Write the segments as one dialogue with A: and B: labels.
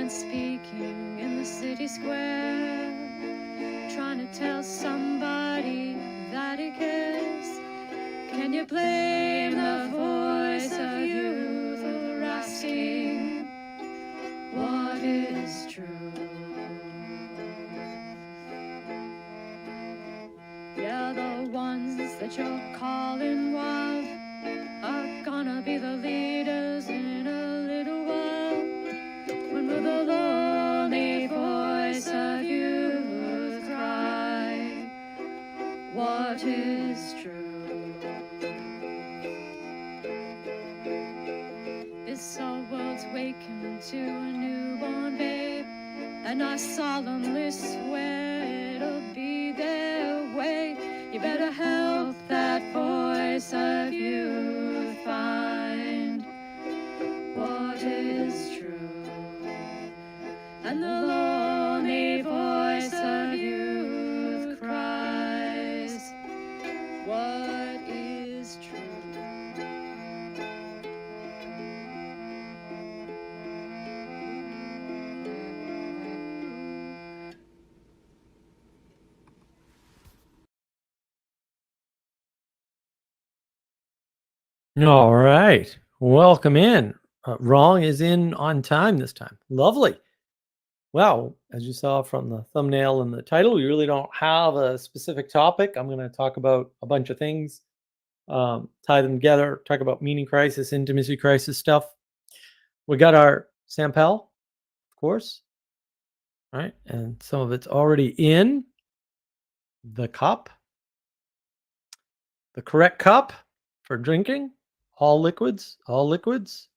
A: man speaking in the city square, trying to tell somebody that he cares. Can you blame the voice of youth for asking what is true? Yeah, the ones that you're calling wild are gonna be the leaders in a little while. When will the lonely voice of youth cry, what is true? This our world's waking to a newborn babe, and I solemnly swear it'll be their way. You better help that voice of youth find what is true. And the lonely voice of youth cries, what is true?
B: All right. Welcome in. Wrong is in on time this time. Lovely. Well, as you saw from the thumbnail and the title, we really don't have a specific topic. I'm going to talk about a bunch of things, tie them together, talk about meaning crisis, intimacy crisis stuff. We got our sample, of course, right? And some of it's already in the cup, the correct cup for drinking. All liquids, all liquids.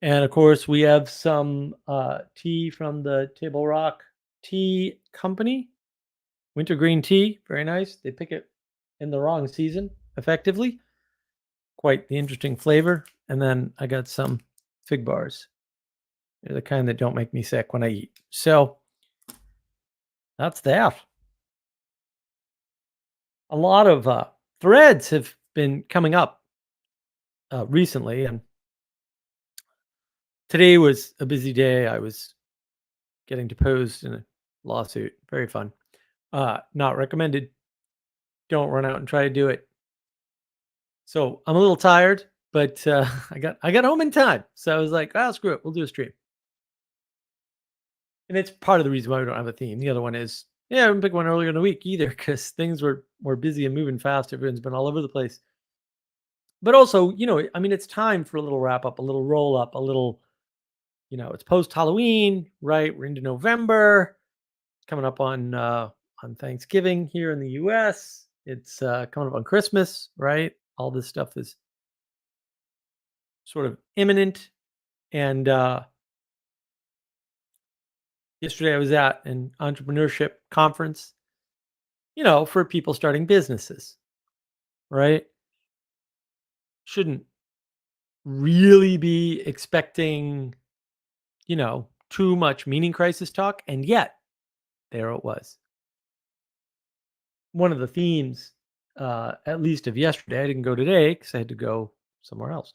B: And of course, we have some tea from the Table Rock Tea Company. Wintergreen tea, very nice. They pick it in the wrong season, effectively. Quite the interesting flavor. And then I got some fig bars. They're the kind that don't make me sick when I eat. So that's that. A lot of threads have been coming up recently, and today was a busy day. I was getting deposed in a lawsuit. Very fun. Not recommended. Don't run out and try to do it. So I'm a little tired, but I got home in time. So I was like, oh, screw it. We'll do a stream. And it's part of the reason why we don't have a theme. The other one is, yeah, I didn't pick one earlier in the week either because things were busy and moving fast. Everyone's been all over the place. But also, I mean, it's time for a little wrap up, a little roll up, a little, it's post Halloween, right? We're into November, coming up on Thanksgiving here in the U.S. It's coming up on Christmas, right? All this stuff is sort of imminent. And yesterday I was at an entrepreneurship conference, for people starting businesses, right? Shouldn't really be expecting, too much meaning crisis talk. And yet, there it was. One of the themes, at least of yesterday, I didn't go today because I had to go somewhere else.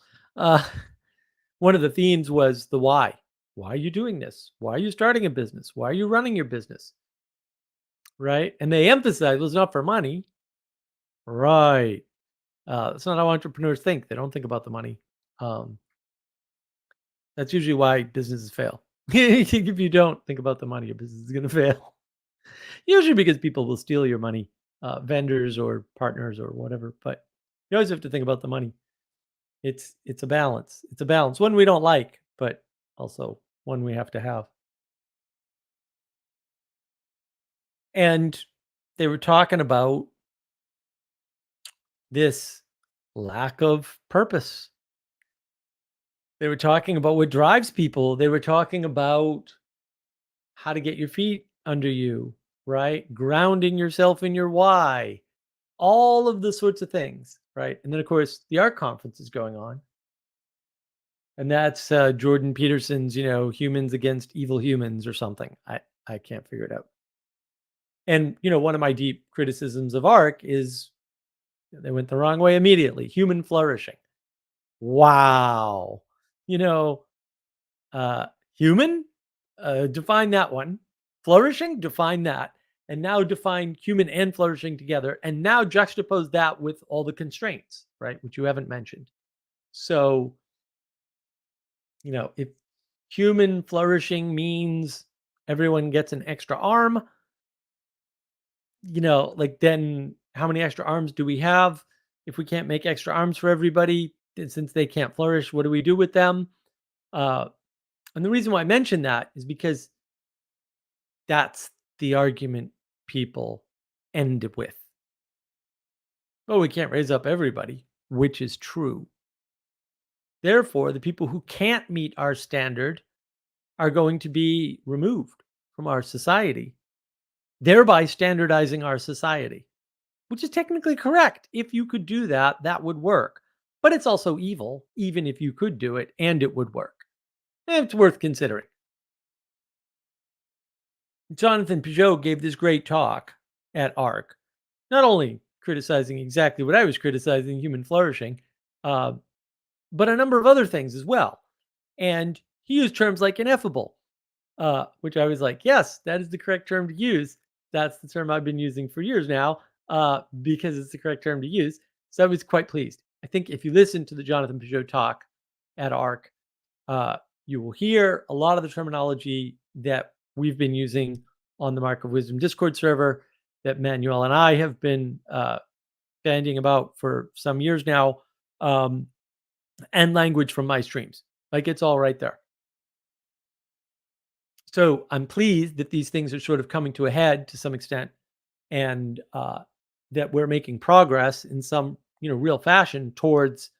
B: One of the themes was the why. Why are you doing this? Why are you starting a business? Why are you running your business? Right? And they emphasize, well, it's not for money. Right. That's not how entrepreneurs think. They don't think about the money. That's usually why businesses fail. If you don't think about the money, your business is going to fail. Usually because people will steal your money, vendors or partners or whatever. But you always have to think about the money. It's a balance. It's a balance. One we don't like, but also one we have to have. And they were talking about this lack of purpose. They were talking about what drives people. They were talking about how to get your feet under you, right? Grounding yourself in your why, all of the sorts of things, right? And then, of course, the art conference is going on. And that's Jordan Peterson's, Humans Against Evil Humans or something. I can't figure it out. And, one of my deep criticisms of ARRRG is they went the wrong way immediately. Human flourishing. Wow. Human, define that one. Flourishing, define that. And now define human and flourishing together. And now juxtapose that with all the constraints, right? Which you haven't mentioned. So, if human flourishing means everyone gets an extra arm, like then how many extra arms do we have? If we can't make extra arms for everybody, then since they can't flourish, what do we do with them? Uh, and the reason why I mention that is because that's the argument people end with. Oh, we can't raise up everybody, which is true. Therefore, the people who can't meet our standard are going to be removed from our society, thereby standardizing our society, which is technically correct. If you could do that, that would work. But it's also evil, even if you could do it and it would work. And it's worth considering. Jonathan Peugeot gave this great talk at ARRRG, not only criticizing exactly what I was criticizing, human flourishing, uh, but a number of other things as well. And he used terms like ineffable, which I was like, yes, that is the correct term to use. That's the term I've been using for years now, because it's the correct term to use. So I was quite pleased. I think if you listen to the Jonathan Peugeot talk at ARRRG, you will hear a lot of the terminology that we've been using on the Mark of Wisdom Discord server that Manuel and I have been bandying about for some years now, and language from my streams. Like it's all right there. So I'm pleased that these things are sort of coming to a head to some extent, and that we're making progress in some real fashion towards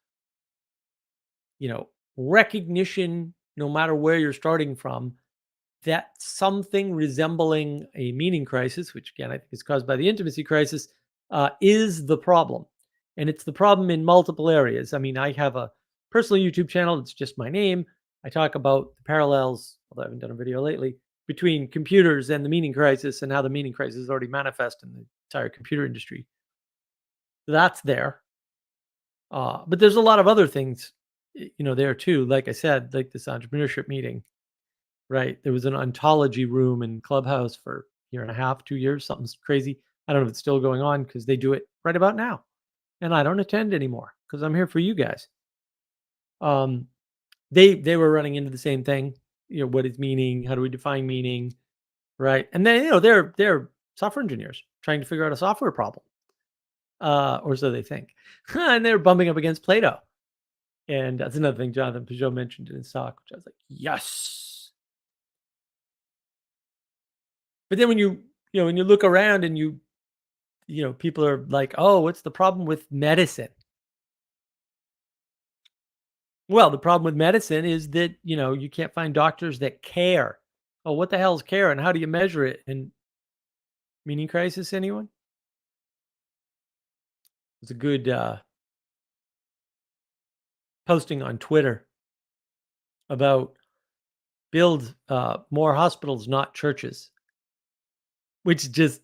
B: recognition, no matter where you're starting from, that something resembling a meaning crisis, which again I think is caused by the intimacy crisis, is the problem. And it's the problem in multiple areas. I mean, I have a personal YouTube channel, it's just my name. I talk about the parallels, although I haven't done a video lately, between computers and the meaning crisis and how the meaning crisis is already manifest in the entire computer industry. So that's there. But there's a lot of other things, there too. Like I said, like this entrepreneurship meeting. Right. There was an ontology room in Clubhouse for a year and a half, 2 years, something's crazy. I don't know if it's still going on because they do it right about now. And I don't attend anymore because I'm here for you guys. Um, they were running into the same thing. What is meaning? How do we define meaning? Right. And then, they're software engineers trying to figure out a software problem. Or so they think. And they're bumping up against Plato. And that's another thing Jonathan Peugeot mentioned in his talk, which I was like, yes. But then when when you look around and people are like, "Oh, what's the problem with medicine?" Well, the problem with medicine is that, you can't find doctors that care. Oh, what the hell is care and how do you measure it? And meaning crisis, anyone? It's a good posting on Twitter about build more hospitals, not churches, which just,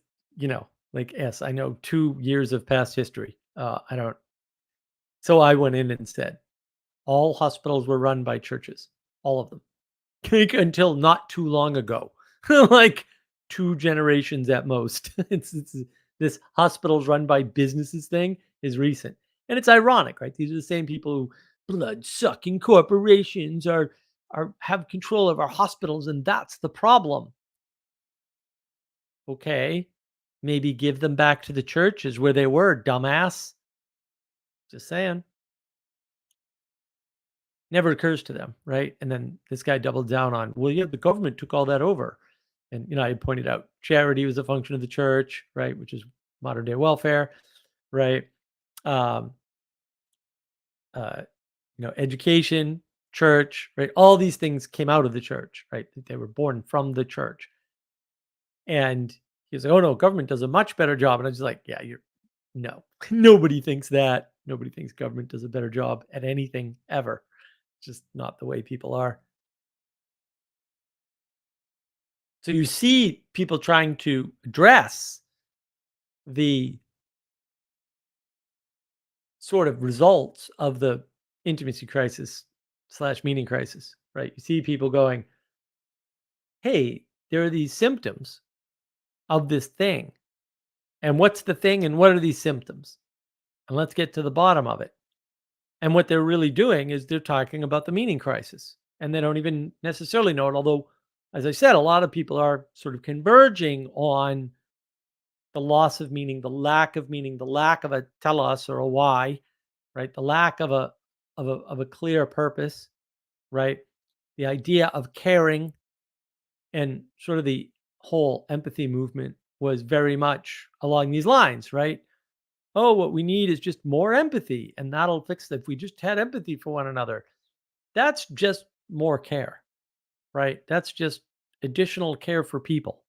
B: like, yes, I know 2 years of past history. I don't. So I went in and said, all hospitals were run by churches, all of them. Like, until not too long ago, like 2 generations at most. It's this hospitals run by businesses thing is recent. And it's ironic, right? These are the same people who blood-sucking corporations are have control of our hospitals, and that's the problem. Okay, maybe give them back to the churches where they were, dumbass. Just saying. Never occurs to them, right? And then this guy doubled down on, well, yeah, the government took all that over. And I pointed out charity was a function of the church, right, which is modern day welfare, right? Um, uh, education, church, right? All these things came out of the church, right? They were born from the church. And he was like, "Oh no, government does a much better job." And I was like, "Yeah, you're no, nobody thinks that. Nobody thinks government does a better job at anything ever. Just not the way people are." So you see people trying to address the sort of results of the intimacy crisis slash meaning crisis, right? You see people going, hey, there are these symptoms of this thing. And what's the thing and what are these symptoms? And let's get to the bottom of it. And what they're really doing is they're talking about the meaning crisis. And they don't even necessarily know it. Although, as I said, a lot of people are sort of converging on the loss of meaning, the lack of a telos or a why, right? The lack of a clear purpose, right? The idea of caring and sort of the whole empathy movement was very much along these lines, right? Oh, what we need is just more empathy, and that'll fix it. If we just had empathy for one another, that's just more care, right? That's just additional care for people.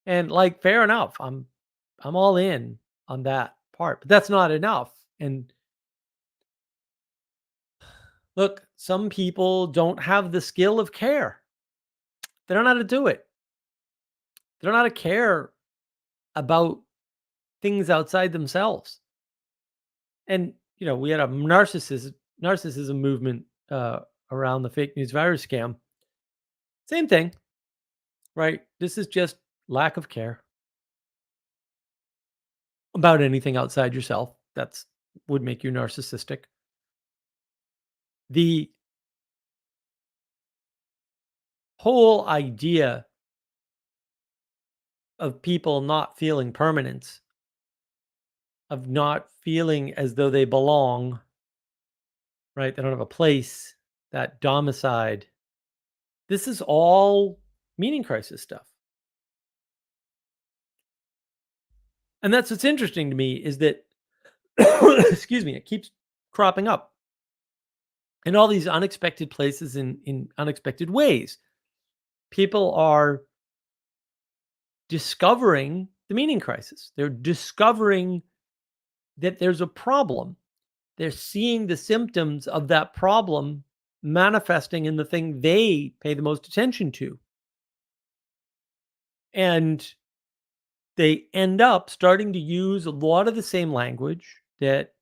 B: And like, fair enough. I'm all in on that part, but that's not enough. And look, some people don't have the skill of care. They don't know how to do it. They don't know how to care about things outside themselves. And we had a narcissism movement around the fake news virus scam. Same thing, right? This is just lack of care about anything outside yourself. That's would make you narcissistic. The whole idea of people not feeling permanence, of not feeling as though they belong, right? They don't have a place, that domicide. This is all meaning crisis stuff. And that's what's interesting to me is that excuse me, it keeps cropping up in all these unexpected places in unexpected ways. People are discovering the meaning crisis. They're discovering that there's a problem. They're seeing the symptoms of that problem manifesting in the thing they pay the most attention to. And they end up starting to use a lot of the same language that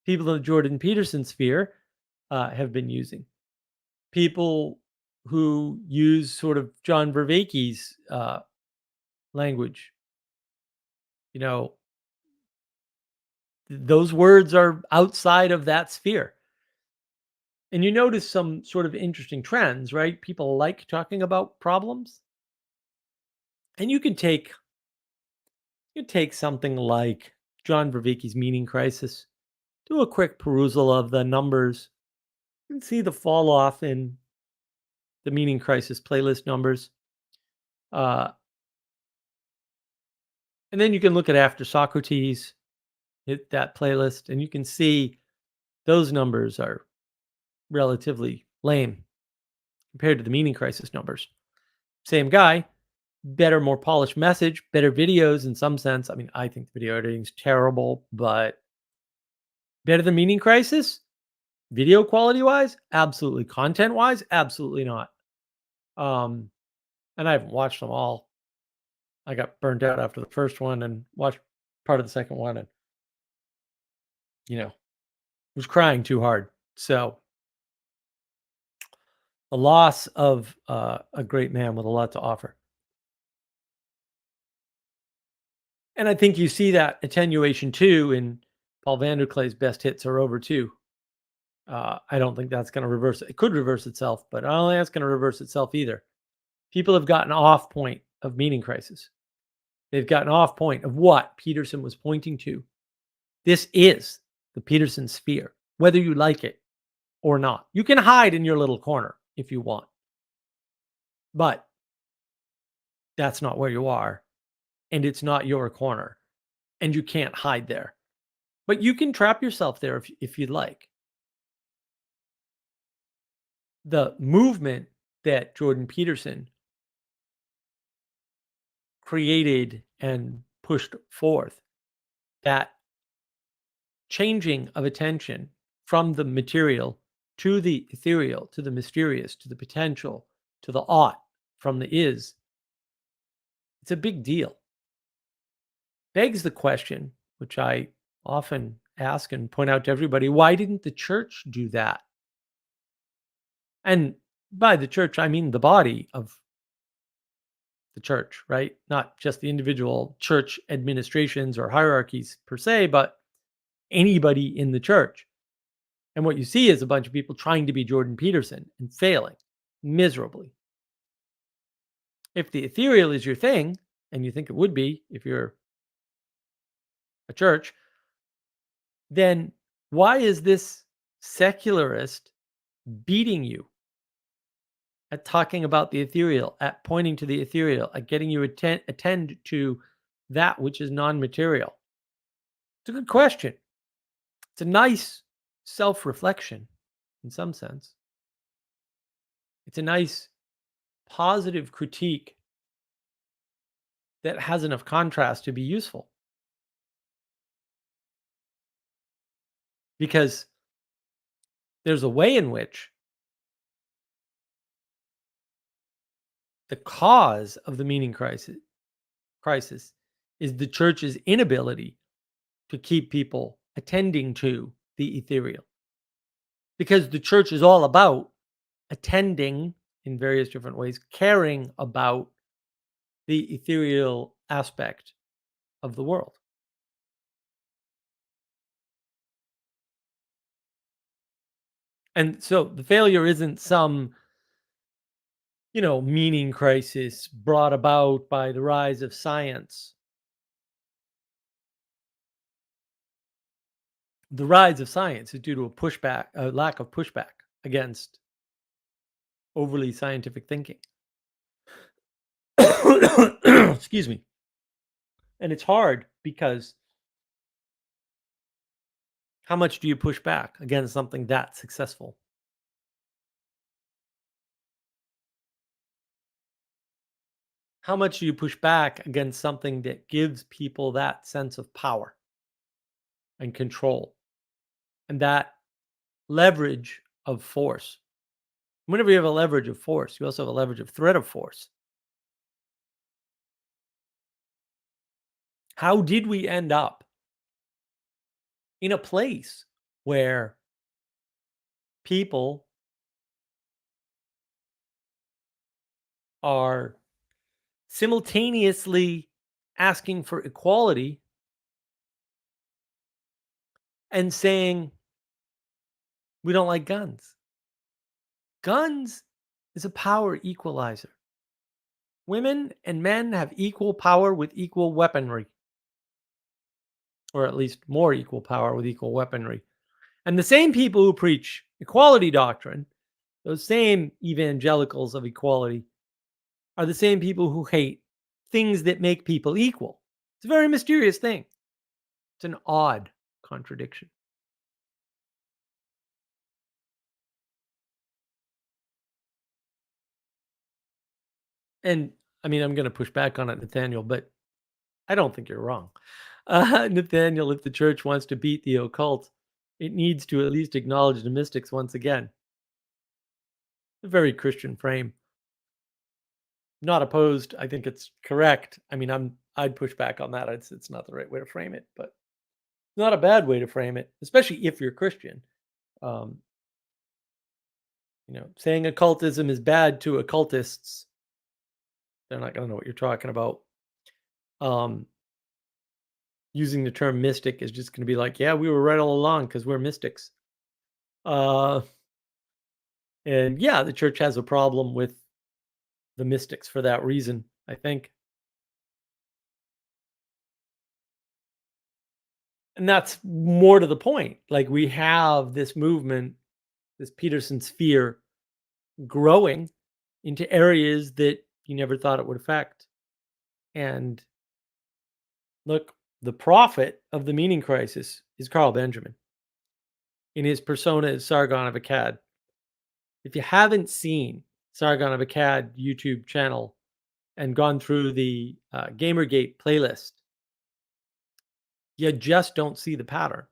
B: people in the Jordan Peterson sphere have been using. People who use sort of John Vervaeke's language, you know, those words are outside of that sphere. And you notice some sort of interesting trends, right? People like talking about problems. And you can take something like John Vervaeke's meaning crisis, do a quick perusal of the numbers, you can see the fall off in the meaning crisis playlist numbers. Uh, and then you can look at After Socrates, hit that playlist, and you can see those numbers are relatively lame compared to the meaning crisis numbers. Same guy, better, more polished message, better videos in some sense. I mean, I think the video editing is terrible, but better than meaning crisis? Video quality wise? Absolutely. Content wise? Absolutely not. Um, and I haven't watched them all. I got burnt out after the first one and watched part of the second one and, was crying too hard. So, a loss of a great man with a lot to offer. And I think you see that attenuation too in Paul Vanderklay's best hits are over too. I don't think that's going to reverse it. It could reverse itself, but I don't think that's going to reverse itself either. People have gotten off point of meaning crisis. They've gotten off point of what Peterson was pointing to. This is the Peterson sphere, whether you like it or not. You can hide in your little corner if you want, but that's not where you are, and it's not your corner, and you can't hide there. But you can trap yourself there if you'd like. The movement that Jordan Peterson created and pushed forth, that changing of attention from the material to the ethereal, to the mysterious, to the potential, to the ought, from the is, it's a big deal. Begs the question, which I often ask and point out to everybody, why didn't the church do that? And by the church, I mean the body of the church, right? Not just the individual church administrations or hierarchies per se, but anybody in the church. And what you see is a bunch of people trying to be Jordan Peterson and failing miserably. If the ethereal is your thing, and you think it would be if you're a church, then why is this secularist beating you at talking about the ethereal, at pointing to the ethereal, at getting you attend to that which is non-material? It's a good question. It's a nice self-reflection in some sense. It's a nice positive critique that has enough contrast to be useful. Because there's a way in which the cause of the meaning crisis is the church's inability to keep people attending to the ethereal. Because the church is all about attending in various different ways, caring about the ethereal aspect of the world. And so the failure isn't some, meaning crisis brought about by the rise of science. The rise of science is due to a lack of pushback against overly scientific thinking. Excuse me. And it's hard because how much do you push back against something that successful? How much do you push back against something that gives people that sense of power and control and that leverage of force? Whenever you have a leverage of force, you also have a leverage of threat of force. How did we end up in a place where people are simultaneously asking for equality and saying, we don't like guns? Guns is a power equalizer. Women and men have equal power with equal weaponry, or at least more equal power with equal weaponry. And the same people who preach equality doctrine, those same evangelicals of equality, are the same people who hate things that make people equal. It's a very mysterious thing. It's an odd contradiction. And I mean, I'm going to push back on it, Nathaniel, but I don't think you're wrong. Nathaniel, if the church wants to beat the occult, it needs to at least acknowledge the mystics once again. A very Christian frame. Not opposed. I think it's correct. I mean, I'd push back on that. It's not the right way to frame it, but not a bad way to frame it, especially if you're Christian. Um, saying occultism is bad to occultists, they're not going to know what you're talking about. Using the term mystic is just going to be like, yeah, we were right all along because we're mystics. And yeah, the church has a problem with the mystics for that reason, I think. And that's more to the point. Like, we have this movement, this Peterson sphere, growing into areas that you never thought it would affect. And look, the prophet of the meaning crisis is Carl Benjamin in his persona as Sargon of Akkad. If you haven't seen Sargon of Akkad YouTube channel and gone through the Gamergate playlist, you just don't see the pattern.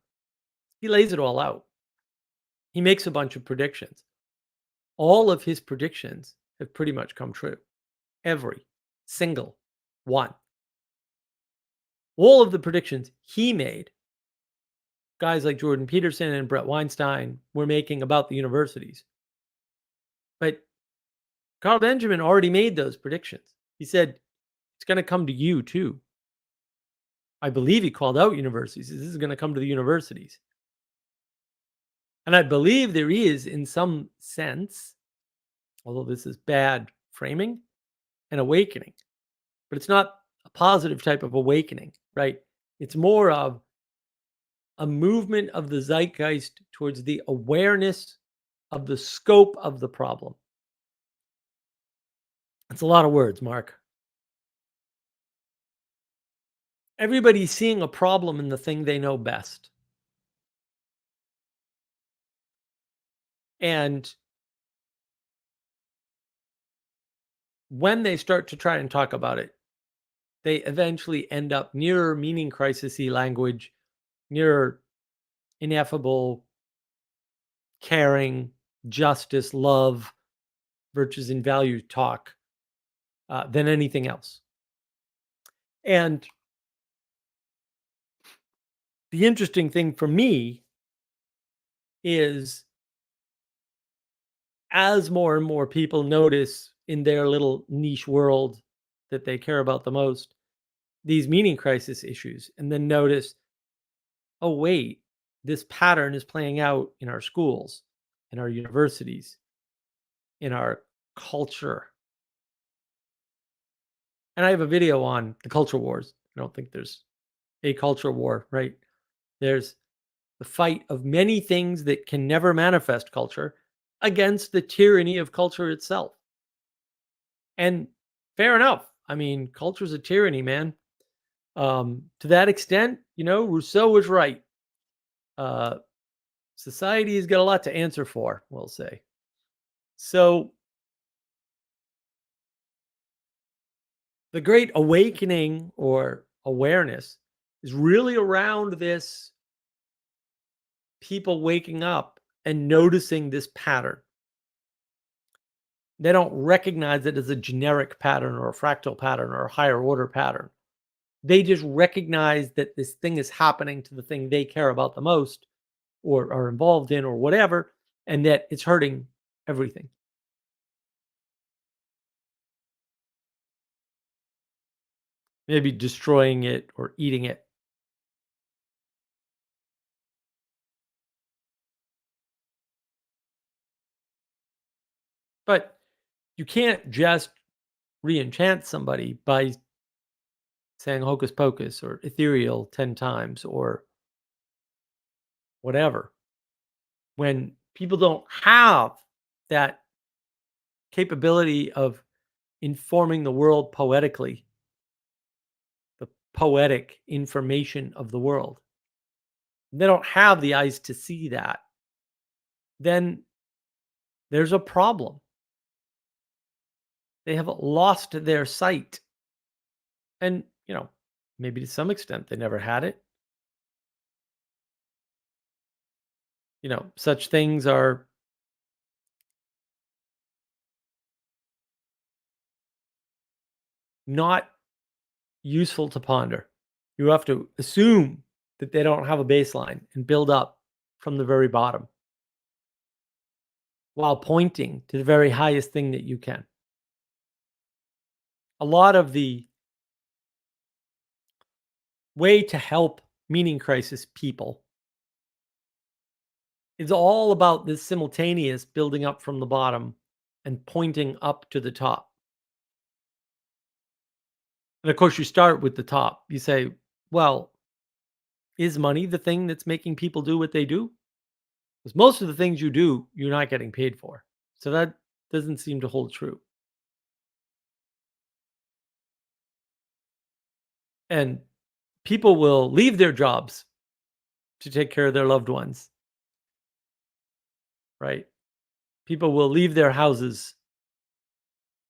B: He lays it all out. He makes a bunch of predictions. All of his predictions have pretty much come true. Every single one. All of the predictions he made, guys like Jordan Peterson and Brett Weinstein were making about the universities. But Carl Benjamin already made those predictions. He said, It's going to come to you too. I believe he called out universities. This is going to come to the universities. And I believe there is, in some sense, although this is bad framing, an awakening. But it's not a positive type of awakening, right? It's more of a movement of the zeitgeist towards the awareness of the scope of the problem. It's a lot of words, Mark. Everybody's seeing a problem in the thing they know best. And when they start to try and talk about it, they eventually end up near meaning crisis-y language, near ineffable, caring, justice, love, virtues and values talk than anything else. And the interesting thing for me is as more and more people notice in their little niche world that they care about the most, these meaning crisis issues, and then notice, oh, wait, this pattern is playing out in our schools, in our universities, in our culture. And I have a video on the culture wars. I don't think there's a culture war, right? There's the fight of many things that can never manifest culture against the tyranny of culture itself. And fair enough. I mean, culture's a tyranny, man. To that extent, Rousseau was right. Uh, Society has got a lot to answer for, we'll say. So the great awakening or awareness is really around this people waking up and noticing this pattern. They don't recognize it as a generic pattern or a fractal pattern or a higher order pattern. They just recognize that this thing is happening to the thing they care about the most or are involved in or whatever, and that it's hurting everything. Maybe destroying it or eating it. But you can't just re-enchant somebody by saying hocus pocus or ethereal 10 times or whatever. When people don't have that capability of informing the world poetically, the poetic information of the world, they don't have the eyes to see that, then there's a problem. They have lost their sight. And, maybe to some extent they never had it. Such things are not useful to ponder. You have to assume that they don't have a baseline and build up from the very bottom while pointing to the very highest thing that you can. A lot of the way to help meaning crisis people is all about this simultaneous building up from the bottom and pointing up to the top. And of course, you start with the top. You say, well, is money the thing that's making people do what they do? Because most of the things you do, you're not getting paid for. So that doesn't seem to hold true. And people will leave their jobs to take care of their loved ones, right? People will leave their houses,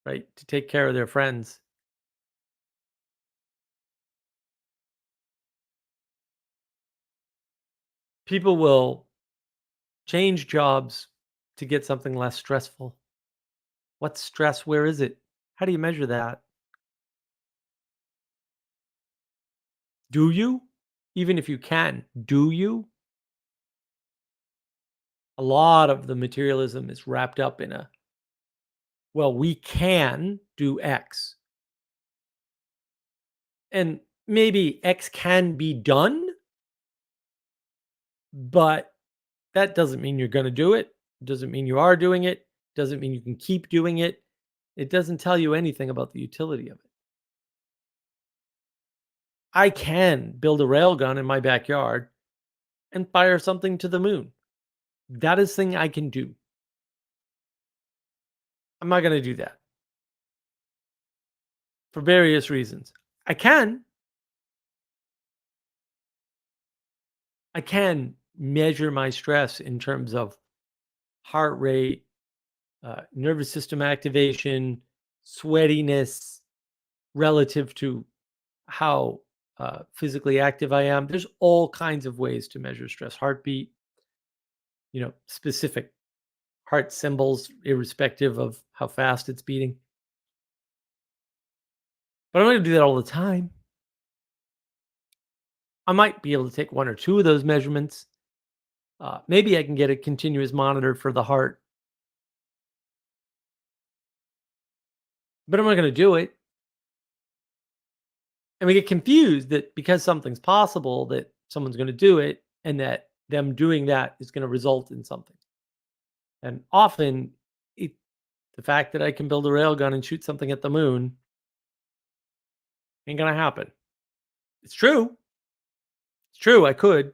B: right, to take care of their friends. People will change jobs to get something less stressful. What's stress? Where is it? How do you measure that? Do you? Even if you can, do you? A lot of the materialism is wrapped up in well, we can do X. And maybe X can be done, but that doesn't mean you're going to do it. Doesn't mean you are doing it. Doesn't mean you can keep doing it. It doesn't tell you anything about the utility of it. I can build a railgun in my backyard and fire something to the moon. That is thing I can do. I'm not going to do that for various reasons. I can. I can measure my stress in terms of heart rate, nervous system activation, sweatiness relative to how physically active I am. There's all kinds of ways to measure stress, heartbeat, specific heart symbols, irrespective of how fast it's beating. But I'm not going to do that all the time. I might be able to take one or two of those measurements. Maybe I can get a continuous monitor for the heart, but I'm not going to do it. And we get confused that because something's possible, that someone's going to do it, and that them doing that is going to result in something. And often, it, the fact that I can build a railgun and shoot something at the moon ain't going to happen. It's true. It's true. I could,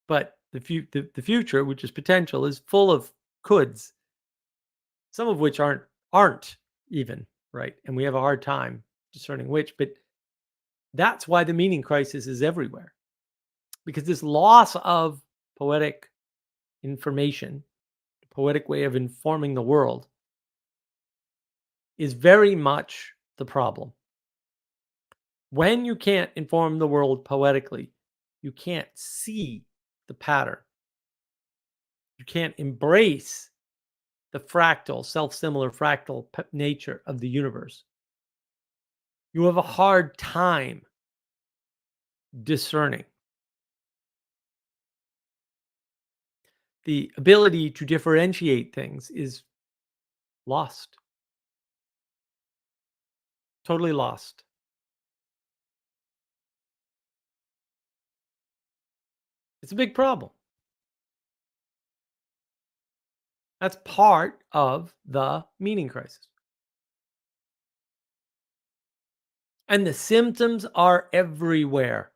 B: but the future, which is potential, is full of coulds. Some of which aren't even right, and we have a hard time discerning which. But that's why the meaning crisis is everywhere, because this loss of poetic information, the poetic way of informing the world, is very much the problem. When you can't inform the world poetically, you can't see the pattern. You can't embrace the fractal, self-similar fractal nature of the universe. You have a hard time discerning. The ability to differentiate things is lost. Totally lost. It's a big problem. That's part of the meaning crisis. And the symptoms are everywhere.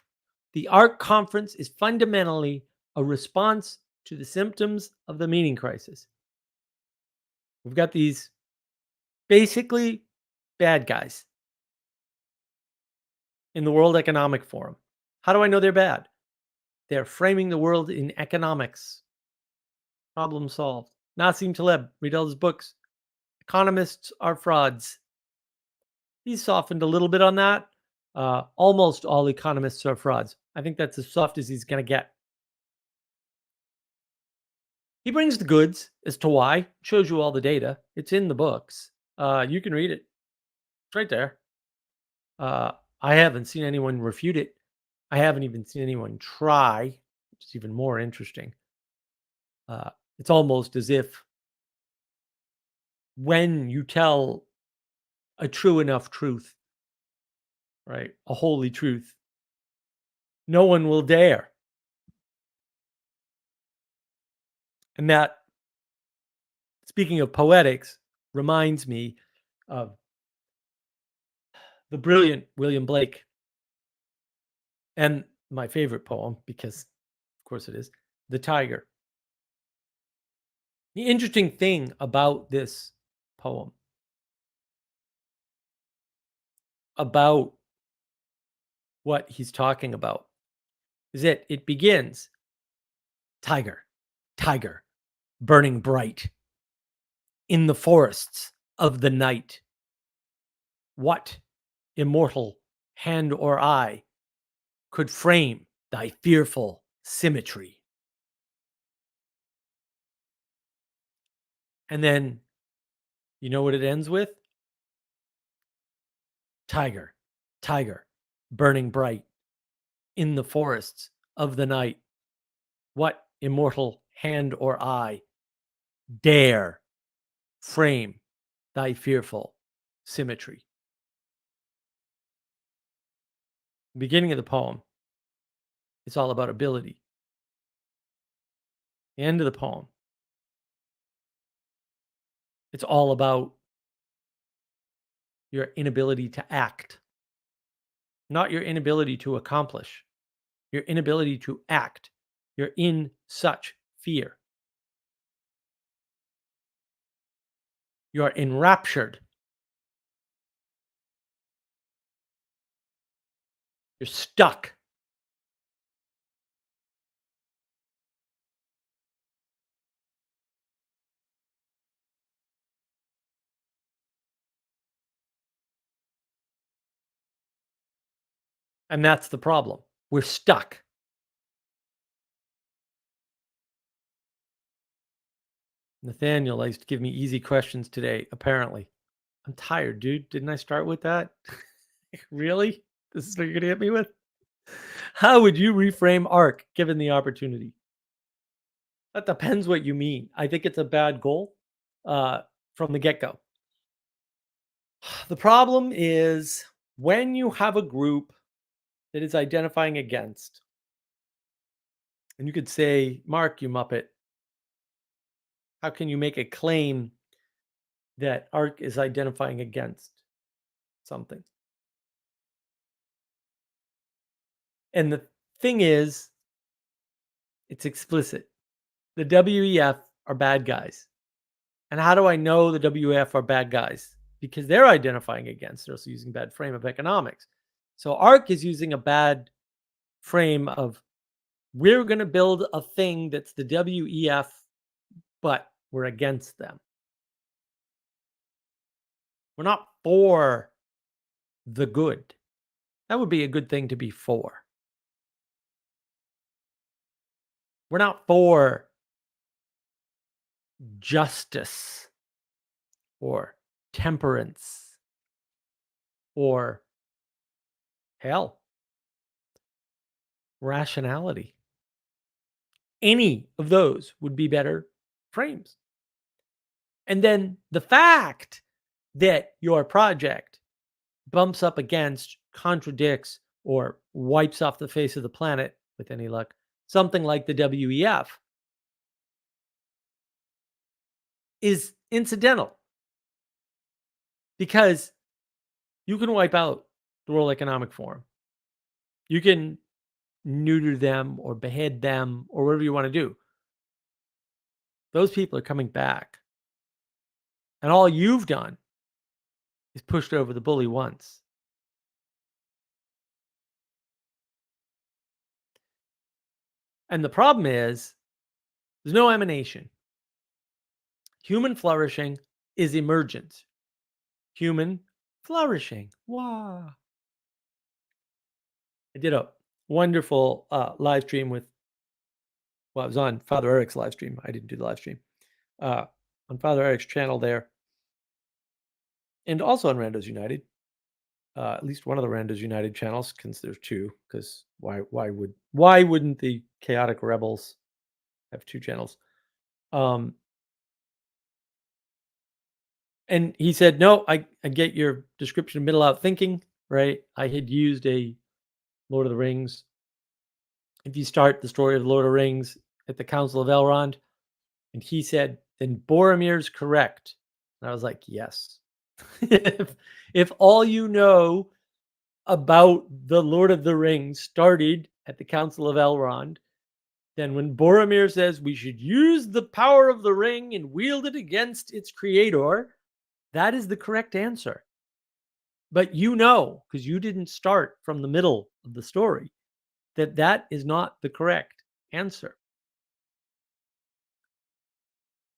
B: The ARRRG conference is fundamentally a response to the symptoms of the meaning crisis. We've got these basically bad guys in the World Economic Forum. How do I know they're bad? They're framing the world in economics. Problem solved. Nassim Taleb, read all his books. Economists are frauds. He's softened a little bit on that. Almost all economists are frauds. I think that's as soft as he's going to get. He brings the goods as to why, shows you all the data. It's in the books. You can read it. It's right there. I haven't seen anyone refute it. I haven't even seen anyone try, which is even more interesting. It's almost as if when you tell a true enough truth, right, a holy truth, no one will dare. And that, speaking of poetics, reminds me of the brilliant William Blake and my favorite poem, because of course it is, The Tiger. The interesting thing about this poem, about what he's talking about, is that it begins, tiger, tiger, burning bright in the forests of the night. What immortal hand or eye could frame thy fearful symmetry? And then, you know what it ends with? Tiger, tiger, burning bright in the forests of the night. What immortal hand or eye dare frame thy fearful symmetry? The beginning of the poem, it's all about ability. The end of the poem, it's all about your inability to act, not your inability to accomplish, your inability to act. You're in such fear. You're enraptured. You're stuck. And that's the problem. We're stuck. Nathaniel likes to give me easy questions today, apparently. I'm tired, dude. Didn't I start with that? Really? This is what you're going to hit me with? How would you reframe ARC given the opportunity? That depends what you mean. I think it's a bad goal from the get go. The problem is when you have a group that is identifying against, and you could say, Mark, you Muppet, how can you make a claim that ARC is identifying against something? And the thing is, it's explicit. The WEF are bad guys. And how do I know the WEF are bad guys? Because they're identifying against, they're also using bad frame of economics. So ARC is using a bad frame of we're going to build a thing that's the WEF, but we're against them. We're not for the good. That would be a good thing to be for. We're not for justice or temperance or hell, rationality. Any of those would be better frames. And then the fact that your project bumps up against, contradicts, or wipes off the face of the planet, with any luck, something like the WEF is incidental because you can wipe out the World Economic Forum. You can neuter them or behead them or whatever you want to do. Those people are coming back. And all you've done is pushed over the bully once. And the problem is there's no emanation. Human flourishing is emergent. Human flourishing. Wow. I did a wonderful live stream with, well, I was on Father Eric's live stream. I didn't do the live stream. On Father Eric's channel there. And also on Randos United. At least one of the Randos United channels, because there's two. Because why wouldn't the chaotic rebels have two channels? And he said, no, I get your description of middle out thinking, right? I had used a Lord of the Rings. If you start the story of the Lord of the Rings at the Council of Elrond, and he said, then Boromir's correct. And I was like, yes. if all you know about the Lord of the Rings started at the Council of Elrond, then when Boromir says we should use the power of the ring and wield it against its creator, that is the correct answer. But you know, because you didn't start from the middle of the story, that that is not the correct answer.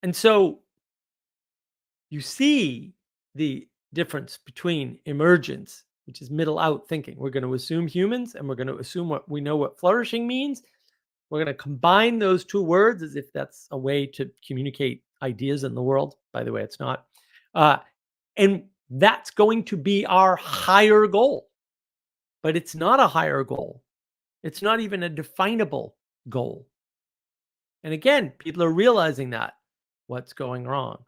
B: And so you see the difference between emergence, which is middle out thinking. We're going to assume humans and we're going to assume what we know what flourishing means. We're going to combine those two words as if that's a way to communicate ideas in the world. By the way, it's not. And that's going to be our higher goal. But it's not a higher goal. It's not even a definable goal. And again, people are realizing that what's going wrong.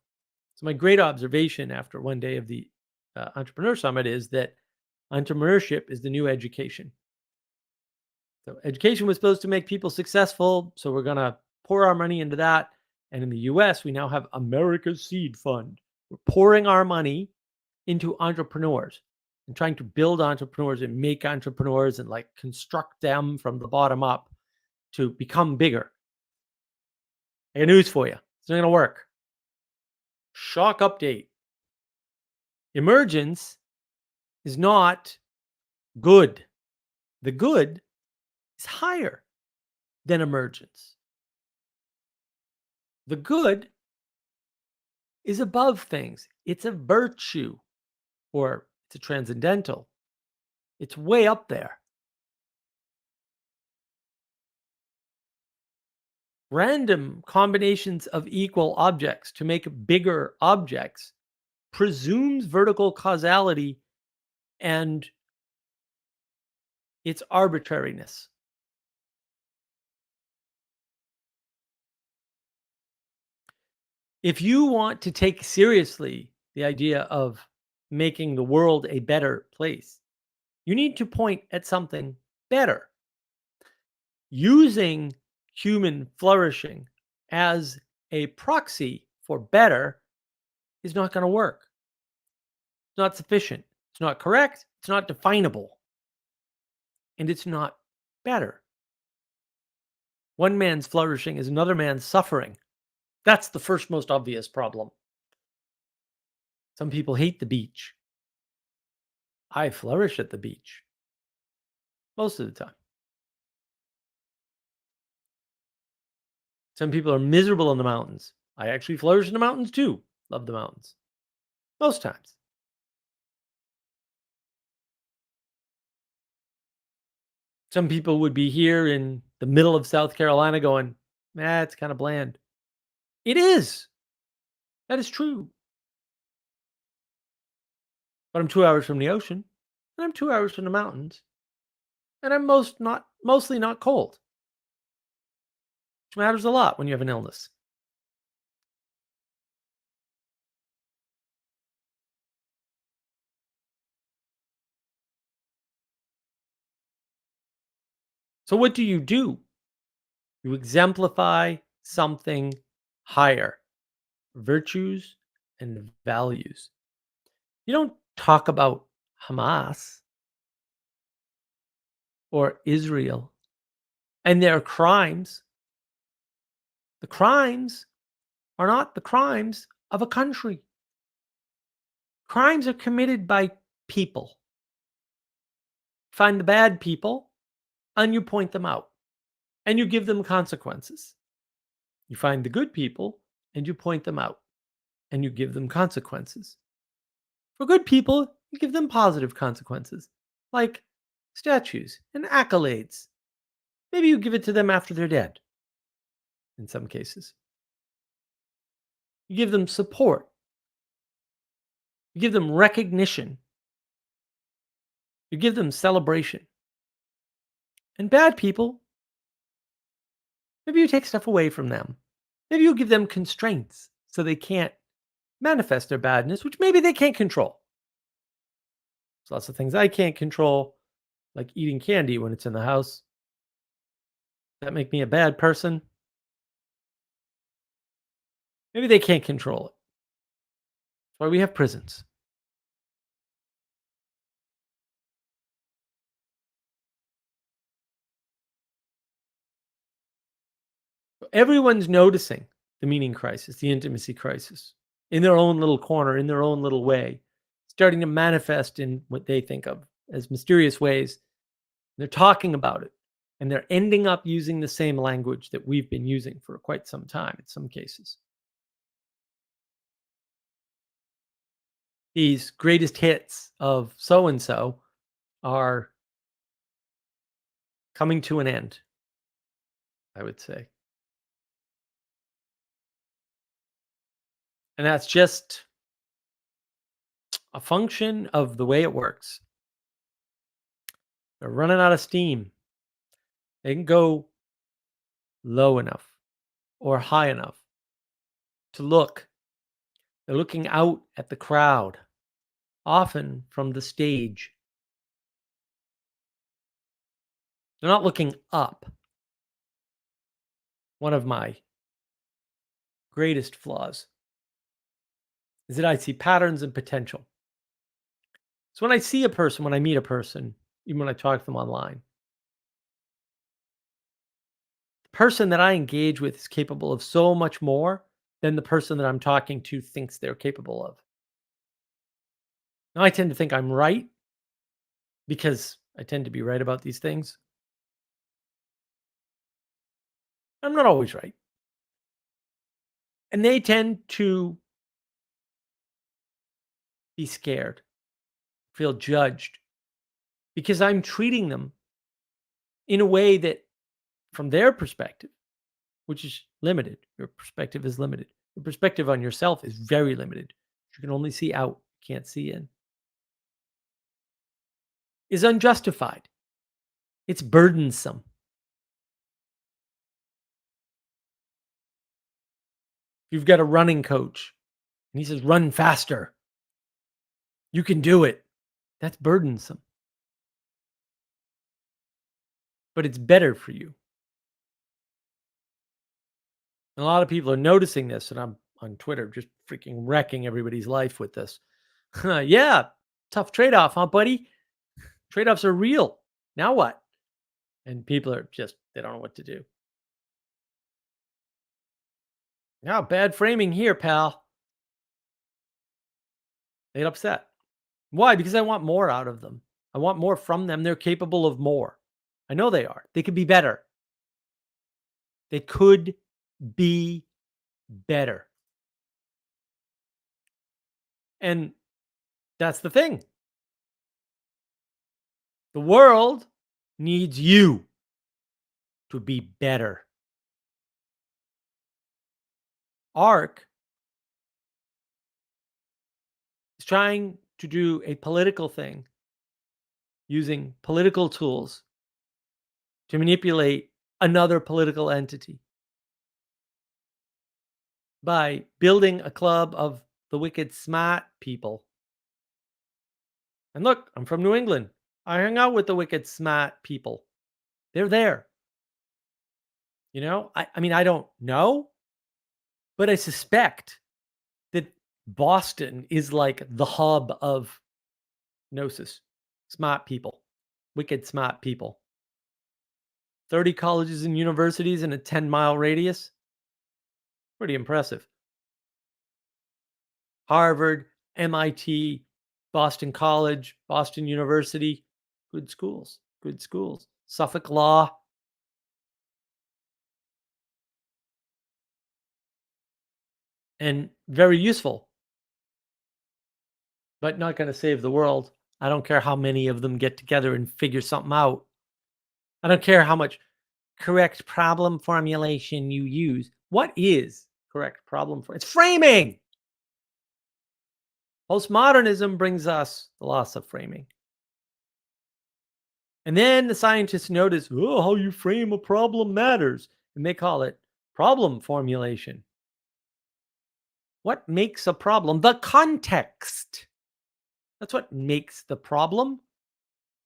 B: So my great observation after one day of the Entrepreneur Summit is that entrepreneurship is the new education. So education was supposed to make people successful, so we're going to pour our money into that. And in the US, we now have America's Seed Fund. We're pouring our money into entrepreneurs and trying to build entrepreneurs and make entrepreneurs and like construct them from the bottom up to become bigger. I got news for you. It's not going to work. Shock update. Emergence is not good. The good is higher than emergence. The good is above things. It's a virtue, or it's a transcendental. It's way up there. Random combinations of equal objects to make bigger objects presumes vertical causality and its arbitrariness. If you want to take seriously the idea of making the world a better place, you need to point at something better. Using human flourishing as a proxy for better is not going to work. It's not sufficient. It's not correct. It's not definable. And it's not better. One man's flourishing is another man's suffering. That's the first most obvious problem. Some people hate the beach. I flourish at the beach most of the time. Some people are miserable in the mountains. I actually flourish in the mountains too. Love the mountains. Most times. Some people would be here in the middle of South Carolina going, it's kind of bland. It is. That is true. But I'm 2 hours from the ocean, and I'm 2 hours from the mountains, and I'm mostly not cold, which matters a lot when you have an illness. So what do? You exemplify something higher, virtues and values. You don't talk about Hamas or Israel and their crimes. The crimes are not the crimes of a country. Crimes are committed by people. Find the bad people and you point them out and you give them consequences. You find the good people and you point them out and you give them consequences. For good people, you give them positive consequences, like statues and accolades. Maybe you give it to them after they're dead, in some cases. You give them support. You give them recognition. You give them celebration. And bad people, maybe you take stuff away from them. Maybe you give them constraints so they can't manifest their badness, which maybe they can't control. There's lots of things I can't control, like eating candy when it's in the house. Does that make me a bad person? Maybe they can't control it. That's why we have prisons. Everyone's noticing the meaning crisis, the intimacy crisis, in their own little corner, in their own little way, starting to manifest in what they think of as mysterious ways. They're talking about it, and they're ending up using the same language that we've been using for quite some time in some cases. These greatest hits of so and so are coming to an end, I would say. And that's just a function of the way it works. They're running out of steam. They can go low enough or high enough to look. They're looking out at the crowd, often from the stage. They're not looking up. One of my greatest flaws is that I see patterns and potential. So when I see a person, when I meet a person, even when I talk to them online, the person that I engage with is capable of so much more than the person that I'm talking to thinks they're capable of. Now, I tend to think I'm right because I tend to be right about these things. I'm not always right. And they tend to be scared, feel judged because I'm treating them in a way that, from their perspective, which is limited, your perspective is limited. Your perspective on yourself is very limited. You can only see out, can't see in, is unjustified. It's burdensome. You've got a running coach and he says, run faster. You can do it. That's burdensome, but it's better for you. And a lot of people are noticing this, and I'm on Twitter just freaking wrecking everybody's life with this. Yeah, tough trade off, huh, buddy? Trade offs are real. Now what? And people are just, they don't know what to do. Yeah, bad framing here, pal. They get upset. Why? Because I want more out of them. I want more from them. They're capable of more. I know they are. They could be better. They could be better. And that's the thing. The world needs you to be better. ARRRG is trying to do a political thing using political tools to manipulate another political entity by building a club of the wicked smart people. And look, I'm from New England. I hang out with the wicked smart people. They're there. You know, I mean, I don't know, but I suspect that Boston is like the hub of gnosis. Smart people, wicked smart people. 30 colleges and universities in a 10-mile radius. Pretty impressive. Harvard, MIT, Boston College, Boston University. Good schools, good schools. Suffolk Law. And very useful, but not going to save the world. I don't care how many of them get together and figure something out. I don't care how much correct problem formulation you use. What is correct problem for? It's framing. Postmodernism brings us the loss of framing. And then the scientists notice, oh, how you frame a problem matters. And they call it problem formulation. What makes a problem? The context. That's what makes the problem.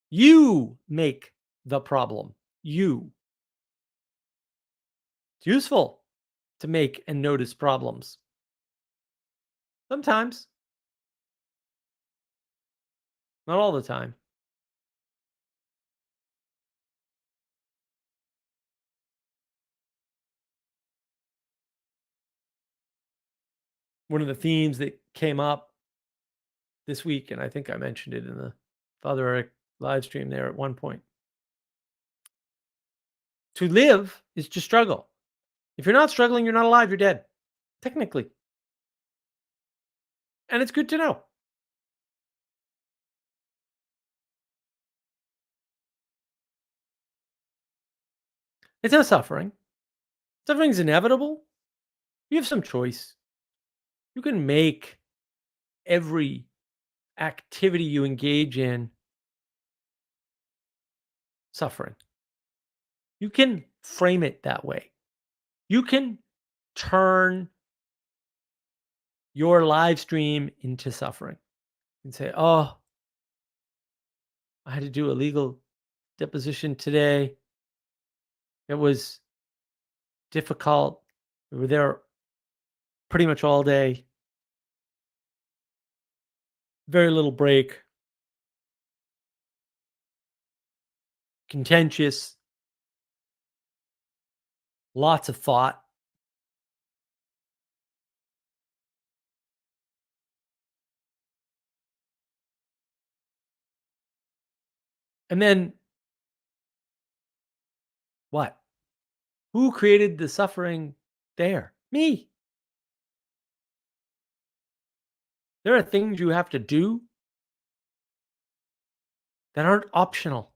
B: You make the problem. You. It's useful to make and notice problems. Sometimes. Not all the time. One of the themes that came up this week, and I think I mentioned it in the Father Eric live stream there at one point. To live is to struggle. If you're not struggling, you're not alive, you're dead. Technically. And it's good to know. It's no suffering. Suffering's inevitable. You have some choice. You can make every activity you engage in suffering. You can frame it that way. You can turn your live stream into suffering and say, oh, I had to do a legal deposition today. It was difficult. We were there pretty much all day, very little break, contentious, lots of thought. And then what? Who created the suffering there? Me. There are things you have to do that aren't optional.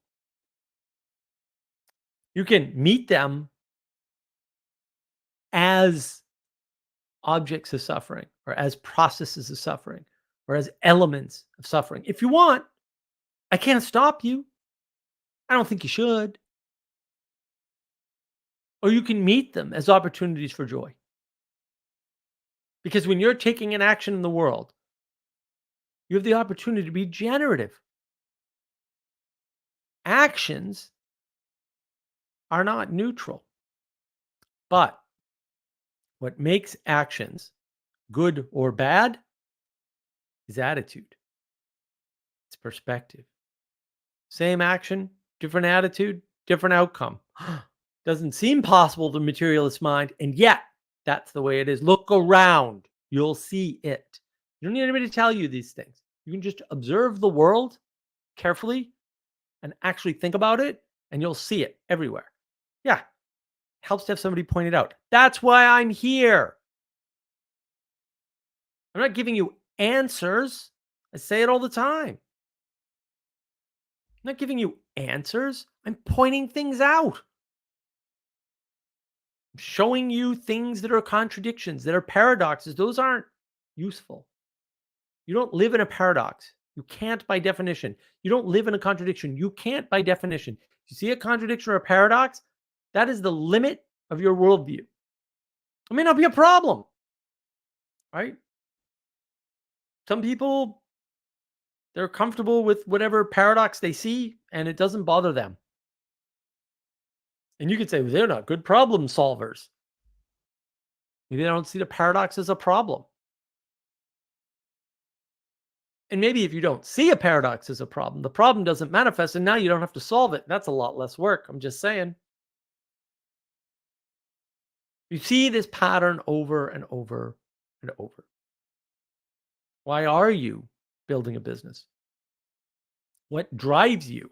B: You can meet them as objects of suffering or as processes of suffering or as elements of suffering. If you want, I can't stop you. I don't think you should. Or you can meet them as opportunities for joy. Because when you're taking an action in the world, you have the opportunity to be generative. Actions are not neutral. But what makes actions good or bad is attitude, it's perspective. Same action, different attitude, different outcome. Doesn't seem possible to the materialist mind, and yet that's the way it is. Look around, you'll see it. You don't need anybody to tell you these things. You can just observe the world carefully and actually think about it, and you'll see it everywhere. Yeah, helps to have somebody point it out. That's why I'm here. I'm not giving you answers. I say it all the time. I'm not giving you answers. I'm pointing things out. I'm showing you things that are contradictions, that are paradoxes. Those aren't useful. You don't live in a paradox. You can't by definition. You don't live in a contradiction. You can't by definition. You see a contradiction or a paradox, that is the limit of your worldview. It may not be a problem, right? Some people, they're comfortable with whatever paradox they see and it doesn't bother them. And you could say, well, they're not good problem solvers. Maybe they don't see the paradox as a problem. And maybe if you don't see a paradox as a problem, the problem doesn't manifest and now you don't have to solve it. That's a lot less work. I'm just saying. You see this pattern over and over and over. Why are you building a business? What drives you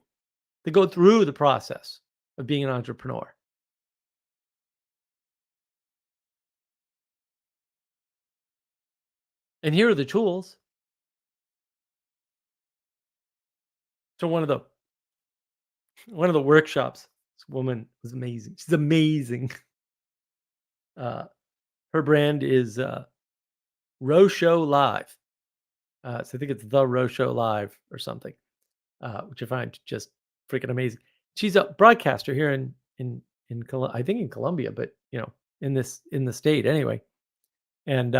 B: to go through the process of being an entrepreneur? And here are the tools. So one of the workshops, this woman was amazing. She's amazing. Her brand is Roshow Live. So I think it's the Roshow Live or something, which I find just freaking amazing. She's a broadcaster here I think in Colombia, but in the state anyway. And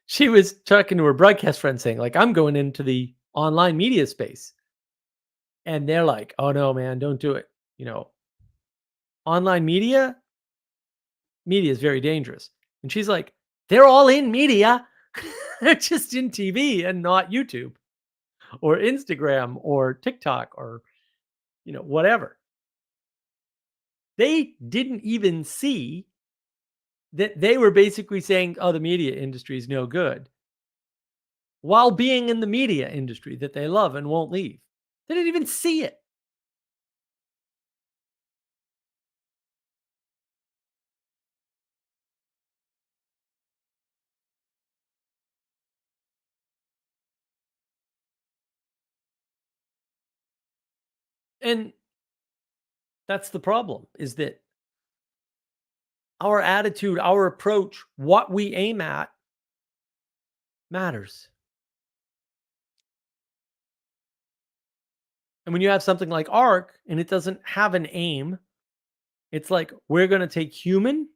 B: she was talking to her broadcast friend saying, like, I'm going into the online media space. And they're like, oh no, man, don't do it. Online media is very dangerous. And she's like, they're all in media. They're just in TV and not YouTube or Instagram or TikTok or, whatever. They didn't even see that they were basically saying, oh, the media industry is no good, while being in the media industry that they love and won't leave. They didn't even see it. And that's the problem, is that our attitude, our approach, what we aim at matters. And when you have something like ARRRG and it doesn't have an aim, it's like, we're going to take human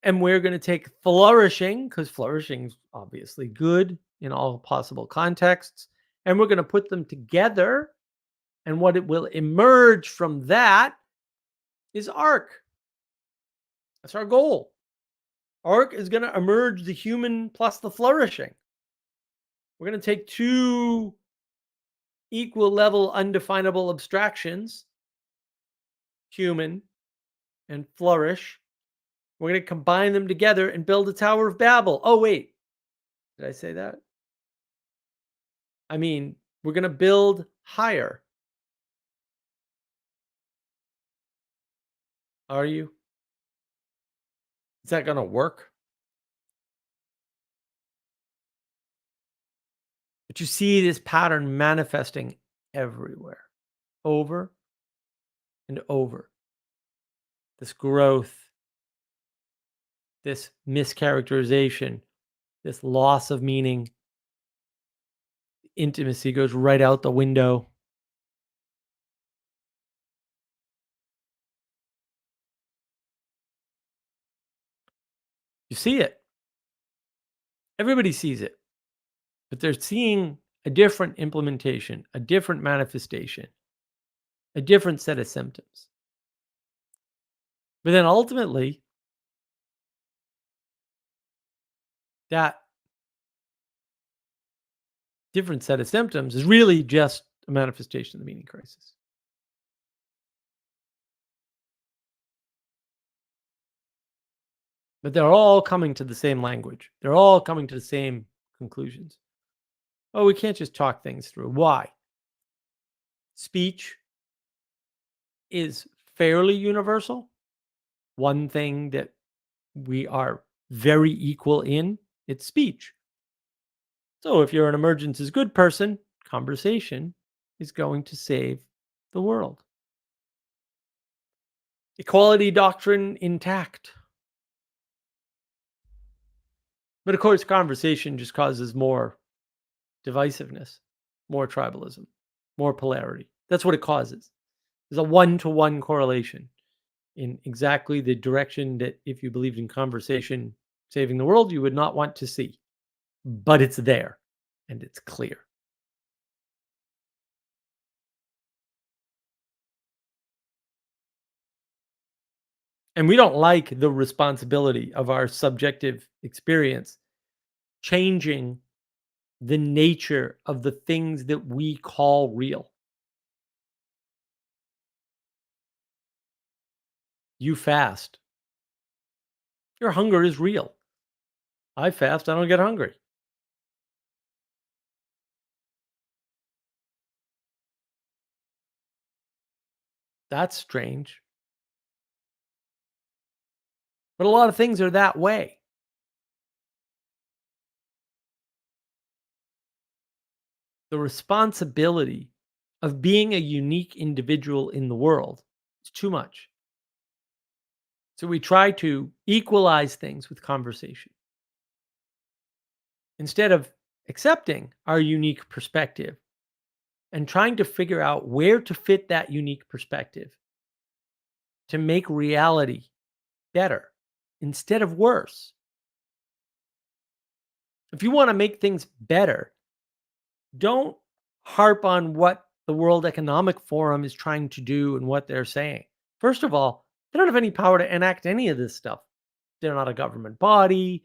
B: and we're going to take flourishing, because flourishing is obviously good in all possible contexts, and we're going to put them together And what it will emerge from that is ARC. That's our goal. ARC is going to emerge the human plus the flourishing. We're going to take two equal level undefinable abstractions, human and flourish. We're going to combine them together and build a Tower of Babel. Oh, wait. Did I say that? I mean, we're going to build higher. Are you? Is that going to work? But you see this pattern manifesting everywhere, over and over. This growth, this mischaracterization, this loss of meaning, intimacy goes right out the window. You see it. Everybody sees it. But they're seeing a different implementation, a different manifestation, a different set of symptoms. But then ultimately, that different set of symptoms is really just a manifestation of the meaning crisis. But they're all coming to the same language. They're all coming to the same conclusions. Oh, we can't just talk things through. Why? Speech is fairly universal. One thing that we are very equal in, it's speech. So if you're an emergence is good person, conversation is going to save the world. Equality doctrine intact. But of course, conversation just causes more divisiveness, more tribalism, more polarity. That's what it causes. There's a one-to-one correlation in exactly the direction that if you believed in conversation saving the world, you would not want to see. But it's there and it's clear. And we don't like the responsibility of our subjective experience changing the nature of the things that we call real. You fast. Your hunger is real. I fast, I don't get hungry. That's strange. But a lot of things are that way. The responsibility of being a unique individual in the world is too much. So we try to equalize things with conversation instead of accepting our unique perspective and trying to figure out where to fit that unique perspective to make reality better instead of worse. If you want to make things better, don't harp on what the World Economic Forum is trying to do and what they're saying. First of all, they don't have any power to enact any of this stuff. They're not a government body.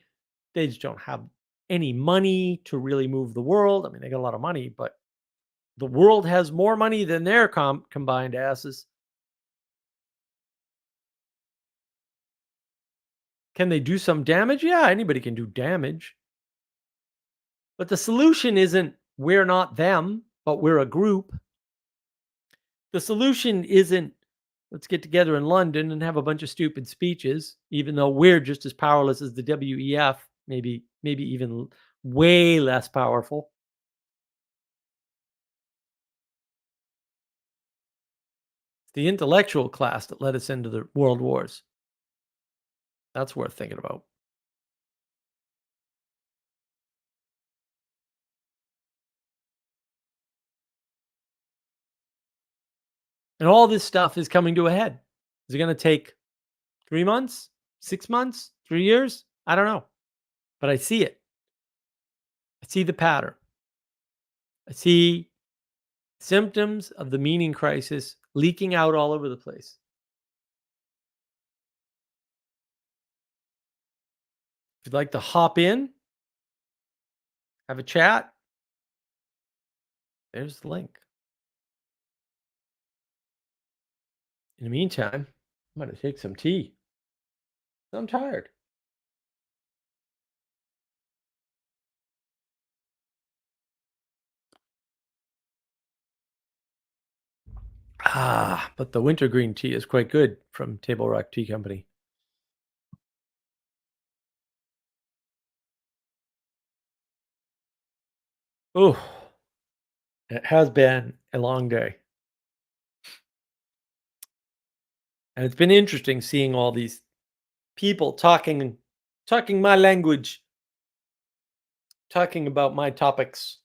B: They just don't have any money to really move the world. I mean, they got a lot of money, but the world has more money than their combined asses. Can they do some damage? Yeah, anybody can do damage. But the solution isn't we're not them, but we're a group. The solution isn't let's get together in London and have a bunch of stupid speeches, even though we're just as powerless as the WEF, maybe even way less powerful. It's the intellectual class that led us into the world wars. That's worth thinking about. And all this stuff is coming to a head. Is it going to take 3 months, 6 months, 3 years? I don't know. But I see it. I see the pattern. I see Symptoms of the meaning crisis leaking out all over the place. If you'd like to hop in, have a chat, there's the link. In the meantime, I'm going to take some tea. I'm tired. But the winter green tea is quite good from Table Rock Tea Company. Oh, it has been a long day. And it's been interesting seeing all these people talking my language, talking about my topics,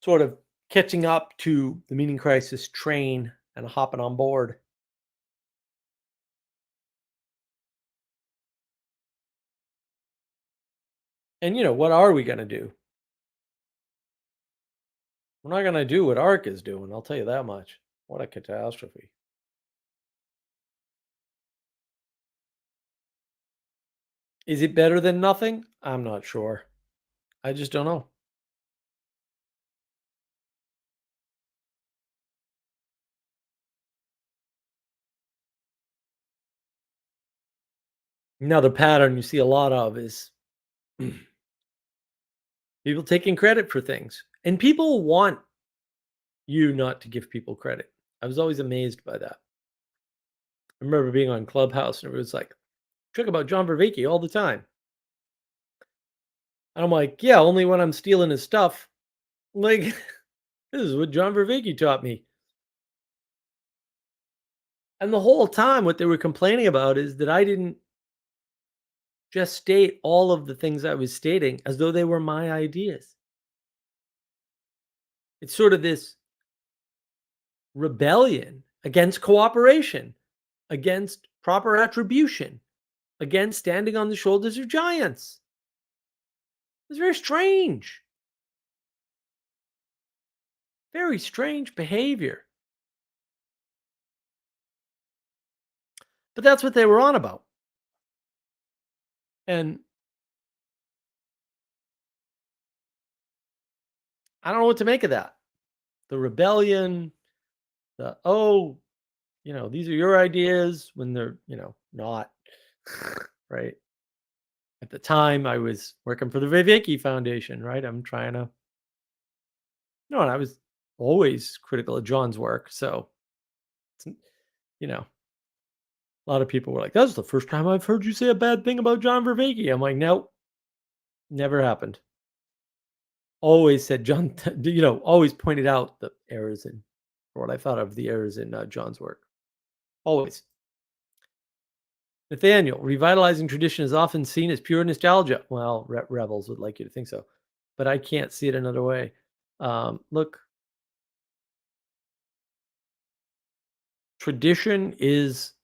B: sort of catching up to the meaning crisis train and hopping on board. And what are we going to do? We're not going to do what ARRRG is doing, I'll tell you that much. What a catastrophe. Is it better than nothing? I'm not sure. I just don't know. Another pattern you see a lot of is people taking credit for things. And people want you not to give people credit. I was always amazed by that. I remember being on Clubhouse and it was like, talk about John Vervaeke all the time. And I'm like, yeah, only when I'm stealing his stuff. Like, this is what John Vervaeke taught me. And the whole time, what they were complaining about is that I didn't just state all of the things I was stating as though they were my ideas. It's sort of this rebellion against cooperation, against proper attribution, against standing on the shoulders of giants. It's very strange. Very strange behavior. But that's what they were on about. And I don't know what to make of that. The rebellion, these are your ideas when they're, not. Right. At the time, I was working for the Viveki Foundation, right? I'm trying to, no, and I was always critical of John's work. So, a lot of people were like, that's the first time I've heard you say a bad thing about John Vervaeke. I'm like, nope, never happened. Always said John, always pointed out the errors in, or what I thought of the errors in John's work. Always. Nathaniel, revitalizing tradition is often seen as pure nostalgia. Well, rebels would like you to think so, but I can't see it another way. Look, tradition is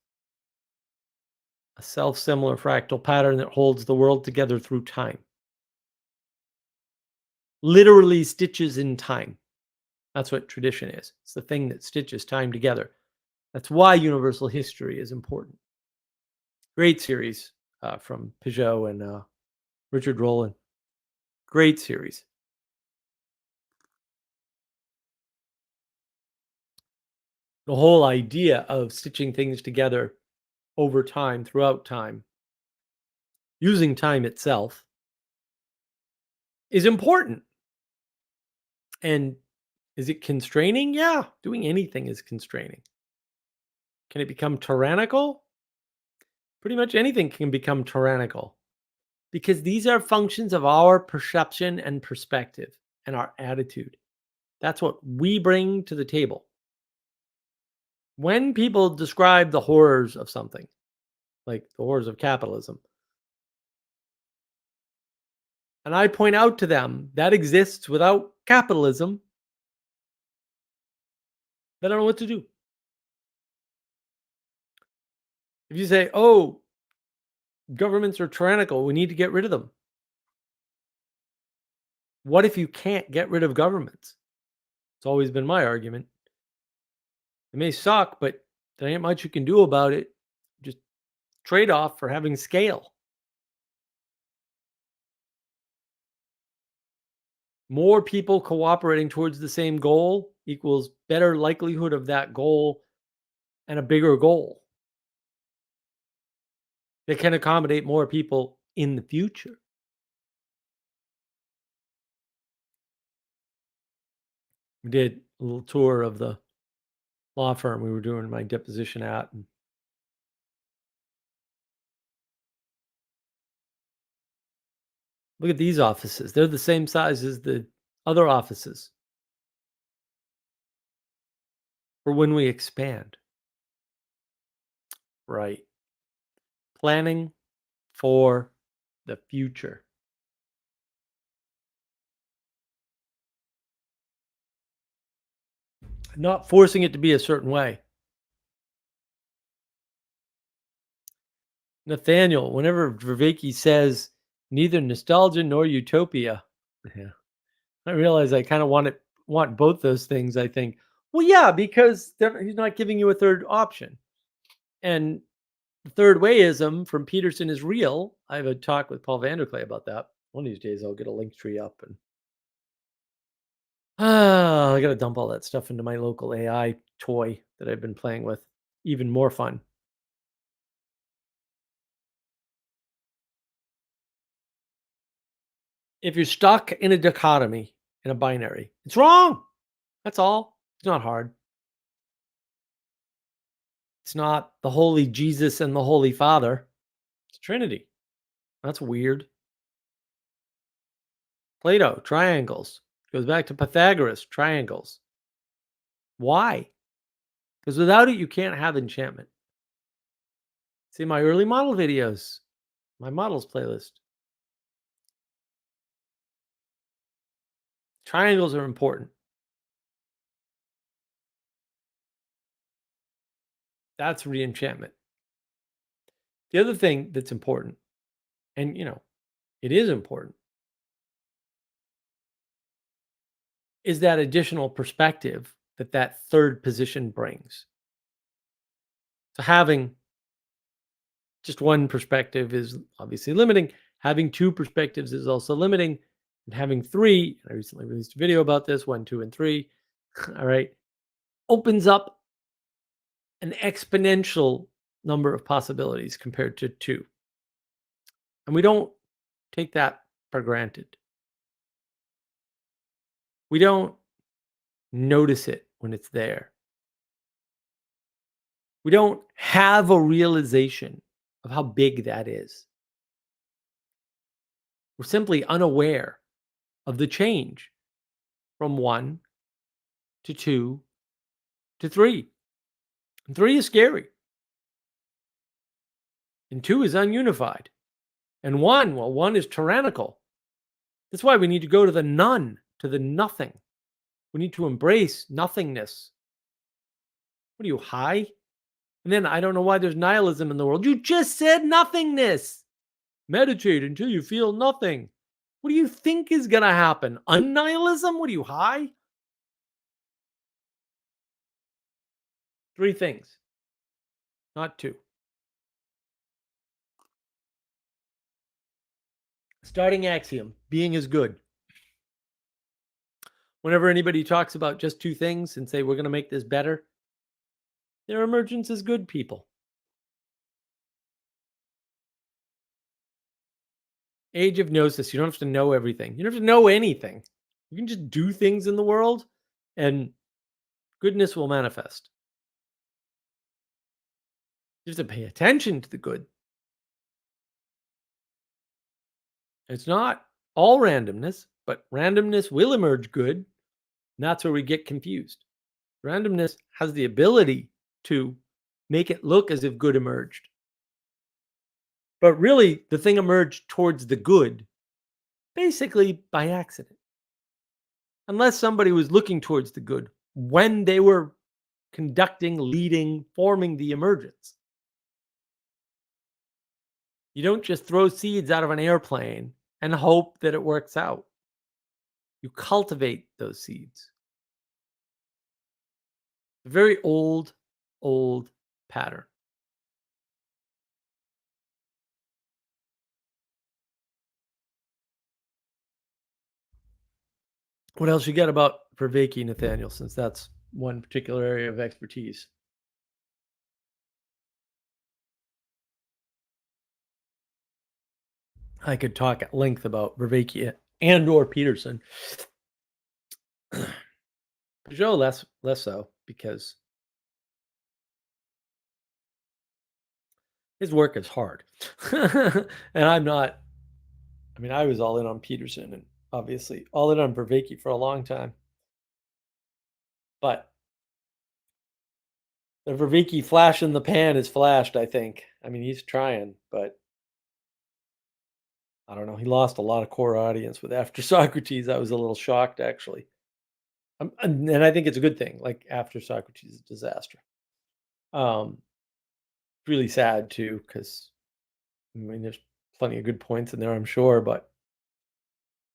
B: a self-similar fractal pattern that holds the world together through time. Literally stitches in time. That's what tradition is. It's the thing that stitches time together. That's why universal history is important. Great series from Peugeot and Richard Rowland. Great series. The whole idea of stitching things together over time, throughout time, using time itself, is important. And is it constraining? Yeah, doing anything is constraining. Can it become tyrannical? Pretty much anything can become tyrannical because these are functions of our perception and perspective and our attitude. That's what we bring to the table. When people describe the horrors of something, like the horrors of capitalism, and I point out to them that exists without capitalism, they don't know what to do. If you say, oh, governments are tyrannical, we need to get rid of them. What if you can't get rid of governments? It's always been my argument. It may suck, but there ain't much you can do about it. Just trade off for having scale. More people cooperating towards the same goal equals better likelihood of that goal and a bigger goal that can accommodate more people in the future. We did a little tour of the law firm we were doing my deposition at. And look at these offices. They're the same size as the other offices for when we expand. Right. Planning for the future. Not forcing it to be a certain way. Nathaniel, whenever Vervaeke says neither nostalgia nor utopia, yeah, I realize I kind of want both those things. I think, well, yeah, because he's not giving you a third option, and the third wayism from Peterson is real. I have a talk with Paul Vanderklay about that. One of these days, I'll get a link tree up and I got to dump all that stuff into my local AI toy that I've been playing with. Even more fun. If you're stuck in a dichotomy, in a binary, it's wrong. That's all. It's not hard. It's not the Holy Jesus and the Holy Father. It's Trinity. That's weird. Plato, triangles. Goes back to Pythagoras, triangles. Why? Because without it, you can't have enchantment. See my early model videos, my models playlist. Triangles are important. That's re-enchantment. The other thing that's important, and it is important, is that additional perspective that that third position brings. So having just one perspective is obviously limiting. Having two perspectives is also limiting. And having three, I recently released a video about this, 1, 2, and 3, all right, opens up an exponential number of possibilities compared to two. And we don't take that for granted. We don't notice it when it's there. We don't have a realization of how big that is. We're simply unaware of the change from 1 to 2 to 3. And 3 is scary. And 2 is ununified. And 1, well, 1 is tyrannical. That's why we need to go to the none, to the nothing. We need to embrace nothingness. What are you, high? And then I don't know why there's nihilism in the world. You just said nothingness. Meditate until you feel nothing. What do you think is going to happen? Unnihilism? What are you, high? 3 things, not 2. Starting axiom, being is good. Whenever anybody talks about just 2 things and say, we're going to make this better, their emergence is good people. Age of gnosis. You don't have to know everything. You don't have to know anything. You can just do things in the world and goodness will manifest. You have to pay attention to the good. It's not all randomness, but randomness will emerge good. And that's where we get confused. Randomness has the ability to make it look as if good emerged. But really, the thing emerged towards the good, basically by accident. Unless somebody was looking towards the good when they were conducting, leading, forming the emergence. You don't just throw seeds out of an airplane and hope that it works out. You cultivate those seeds. A very old pattern. What else you got about Vervaeke, Nathaniel, since that's one particular area of expertise? I could talk at length about Vervaeke and or Peterson. Joe less so because his work is hard. And I'm not. I mean, I was all in on Peterson and obviously all in on Vervaeke for a long time. But the Vervaeke flash in the pan is flashed, I think. I mean, he's trying, but I don't know. He lost a lot of core audience with After Socrates. I was a little shocked, actually. And I think it's a good thing. Like After Socrates is a disaster. Um, really sad too, because I mean, there's plenty of good points in there, I'm sure, but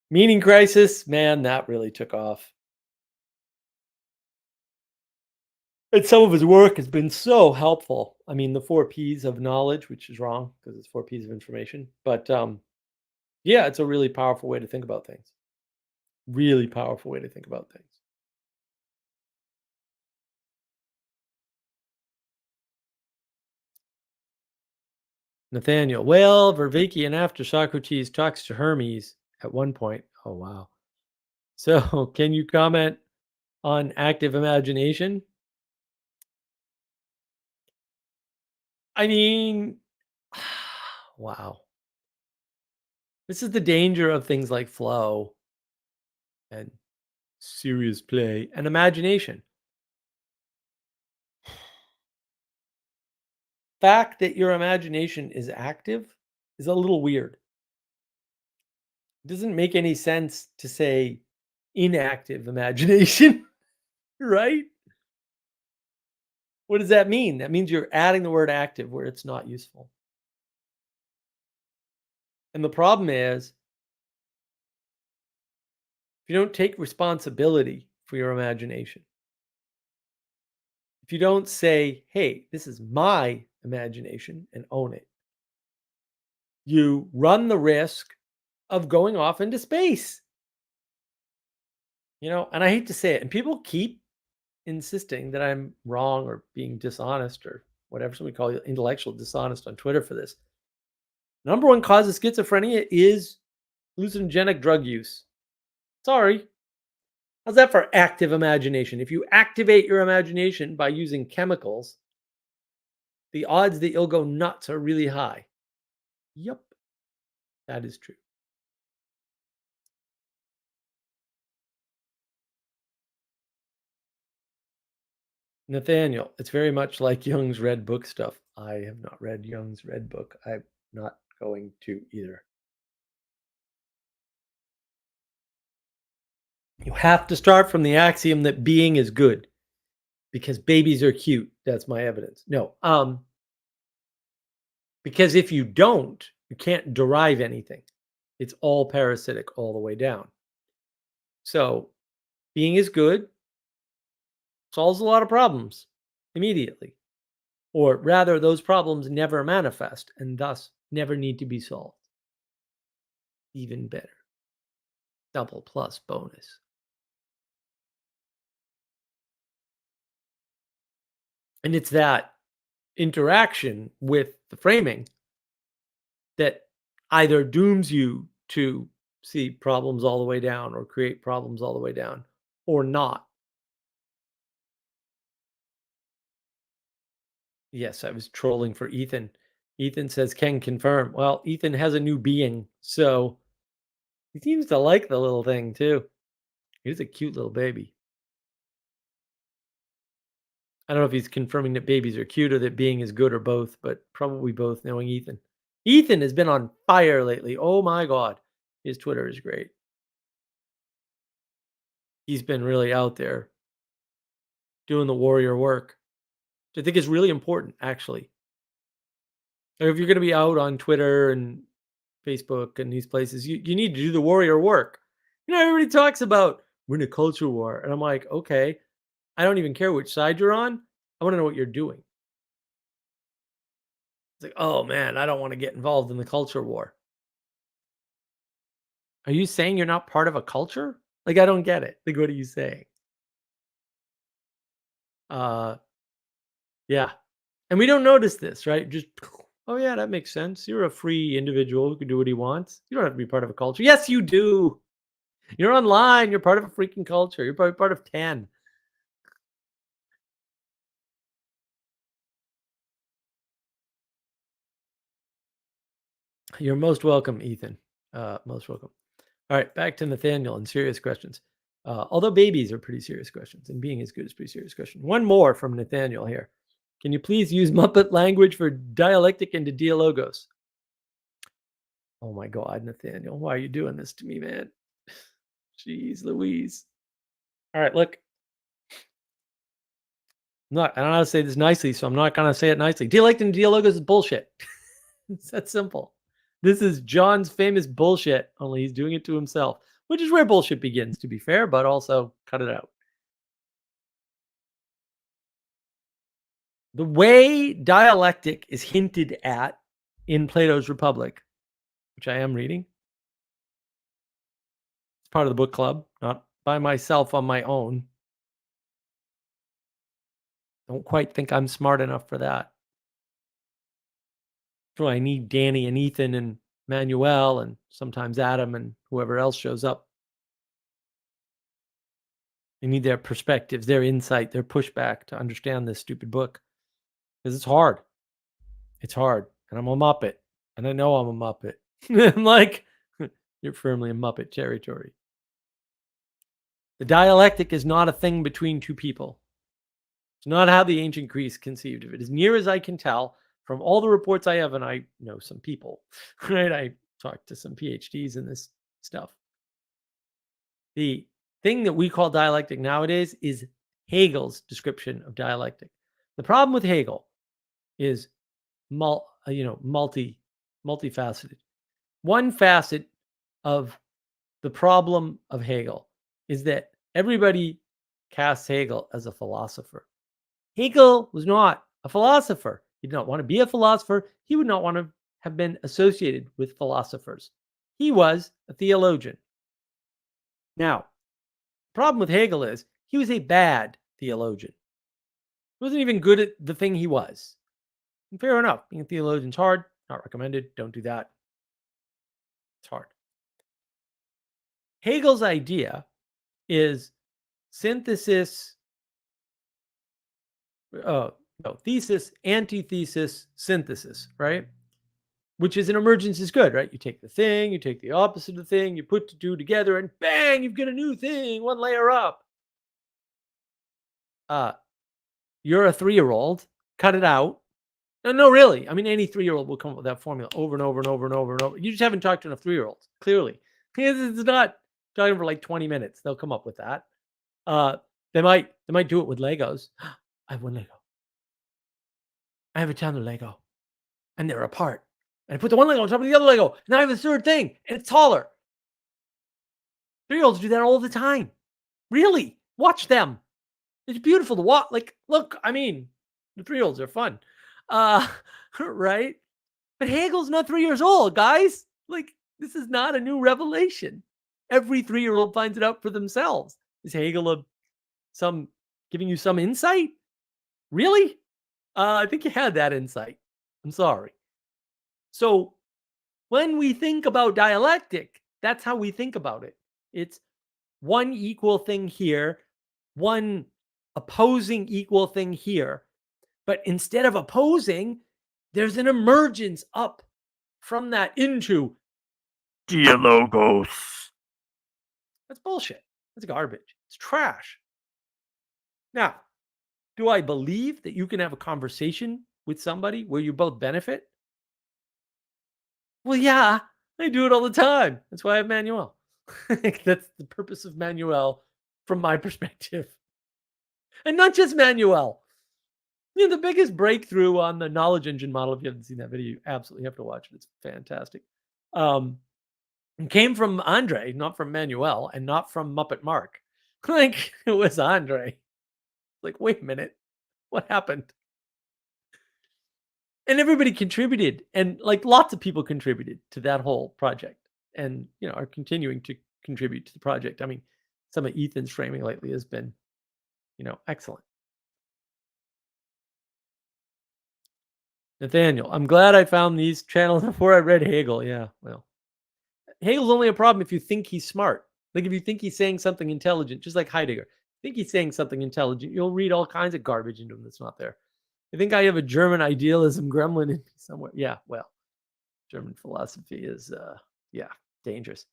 B: Meaning Crisis, man, that really took off. And some of his work has been so helpful. I mean, the 4 Ps of knowledge, which is wrong because it's 4 Ps of information. But yeah, it's a really powerful way to think about things. Really powerful way to think about things. Nathaniel, well, Vervaeke and After Socrates talks to Hermes at one point. Oh, wow. So, can you comment on active imagination? I mean, wow. This is the danger of things like flow and serious play and imagination. Fact that your imagination is active is a little weird. It doesn't make any sense to say inactive imagination, right? What does that mean? That means you're adding the word active where it's not useful. And the problem is, if you don't take responsibility for your imagination, if you don't say, hey, this is my imagination and own it, you run the risk of going off into space. And I hate to say it, and people keep insisting that I'm wrong or being dishonest or whatever somebody call you intellectual dishonest on Twitter for this. Number one cause of schizophrenia is hallucinogenic drug use. Sorry. How's that for active imagination? If you activate your imagination by using chemicals, the odds that you'll go nuts are really high. Yep, that is true. Nathaniel, it's very much like Jung's Red Book stuff. I have not read Jung's Red Book. I'm not going to either. You have to start from the axiom that being is good because babies are cute. That's my evidence. No, because if you don't, you can't derive anything. It's all parasitic all the way down. So, being is good solves a lot of problems immediately. Or rather, those problems never manifest and thus never need to be solved. Even better. Double plus bonus. And it's that interaction with the framing that either dooms you to see problems all the way down or create problems all the way down or not. Yes, I was trolling for Ethan. Ethan says, can confirm. Well, Ethan has a new being, so he seems to like the little thing too. He's a cute little baby. I don't know if he's confirming that babies are cute or that being is good or both, but probably both, knowing Ethan. Ethan has been on fire lately. Oh my God. His Twitter is great. He's been really out there doing the warrior work, which I think is really important, actually. Or if you're going to be out on Twitter and Facebook and these places, you need to do the warrior work. Everybody talks about we're in a culture war, and I'm like, okay, I don't even care which side you're on. I want to know what you're doing. It's like, oh man, I don't want to get involved in the culture war. Are you saying you're not part of a culture? Like, I don't get it. Like, what are you saying? Uh, yeah. And we don't notice this, right? Just, oh yeah, that makes sense. You're a free individual who can do what he wants. You don't have to be part of a culture. Yes, you do. You're online. You're part of a freaking culture. You're probably part of 10. You're most welcome, Ethan. Most welcome. All right, back to Nathaniel and serious questions. Although babies are pretty serious questions, and being as good is pretty serious question. One more from Nathaniel here. Can you please use Muppet language for dialectic and dialogos? Oh my God, Nathaniel, why are you doing this to me, man? Jeez Louise. All right, look. I don't know how to say this nicely, so I'm not gonna say it nicely. Dialect and dialogos is bullshit. It's that simple. This is John's famous bullshit, only he's doing it to himself, which is where bullshit begins, to be fair, but also cut it out. The way dialectic is hinted at in Plato's Republic, which I am reading, it's part of the book club, not by myself on my own. Don't quite think I'm smart enough for that. So I need Danny and Ethan and Manuel and sometimes Adam and whoever else shows up. I need their perspectives, their insight, their pushback to understand this stupid book. Because it's hard. It's hard. And I'm a Muppet. And I know I'm a Muppet. I'm like, you're firmly in Muppet territory. The dialectic is not a thing between two people. It's not how the ancient Greeks conceived of it. As near as I can tell from all the reports I have, and I know some people, right? I talked to some PhDs in this stuff. The thing that we call dialectic nowadays is Hegel's description of dialectic. The problem with Hegel is multifaceted. One facet of the problem of Hegel is that everybody casts Hegel as a philosopher. Hegel was not a philosopher. He did not want to be a philosopher. He would not want to have been associated with philosophers. He was a theologian. Now, the problem with Hegel is he was a bad theologian. He wasn't even good at the thing he was. And fair enough. Being a theologian's hard. Not recommended. Don't do that. It's hard. Hegel's idea is synthesis, thesis, antithesis, synthesis, right? Which is an emergence is good, right? You take the thing, you take the opposite of the thing, you put the two together, and bang, you've got a new thing, one layer up. You're a 3-year-old, cut it out. No, really. I mean, any 3-year-old will come up with that formula over and over and over and over and over. You just haven't talked to enough 3-year-olds, clearly. It's not talking for like 20 minutes. They'll come up with that. They might do it with Legos. I have one Lego. I have a ton of Lego, and they're apart. And I put the one Lego on top of the other Lego, and now I have a third thing, and it's taller. 3-year-olds do that all the time. Really, watch them. It's beautiful to watch. Like, look, I mean, the 3-year-olds are fun, right? But Hegel's not 3 years old, guys. Like, this is not a new revelation. Every 3-year-old finds it out for themselves. Is Hegel giving you some insight? Really? I think you had that insight. I'm sorry. So when we think about dialectic, that's how we think about it. It's one equal thing here, one opposing equal thing here. But instead of opposing, there's an emergence up from that into dialogos. That's bullshit. That's garbage. It's trash. Now, do I believe that you can have a conversation with somebody where you both benefit? Well, yeah, I do it all the time. That's why I have Manuel. That's the purpose of Manuel from my perspective. And not just Manuel. The biggest breakthrough on the knowledge engine model, if you haven't seen that video, you absolutely have to watch it. It's fantastic. It came from Andre, not from Manuel, and not from Muppet Mark. Like, it was Andre. Like, wait a minute, what happened? And everybody contributed, and, like, lots of people contributed to that whole project and, are continuing to contribute to the project. I mean, some of Ethan's framing lately has been, excellent. Nathaniel, I'm glad I found these channels before I read Hegel. Yeah, well, Hegel's only a problem if you think he's smart. Like, if you think he's saying something intelligent, just like Heidegger, think he's saying something intelligent, you'll read all kinds of garbage into him that's not there. I think I have a German idealism gremlin in me somewhere. Yeah, well, German philosophy is, yeah, dangerous.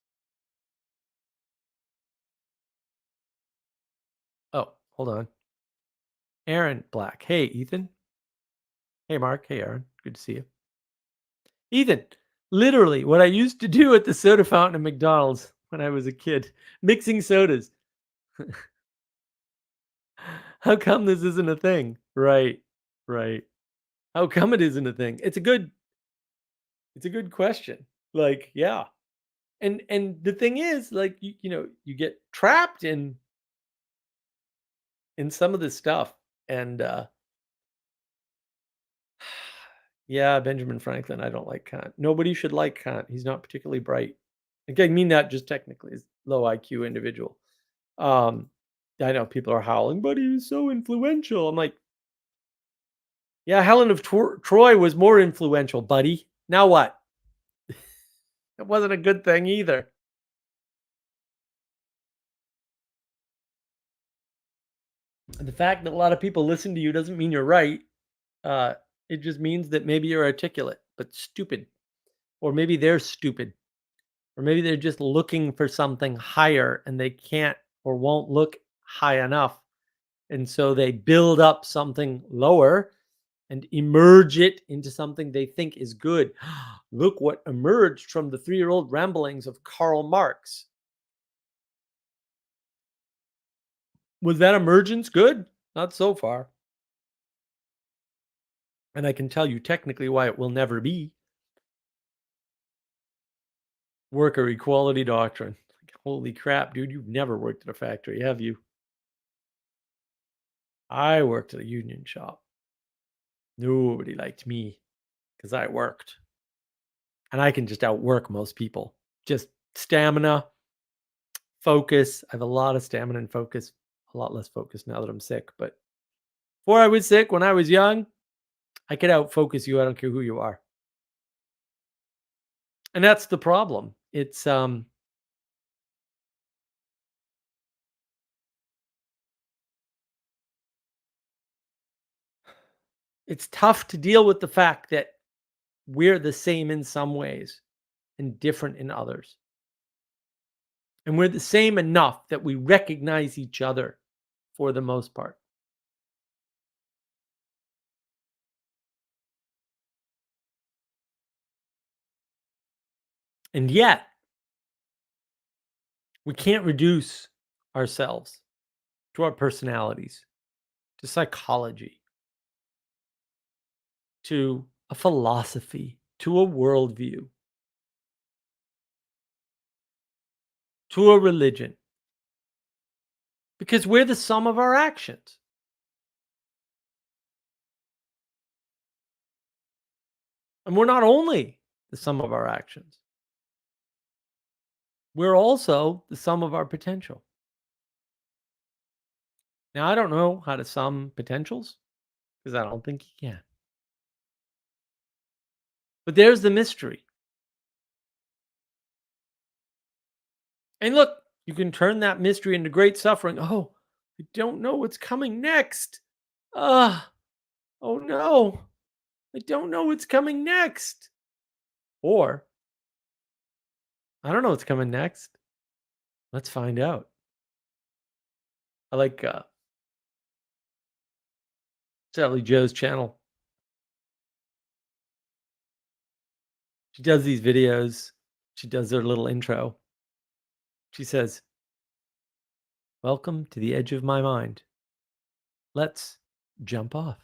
B: Oh, hold on. Aaron Black. Hey, Ethan. Hey, Mark. Hey, Aaron. Good to see you. Ethan, literally what I used to do at the soda fountain at McDonald's when I was a kid, mixing sodas. How come this isn't a thing? Right, right. How come it isn't a thing? It's a good question. Like, yeah. And the thing is, like, you get trapped in some of this stuff. And yeah, Benjamin Franklin, I don't like Kant. Nobody should like Kant. He's not particularly bright. Like, I mean that just technically, as low IQ individual. Um, I know people are howling, but he was so influential. I'm like, yeah, Helen of Troy was more influential, buddy. Now what? It wasn't a good thing either. And the fact that a lot of people listen to you doesn't mean you're right. Uh, it just means that maybe you're articulate, but stupid. Or maybe they're stupid. Or maybe they're just looking for something higher and they can't or won't look high enough. And so they build up something lower and emerge it into something they think is good. Look what emerged from the 3-year-old ramblings of Karl Marx. Was that emergence good? Not so far. And I can tell you technically why it will never be. Worker equality doctrine. Like, holy crap, dude, you've never worked at a factory, have you? I worked at a union shop. Nobody liked me because I worked. And I can just outwork most people. Just stamina, focus. I have a lot of stamina and focus, a lot less focus now that I'm sick. But before I was sick, when I was young, I could outfocus you. I don't care who you are. And that's the problem. It's tough to deal with the fact that we're the same in some ways and different in others. And we're the same enough that we recognize each other for the most part. And yet, we can't reduce ourselves to our personalities, to psychology, to a philosophy, to a worldview, to a religion, because we're the sum of our actions. And we're not only the sum of our actions, we're also the sum of our potential. Now, I don't know how to sum potentials because I don't think you can. But there's the mystery. And look, you can turn that mystery into great suffering. Oh, I don't know what's coming next. Ah, oh no, I don't know what's coming next. Or, I don't know what's coming next. Let's find out. I like Sally Joe's channel. She does these videos. She does her little intro. She says, "Welcome to the edge of my mind. Let's jump off."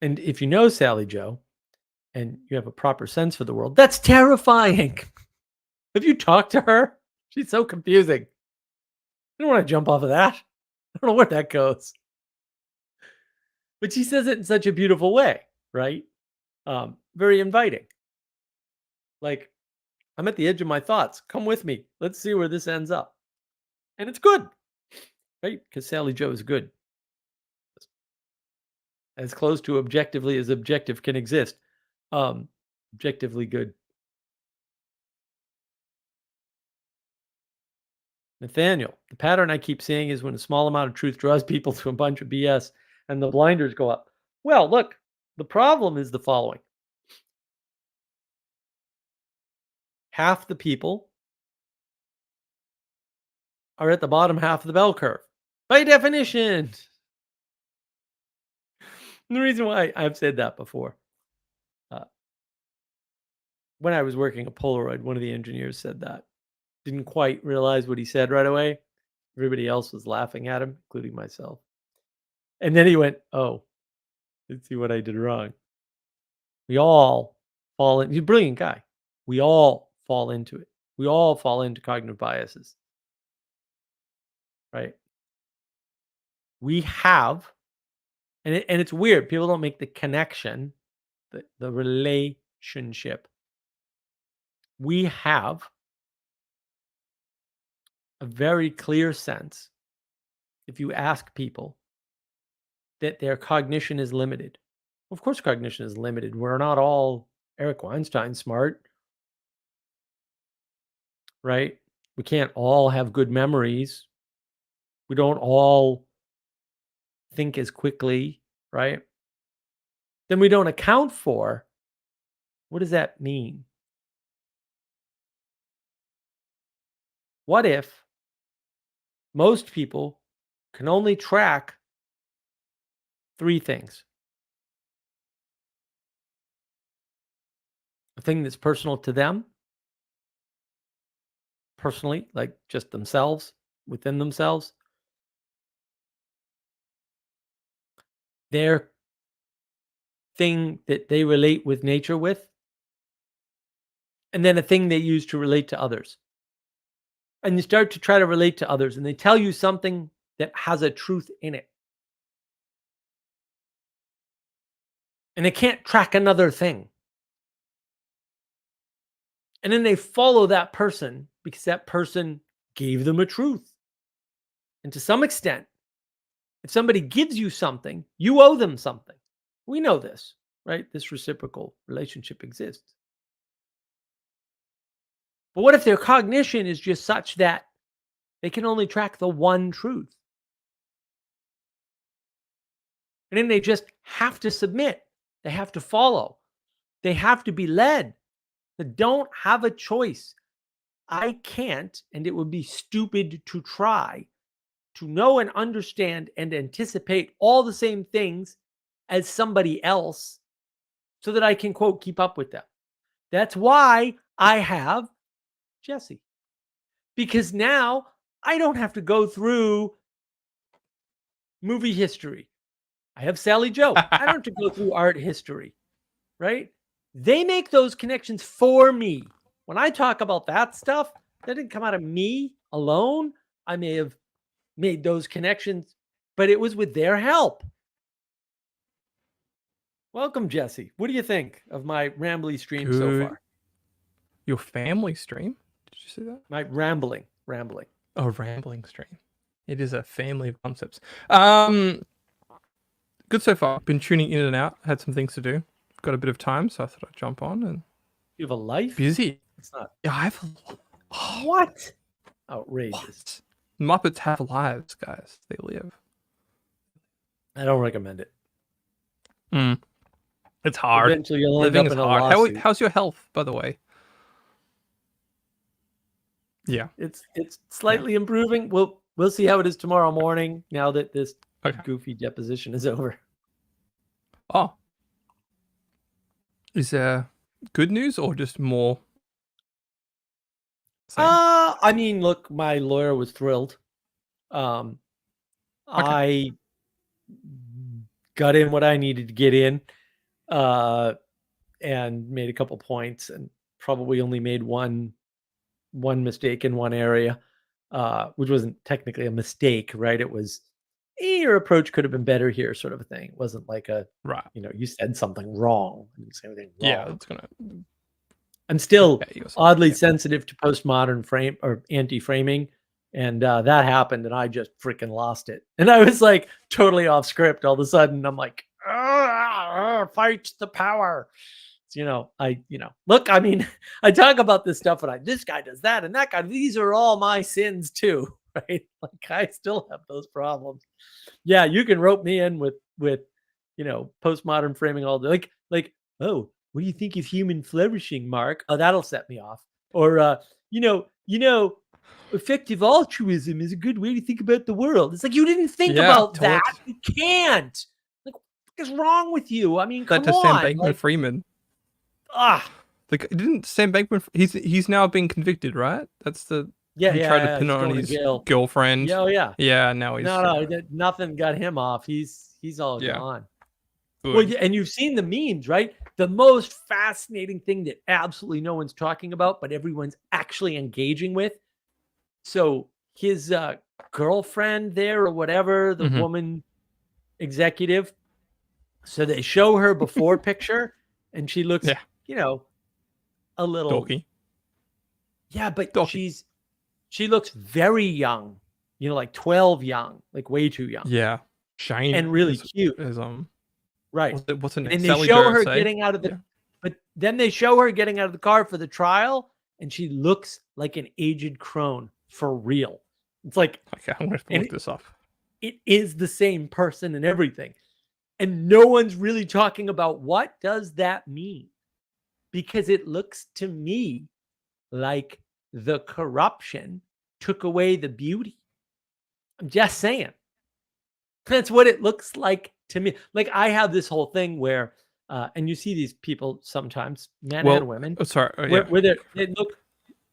B: And if you know Sally Joe and you have a proper sense for the world, that's terrifying. Have you talked to her? She's so confusing. I don't want to jump off of that. I don't know where that goes. But she says it in such a beautiful way, right? Very inviting. Like, I'm at the edge of my thoughts. Come with me. Let's see where this ends up. And it's good, right? Because Sally Joe is good. As close to objectively as objective can exist. Objectively good. Nathaniel, the pattern I keep seeing is when a small amount of truth draws people to a bunch of BS and the blinders go up. Well, look, the problem is the following. Half the people are at the bottom half of the bell curve, by definition. And the reason why I've said that before, when I was working at Polaroid, one of the engineers said that. Didn't quite realize what he said right away. Everybody else was laughing at him, including myself. And then he went, "Oh, let's see what I did wrong." We all fall in. He's a brilliant guy. We all fall into it. We all fall into cognitive biases, right? We have, and it's weird. People don't make the connection, the relationship. We have a very clear sense, if you ask people, that their cognition is limited. Of course, cognition is limited. We're not all Eric Weinstein smart, right? We can't all have good memories. We don't all think as quickly, right? Then we don't account for, what does that mean? What if most people can only track 3 things? A thing that's personal to them, personally, like just themselves, within themselves. Their thing that they relate with nature with, and then a thing they use to relate to others. And you start to try to relate to others, and they tell you something that has a truth in it. And they can't track another thing. And then they follow that person because that person gave them a truth. And to some extent, if somebody gives you something, you owe them something. We know this, right? This reciprocal relationship exists. But what if their cognition is just such that they can only track the one truth? And then they just have to submit. They have to follow. They have to be led. They don't have a choice. I can't, and it would be stupid to try to know and understand and anticipate all the same things as somebody else so that I can, quote, keep up with them. That's why I have Jesse. Because now I don't have to go through movie history. I have Sally Joe. I don't have to go through art history, right? They make those connections for me. When I talk about that stuff, that didn't come out of me alone. I may have made those connections, but it was with their help. Welcome, Jesse. What do you think of my rambly stream so far?
C: Your family stream? Did you see that?
B: My rambling.
C: Oh, rambling stream. It is a family of concepts. Good so far. Been tuning in and out. Had some things to do. Got a bit of time, so I thought I'd jump on. And
B: You have a life?
C: busy.
B: It's not.
C: Yeah, I have.
B: What? Outrageous.
C: What? Muppets have lives, guys. They live.
B: I don't recommend it.
C: It's hard.
B: Eventually you'll end
C: Living
B: up
C: is
B: in a
C: hard.
B: lawsuit.
C: How's your health, by the way? Yeah.
B: It's slightly improving. We'll see how it is tomorrow morning now that this goofy deposition is over.
C: Oh. Is there good news or just more?
B: I mean, look, my lawyer was thrilled. I got in what I needed to get in, and made a couple points, and probably only made one one mistake in one area, which wasn't technically a mistake, right? It was, your approach could have been better here, sort of a thing. It wasn't like a,
C: Right.
B: you said something wrong. You didn't say anything wrong.
C: Yeah, it's gonna.
B: I'm still
C: bet you or something,
B: oddly
C: yeah.
B: sensitive to postmodern frame or anti-framing, and that happened, and I just freaking lost it. And I was like totally off script. All of a sudden, I'm like, fight the power. Look, I mean, I talk about this stuff, and this guy does that, and that guy. These are all my sins too, right? Like I still have those problems. Yeah, you can rope me in with postmodern framing all day. Like, oh, what do you think of human flourishing, Mark? Oh, that'll set me off. Or effective altruism is a good way to think about the world. It's like you didn't think about that. You can't. Like, what is wrong with you? I mean, come
C: that to
B: on.
C: Sam Bankman-Fried. Like, didn't Sam Bankman? He's now been convicted, right? That's the he tried to pin it on his girlfriend.
B: Yeah, oh, yeah.
C: Yeah, now he's
B: no, nothing got him off. He's all gone.
C: Good.
B: Well, and you've seen the memes, right? The most fascinating thing that absolutely no one's talking about, but everyone's actually engaging with. So his girlfriend there or whatever, the woman executive. So they show her before picture, and she looks, a little
C: dorky.
B: Yeah, but she looks very young, like 12 young, like way too young.
C: Yeah, shiny
B: and really cute. Right.
C: What's her name?
B: And they show her getting out of the, but then they show her getting out of the car for the trial, and she looks like an aged crone for real. It's like,
C: okay, I'm going to look this up.
B: It is the same person and everything. And no one's really talking about what does that mean? Because it looks to me like the corruption took away the beauty. I'm just saying. That's what it looks like to me. Like I have this whole thing where, and you see these people sometimes, men and women, where they look,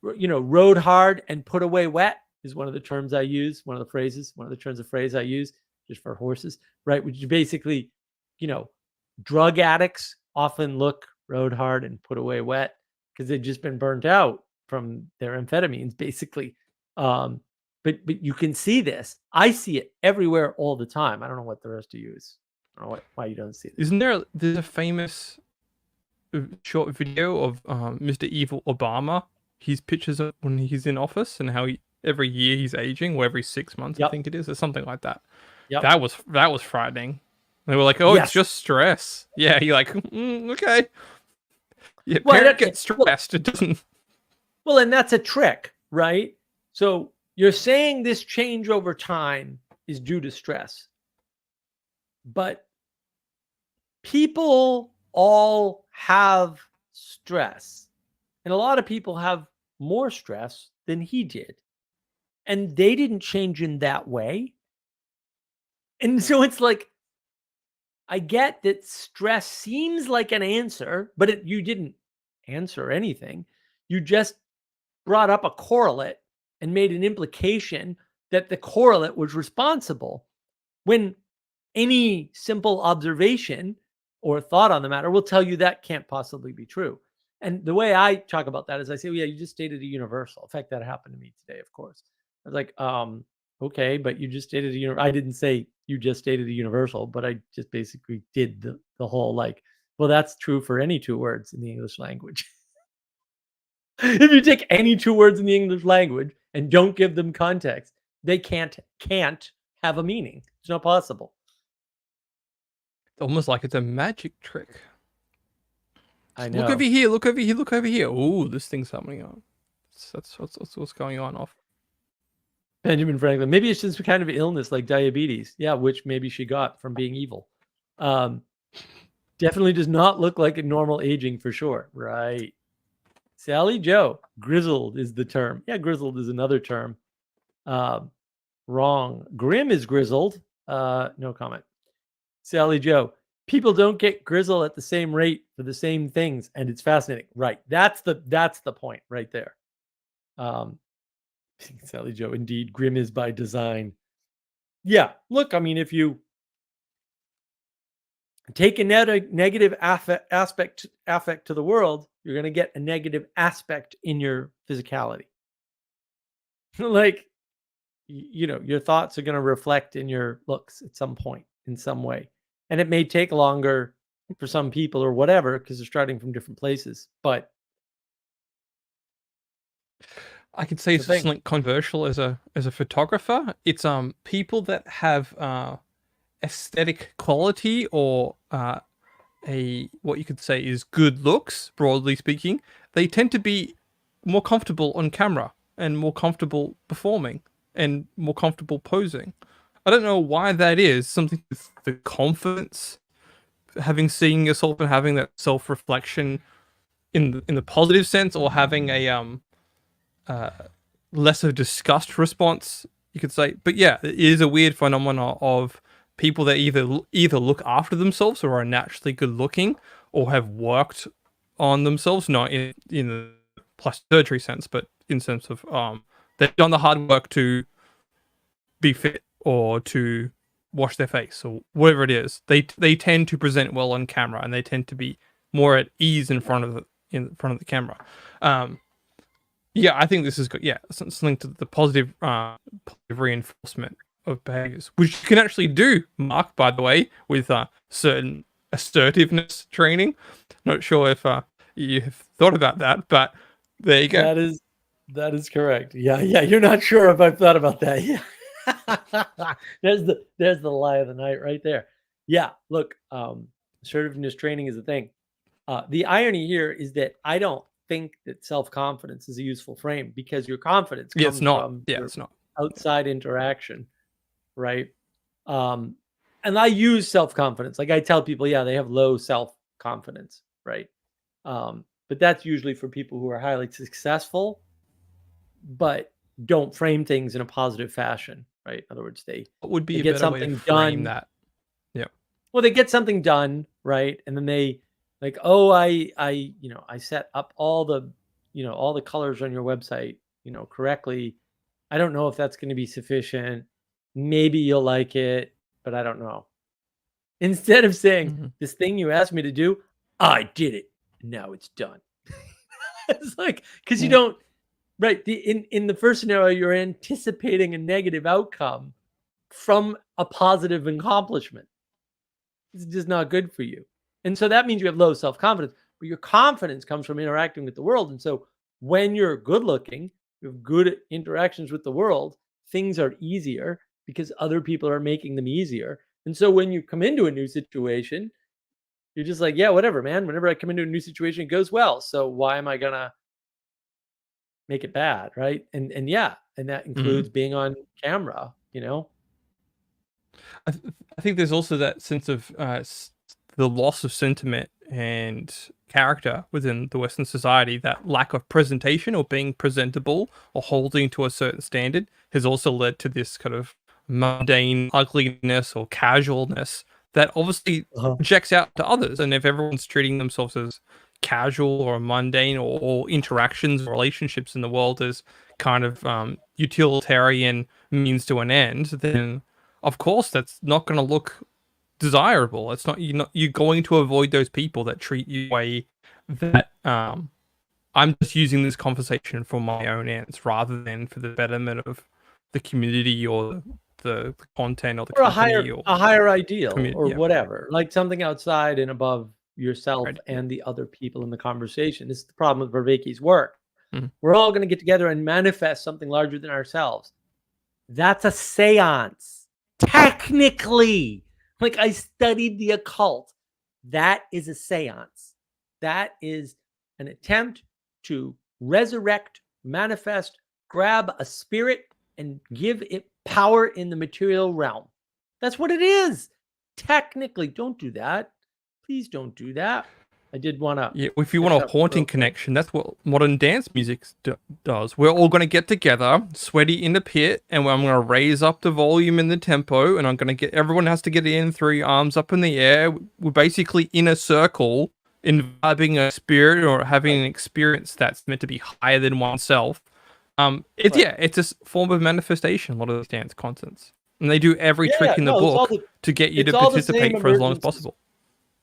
B: rode hard and put away wet is one of the terms I use. One of the turns of phrase I use just for horses, right? Which is basically, drug addicts often look rode hard and put away wet because they've just been burnt out from their amphetamines, basically. But you can see this. I see it everywhere all the time. I don't know what the rest of you is. I don't know why you don't see it.
C: Isn't there's a famous short video of Mr. Evil Obama? His pictures of when he's in office and how every year he's aging, or every 6 months, I think it is, or something like that. Yep. That was frightening. They were like, "Oh, it's just stress." Yeah, you're like, okay. Yeah, parent gets stressed. It doesn't.
B: Well, and that's a trick, right? So you're saying this change over time is due to stress, but people all have stress, and a lot of people have more stress than he did, and they didn't change in that way. And so it's like, I get that stress seems like an answer, but you didn't answer anything. You just brought up a correlate and made an implication that the correlate was responsible, when any simple observation or thought on the matter will tell you that can't possibly be true. And the way I talk about that is I say, well, yeah, you just stated a universal. In fact, that happened to me today, of course. I was like, okay, but you just stated a universal. I didn't say you just stated a universal, but I just basically did the whole like, well, that's true for any two words in the English language. If you take any two words in the English language and don't give them context, they can't have a meaning. It's not possible.
C: It's almost like it's a magic trick.
B: I know.
C: Look over here, look over here, look over here. Oh, this thing's happening on. That's what's going on off.
B: Benjamin Franklin. Maybe it's just a kind of illness like diabetes. Yeah, which maybe she got from being evil. Definitely does not look like a normal aging for sure. Right. Sally Joe. Grizzled is the term. Yeah, grizzled is another term. Wrong. Grim is grizzled. No comment. Sally Joe. People don't get grizzled at the same rate for the same things, and it's fascinating. Right. That's the point right there. Sally Joe, indeed, grim is by design. Yeah, look, I mean, if you take a negative affect to the world, you're going to get a negative aspect in your physicality. Like, your thoughts are going to reflect in your looks at some point in some way. And it may take longer for some people or whatever, because they're starting from different places. But
C: I could say
B: it's
C: it's
B: a thing.
C: something controversial as a photographer. It's people that have aesthetic quality or a what you could say is good looks, broadly speaking. They tend to be more comfortable on camera and more comfortable performing and more comfortable posing. I don't know why that is. Something with the confidence, having seen yourself and having that self reflection in the positive sense, or having a less of a disgust response, you could say. But yeah, it is a weird phenomenon of people that either look after themselves or are naturally good looking or have worked on themselves, not in the plastic surgery sense, but in sense of they've done the hard work to be fit or to wash their face or whatever it is. They tend to present well on camera, and they tend to be more at ease in front of the camera. Yeah, I think this is good. Yeah, something to the positive reinforcement of behaviors, which you can actually do, Mark, by the way, with certain assertiveness training. Not sure if you've thought about that, but there you go.
B: That is correct. Yeah. You're not sure if I've thought about that. Yeah. there's the lie of the night right there. Yeah. Look, assertiveness training is a thing. The irony here is that I don't think that self-confidence is a useful frame, because your confidence comes from your
C: it's not
B: outside interaction, right? And I use self-confidence. Like, I tell people, yeah, they have low self-confidence, right? But that's usually for people who are highly successful, but don't frame things in a positive fashion, right? In other words, they
C: would be a
B: get
C: better way to
B: something
C: frame
B: done.
C: that. Yeah.
B: Well, they get something done, right? And then they like, oh, I set up all the, all the colors on your website, correctly. I don't know if that's going to be sufficient. Maybe you'll like it, but I don't know. Instead of saying, this thing you asked me to do, I did it. Now it's done. It's like, because you don't, right? In the first scenario, you're anticipating a negative outcome from a positive accomplishment. It's just not good for you. And so that means you have low self-confidence, but your confidence comes from interacting with the world. And so when you're good looking, you have good interactions with the world, things are easier because other people are making them easier. And so when you come into a new situation, you're just like, yeah, whatever, man. Whenever I come into a new situation, it goes well. So why am I going to make it bad, right? And that includes being on camera,
C: I think there's also that sense of the loss of sentiment and character within the Western society. That lack of presentation or being presentable or holding to a certain standard has also led to this kind of mundane ugliness or casualness that obviously projects out to others. And if everyone's treating themselves as casual or mundane, or interactions or relationships in the world as kind of utilitarian means to an end, then of course that's not going to look desirable. It's not, you're going to avoid those people that treat you way that I'm just using this conversation for my own ends rather than for the betterment of the community or the content or the company
B: or a higher ideal or
C: yeah.
B: whatever, like something outside and above yourself and the other people in the conversation. This is the problem with Vervaeke's work. We're all going to get together and manifest something larger than ourselves. That's a seance. Technically, like, I studied the occult. That is a seance. That is an attempt to resurrect, manifest, grab a spirit and give it power in the material realm. That's what it is. Technically, don't do that. Please don't do that. I did want to.
C: Yeah, if you want a haunting connection, that's what modern dance music does. We're all going to get together, sweaty in the pit, and I'm going to raise up the volume and the tempo, and I'm going to get everyone has to get in, 3 arms up in the air. We're basically in a circle, imbibing a spirit or having an experience that's meant to be higher than oneself. It's a form of manifestation. A lot of these dance contents, and they do every trick in the book to get you to participate for as long as possible.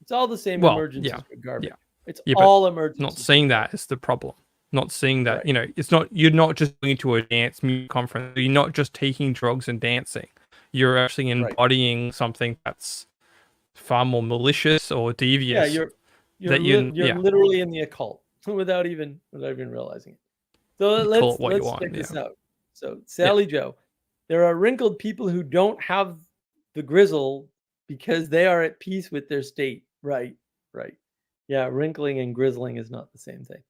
B: It's all the same emergencies for garbage.
C: Yeah.
B: It's all emergencies.
C: Not saying that is the problem. not seeing that,
B: Right.
C: it's not, you're not just going to a dance music conference. You're not just taking drugs and dancing. You're actually
B: Right.
C: embodying something that's far more malicious or
B: Yeah,
C: devious.
B: you're
C: Yeah,
B: literally in the occult without even realizing it. So
C: you call it what you
B: let's
C: want.
B: check
C: Yeah,
B: this out. So
C: yeah.
B: Sally Joe, there are wrinkled people who don't have the grizzle because they are at peace with their state. Right, right. Yeah, wrinkling and grizzling is not the same thing.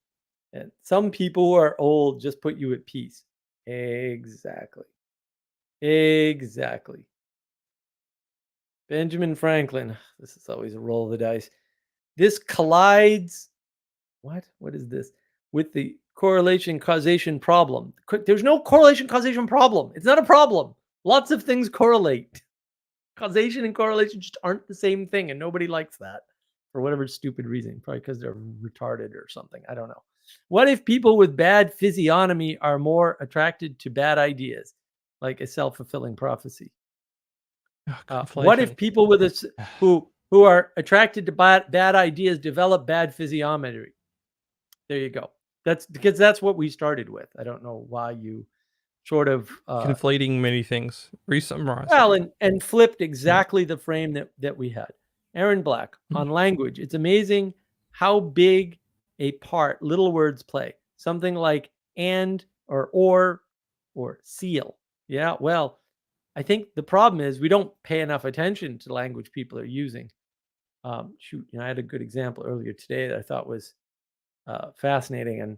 B: And some people who are old just put you at peace. Exactly. Exactly. Benjamin Franklin. This is always a roll of the dice. This collides. What is this? With the correlation causation problem. There's no correlation causation problem. It's not a problem. Lots of things correlate. Causation and correlation just aren't the same thing, and nobody likes that for whatever stupid reason. Probably because they're retarded or something. I don't know. What if people with bad physiognomy are more attracted to bad ideas, like a self-fulfilling prophecy? What if
C: Conflation.
B: people with this who are attracted to bad ideas develop bad physiognomy? There you go. That's because that's what we started with. I don't know why you sort of
C: Conflating many things. Re-summarize.
B: well and flipped
C: Yeah.
B: exactly the frame that we had. Aaron Black
C: Mhm.
B: on language. It's amazing how big a part little words play. Something like and or seal. Yeah, well, I think the problem is we don't pay enough attention to language people are using. Shoot, I had a good example earlier today that I thought was fascinating, and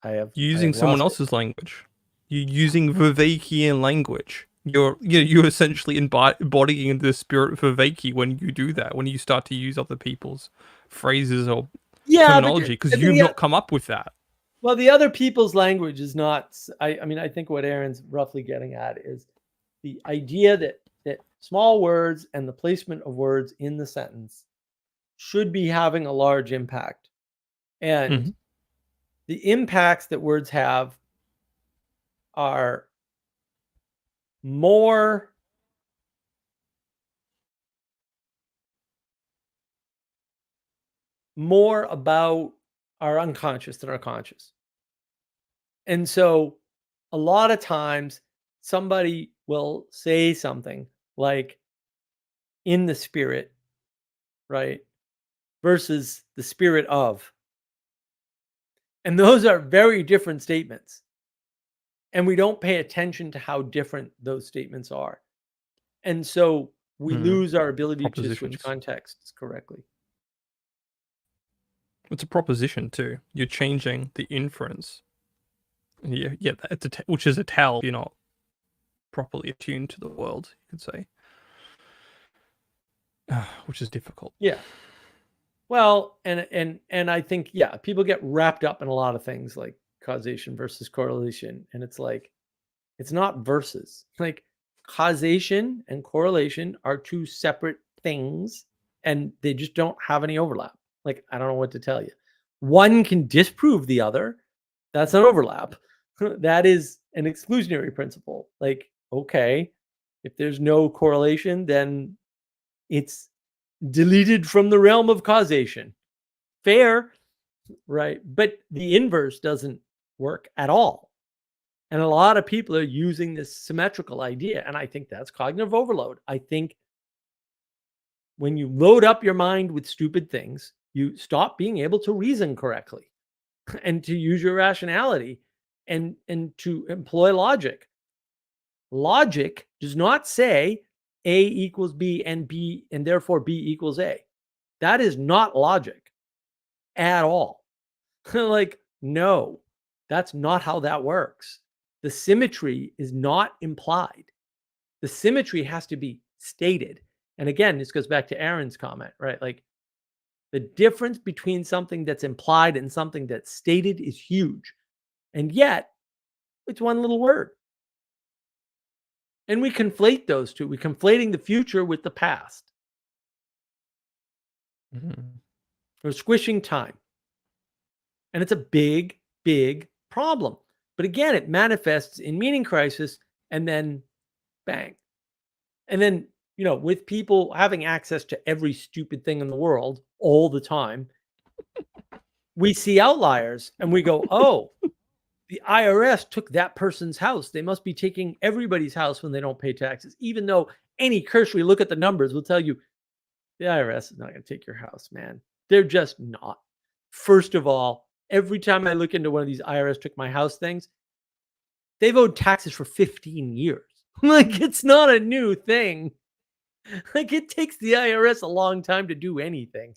B: I have
C: Using someone
B: lost it.
C: else's language. You're using Vivekian language. You're essentially embodying the spirit of Viveki when you do that. When you start to use other people's phrases or
B: Yeah, but
C: terminology, because you've not come up with that.
B: well, the other people's language is not. I mean, I think what Aaron's roughly getting at is the idea that small words and the placement of words in the sentence should be having a large impact, and
C: Mhm.
B: the impacts that words have are more about our unconscious than our conscious. And so a lot of times somebody will say something like in the spirit, right? Versus the spirit of. And those are very different statements. And we don't pay attention to how different those statements are. And so we lose our ability to switch
C: Propositions.
B: contexts correctly.
C: It's a proposition too. You're changing the inference. Yeah, it's which is a tell. You're not properly attuned to the world, you could say, which is difficult.
B: Yeah. Well, and I think people get wrapped up in a lot of things like causation versus correlation, and it's like it's not versus. Like causation and correlation are two separate things, and they just don't have any overlap. Like I don't know what to tell you. One can disprove the other. That's an overlap. That is an exclusionary principle. Like okay, if there's no correlation, then it's deleted from the realm of causation. Fair, right? But the inverse doesn't work at all. And a lot of people are using this symmetrical idea. And I think that's cognitive overload. I think when you load up your mind with stupid things, you stop being able to reason correctly and to use your rationality and to employ logic. Logic does not say A equals B and B and therefore B equals A. That is not logic at all. Like, no, that's not how that works. The symmetry is not implied. The symmetry has to be stated. And again, this goes back to Aaron's comment, right? Like the difference between something that's implied and something that's stated is huge. And yet, it's one little word. And we conflate those two. We're conflating the future with the past. We're squishing time. And it's a big, big problem. But again, it manifests in meaning crisis and then bang. And then, with people having access to every stupid thing in the world all the time, we see outliers and we go, oh, the IRS took that person's house. They must be taking everybody's house when they don't pay taxes, even though any cursory look at the numbers will tell you the IRS is not going to take your house, man. They're just not. First of all, every time I look into one of these IRS took my house things, they've owed taxes for 15 years. Like, it's not a new thing. Like, it takes the IRS a long time to do anything.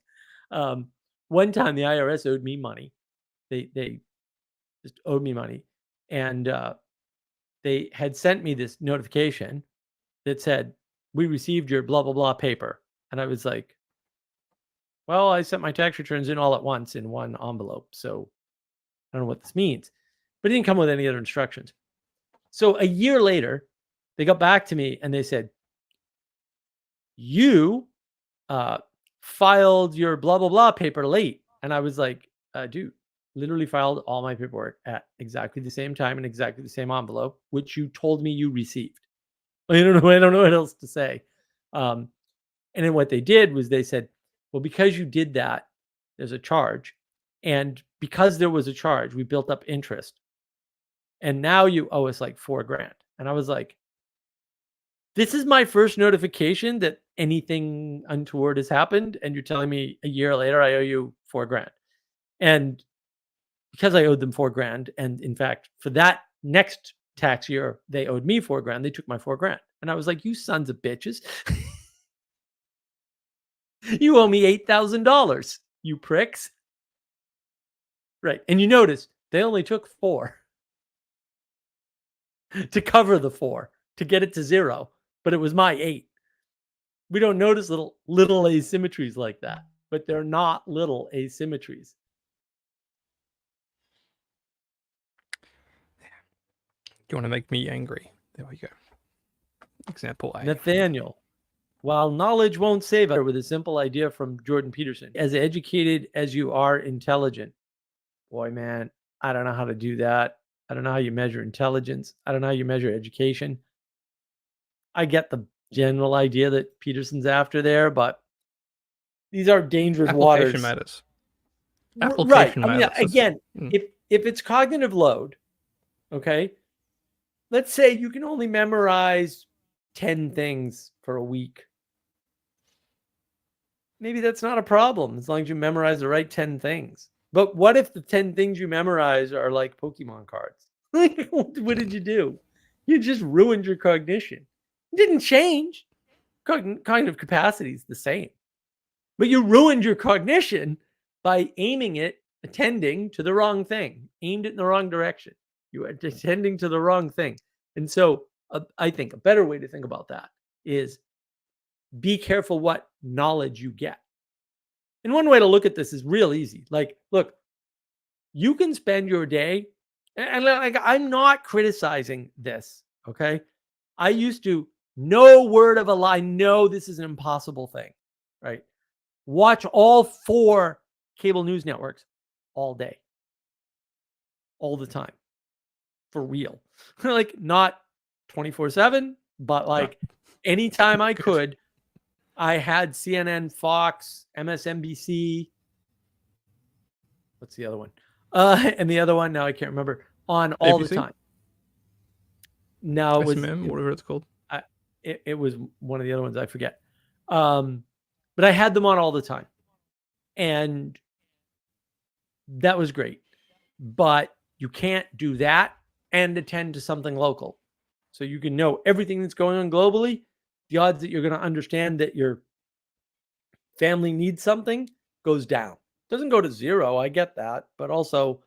B: One time the IRS owed me money. They just owed me money. And they had sent me this notification that said, we received your blah, blah, blah paper. And I was like, well, I sent my tax returns in all at once in one envelope. So I don't know what this means. But it didn't come with any other instructions. So a year later, they got back to me and they said, you filed your blah, blah, blah paper late. And I was like, dude, literally filed all my paperwork at exactly the same time in exactly the same envelope, which you told me you received. I don't know what else to say. And then what they did was they said, well, because you did that, there's a charge. And because there was a charge, we built up interest. And now you owe us like $4,000. And I was like, this is my first notification that anything untoward has happened. And you're telling me a year later, I owe you $4,000. And because I owed them $4,000, and in fact, for that next tax year, they owed me $4,000. They took my $4,000. And I was like, you sons of bitches. You owe me $8,000, you pricks. Right. And you notice they only took 4 to cover the 4 to get it to 0, but it was my 8. We don't notice little asymmetries like that, but they're not little asymmetries.
C: You want to make me angry? There we go. Example A.
B: Nathaniel. While knowledge won't save us, with a simple idea from Jordan Peterson. As educated as you are intelligent. Boy, man, I don't know how to do that. I don't know how you measure intelligence. I don't know how you measure education. I get the general idea that Peterson's after there, but these are dangerous
C: Application
B: waters.
C: Matters.
B: Application
C: matters.
B: I mean, again, if it's cognitive load, okay, let's say you can only memorize 10 things for a week. Maybe that's not a problem as long as you memorize the right 10 things. But what if the 10 things you memorize are like Pokemon cards? Like, what did you do? You just ruined your cognition. It didn't change. Cognitive capacity is the same. But you ruined your cognition by aiming it, attending to the wrong thing, aimed it in the wrong direction. You are attending to the wrong thing. And so I think a better way to think about that is be careful what knowledge you get. And one way to look at this is real easy. Like, look, you can spend your day, and like, I'm not criticizing this, okay? I used to, no word of a lie, no, this is an impossible thing, right? Watch all 4 cable news networks all day, all the time, for real. Like, not 24/7, but like anytime I could, I had CNN, Fox, MSNBC. What's the other one? And the other one, now I can't remember, on all
C: ABC?
B: the time. No, it was
C: SMM, whatever it's called.
B: it was one of the other ones, I forget. But I had them on all the time. And that was great. But you can't do that and attend to something local. So you can know everything that's going on globally. The odds that you're going to understand that your family needs something goes down. It doesn't go to 0. I get that. But also,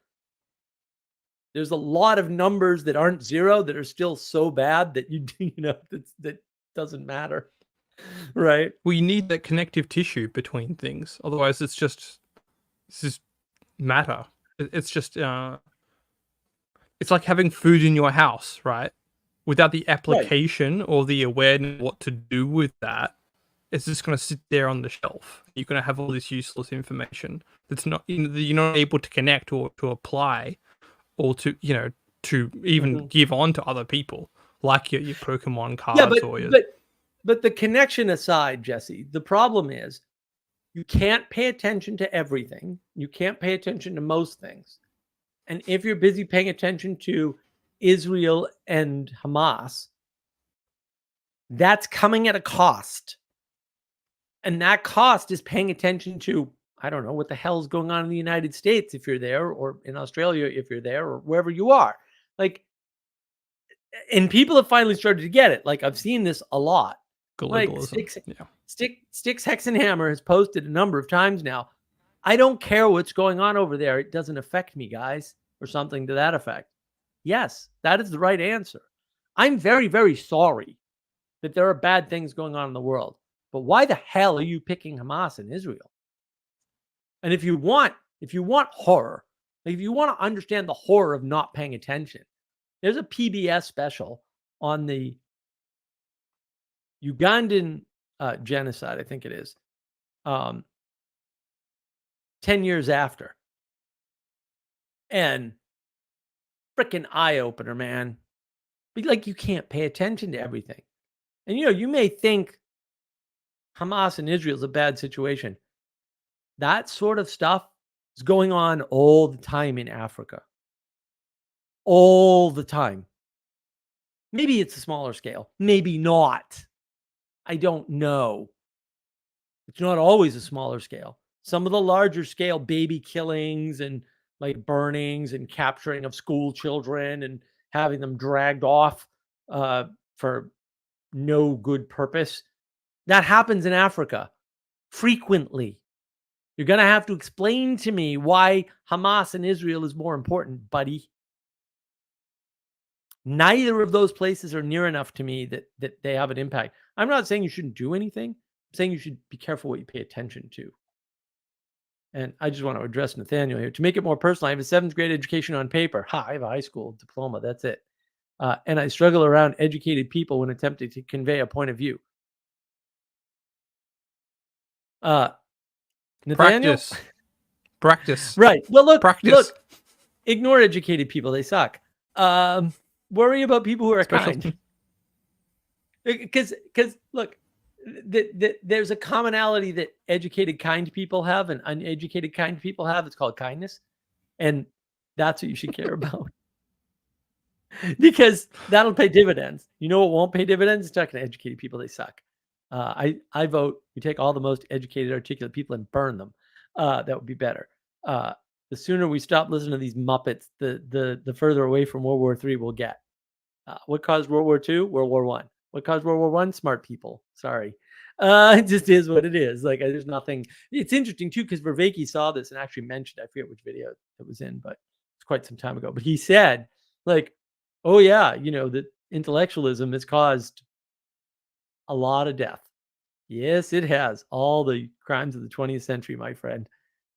B: there's a lot of numbers that aren't 0 that are still so bad that that doesn't matter. Right.
C: Well, you need that connective tissue between things. Otherwise, it's just matter. It's just it's like having food in your house, right? Without the application or the awareness of what to do with that, it's just going to sit there on the shelf. You're going to have all this useless information that's not, you're not able to connect or to apply, or to even give on to other people, like your Pokemon cards.
B: But the connection aside, Jesse, the problem is You can't pay attention to everything. You can't pay attention to most things. And if you're busy paying attention to Israel and Hamas, that's coming at a cost. And that cost is paying attention to, I don't know, what the hell is going on in the United States if you're there, or in Australia if you're there, or wherever you are. Like, and people have finally started to get it. Like, I've seen this a lot. Like Sticks Hexenhammer has posted a number of times now. I don't care what's going on over there. It doesn't affect me, guys, or something to that effect. Yes, that is the right answer. I'm very, very sorry that there are bad things going on in the world. But why the hell are you picking Hamas and Israel? And if you want horror, like if you want to understand the horror of not paying attention, there's a PBS special on the Ugandan genocide, I think it is, 10 years after. And freaking eye-opener, man. But like, you can't pay attention to everything. And, you may think Hamas and Israel is a bad situation. That sort of stuff is going on all the time in Africa. All the time. Maybe it's a smaller scale. Maybe not. I don't know. It's not always a smaller scale. Some of the larger scale baby killings and like burnings and capturing of school children and having them dragged off for no good purpose, that happens in Africa frequently. You're going to have to explain to me why Hamas and Israel is more important, buddy. Neither of those places are near enough to me that they have an impact. I'm not saying you shouldn't do anything. I'm saying you should be careful what you pay attention to. And I just want to address Nathaniel here. To make it more personal, I have a 7th grade education on paper. I have a high school diploma. That's it. And I struggle around educated people when attempting to convey a point of view. Nathaniel?
C: Practice.
B: Right. Well, look,
C: Practice.
B: Ignore educated people. They suck. Worry about people who are kind. Because look, there's a commonality that educated, kind people have and uneducated, kind people have. It's called kindness. And that's what you should care about. Because that'll pay dividends. You know what won't pay dividends? It's talking to educated people. They suck. I vote we take all the most educated, articulate people and burn them. That would be better. The sooner we stop listening to these Muppets, the further away from World War III we'll get. What caused World War II? World War I. What caused World War I? Smart people. Sorry. It just is what it is. Like, there's nothing. It's interesting too, because Vervaeke saw this and actually mentioned, I forget which video it was in, but it's quite some time ago. But he said, like, oh yeah, that intellectualism has caused a lot of death. Yes, it has. All the crimes of the 20th century, my friend.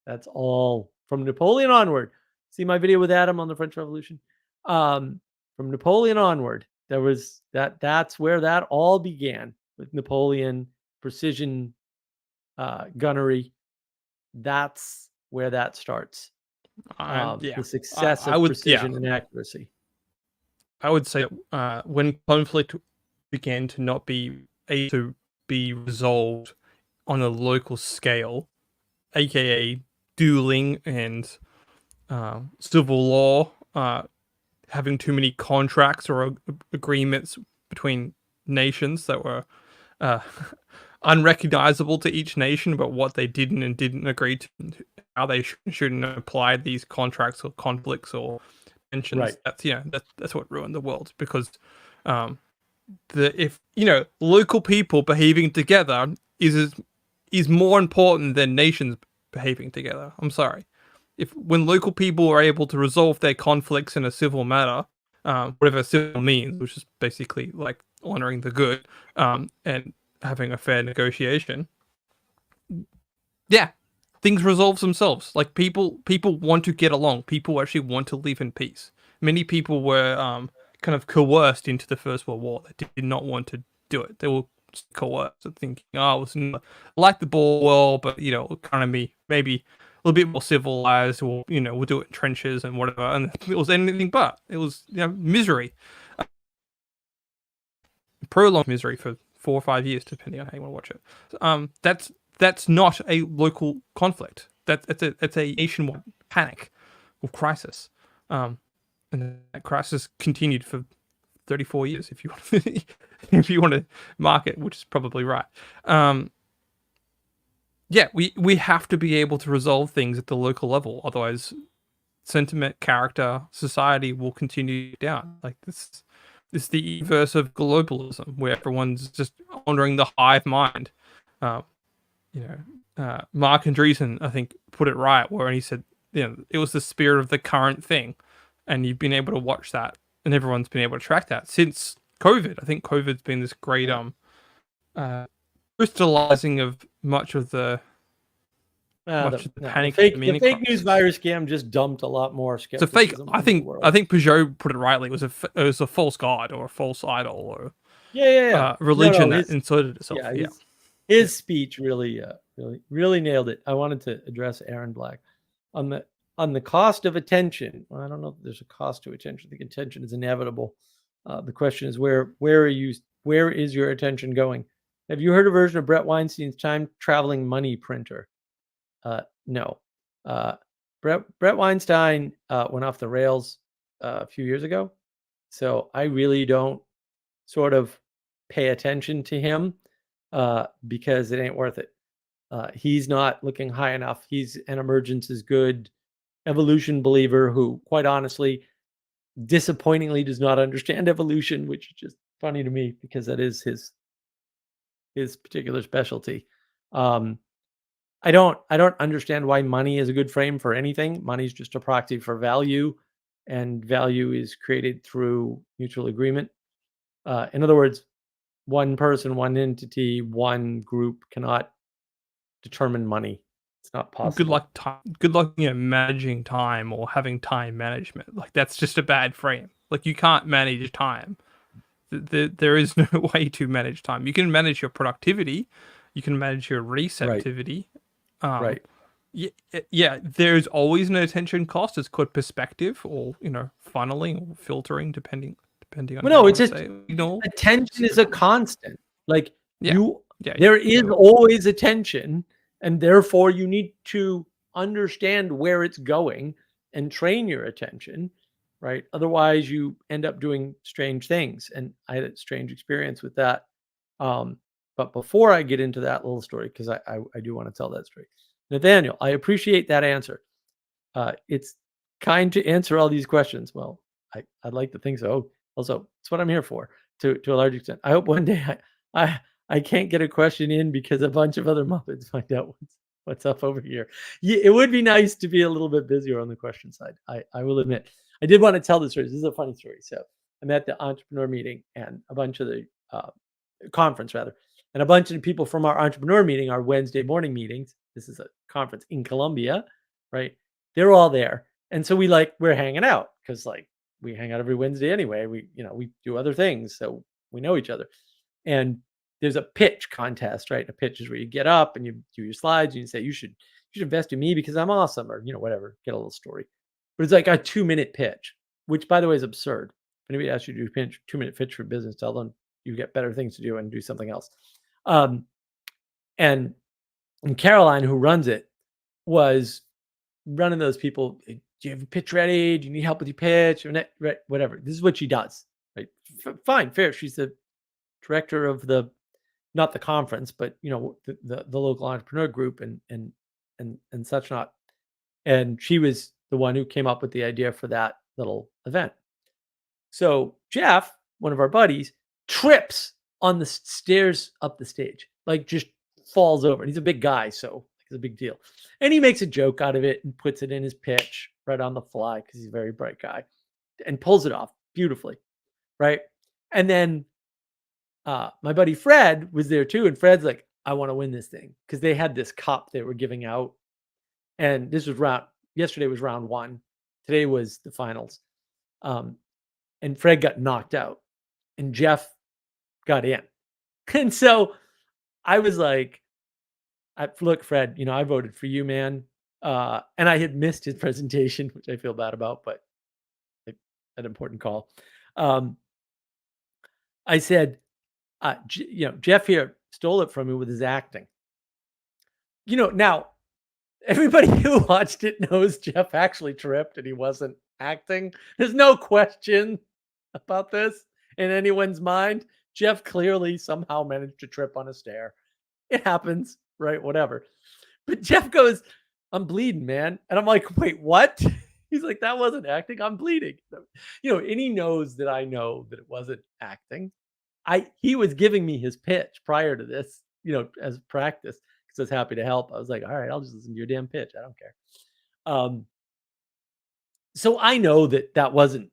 B: That's all from Napoleon onward. See my video with Adam on the French Revolution? From Napoleon onward, there was that's where that all began, with Napoleon, precision gunnery. That's where that starts. The success of precision and accuracy.
C: I would say when conflict began to not be able to be resolved on a local scale, aka dueling and civil law, having too many contracts or agreements between nations that were unrecognizable to each nation about what they didn't and didn't agree to, how they shouldn't apply these contracts or conflicts or tensions. Right. That's what ruined the world, because if local people behaving together is more important than nations behaving together. I'm sorry. When local people are able to resolve their conflicts in a civil manner, whatever civil means, which is basically like honoring the good, and having a fair negotiation, things resolve themselves. Like people want to get along. People actually want to live in peace. Many people were kind of coerced into the First World War. They did not want to do it. They were coerced, thinking, it was like the Boer War, but economy maybe a little bit more civilized, or we'll do it in trenches and whatever. And it was anything but. It was misery, prolonged misery for 4 or 5 years, depending on how you want to watch it. That's that's not a local conflict. That's a nationwide panic or crisis, and that crisis continued for 34 years. If you want, if you want to mark it, which is probably right. Yeah, we have to be able to resolve things at the local level. Otherwise, sentiment, character, society will continue down. Like this is the inverse of globalism, where everyone's just honoring the hive mind. Mark Andreessen, I think, put it right, where he said, it was the spirit of the current thing, and you've been able to watch that, and everyone's been able to track that since COVID. I think COVID's been this great crystallizing of much of the panic.
B: The fake news virus scam just dumped a lot more skepticism.
C: It's a fake. I think Peugeot put it rightly. It was a false god or a false idol or religion that inserted itself.
B: His speech really nailed it. I wanted to address Aaron Black on the cost of attention. Well, I don't know if there's a cost to attention. I think attention is inevitable. The question is where is your attention going? Have you heard a version of Brett Weinstein's time traveling money printer? No. Brett Weinstein went off the rails a few years ago, so I really don't sort of pay attention to him because it ain't worth it. He's not looking high enough. He's an emergence is good evolution believer who, quite honestly, disappointingly does not understand evolution, which is just funny to me because that is his particular specialty. I don't understand why money is a good frame for anything. Money is just a proxy for value, and value is created through mutual agreement. In other words, one person, one entity, one group cannot determine money. It's not possible.
C: Good luck, managing time or having time management. Like that's just a bad frame. Like you can't manage time. There is no way to manage time. You can manage your productivity. You can manage your receptivity.
B: Right.
C: Yeah. There's always an attention cost. It's called perspective, or funneling or filtering, depending on.
B: Well, no, it's just attention is a constant. Like there is always attention, and therefore you need to understand where it's going and train your attention, right? Otherwise, you end up doing strange things, and I had a strange experience with that. But before I get into that little story, because I do want to tell that story, Nathaniel, I appreciate that answer. It's kind to answer all these questions. Well, I'd like to think so. Also, it's what I'm here for to a large extent. I hope one day I can't get a question in because a bunch of other Muppets find out what's up over here. Yeah, it would be nice to be a little bit busier on the question side. I will admit. I did want to tell this story. This is a funny story. So I'm at the entrepreneur meeting and a bunch of the conference rather. And a bunch of people from our entrepreneur meeting, our Wednesday morning meetings, this is a conference in Colombia, right? They're all there. And so we're hanging out because we hang out every Wednesday anyway. We do other things. So we know each other. And there's a pitch contest, right? A pitch is where you get up and you do your slides and you say, you should invest in me because I'm awesome, or, whatever, get a little story. But it's like a 2-minute pitch, which by the way is absurd. If anybody asks you to do a 2-minute pitch for business, tell them you get better things to do and do something else. And Caroline, who runs it, was running those people. Do you have a pitch ready? Do you need help with your pitch? Or whatever. This is what she does. Right? Fine, fair. She's the director of not the conference, but the local entrepreneur group and such not. And she was the one who came up with the idea for that little event. So Jeff, one of our buddies, trips on the stairs up the stage, just falls over. And he's a big guy, so it's a big deal. And he makes a joke out of it and puts it in his pitch right on the fly because he's a very bright guy and pulls it off beautifully, right? And then my buddy Fred was there too. And Fred's like, I want to win this thing because they had this cup they were giving out. And this was yesterday was round 1. Today was the finals. And Fred got knocked out and Jeff got in. And so I was like, look, Fred, I voted for you, man. And I had missed his presentation, which I feel bad about, but an important call. I said, Jeff here stole it from me with his acting. Now everybody who watched it knows Jeff actually tripped and he wasn't acting. There's no question about this in anyone's mind. Jeff clearly somehow managed to trip on a stair. It happens, right? Whatever. But Jeff goes, "I'm bleeding, man." And I'm like, "Wait, what?" He's like, "That wasn't acting. I'm bleeding." And he knows that I know that it wasn't acting. He was giving me his pitch prior to this, as practice because I was happy to help. I was like, "All right, I'll just listen to your damn pitch. I don't care." So I know that wasn't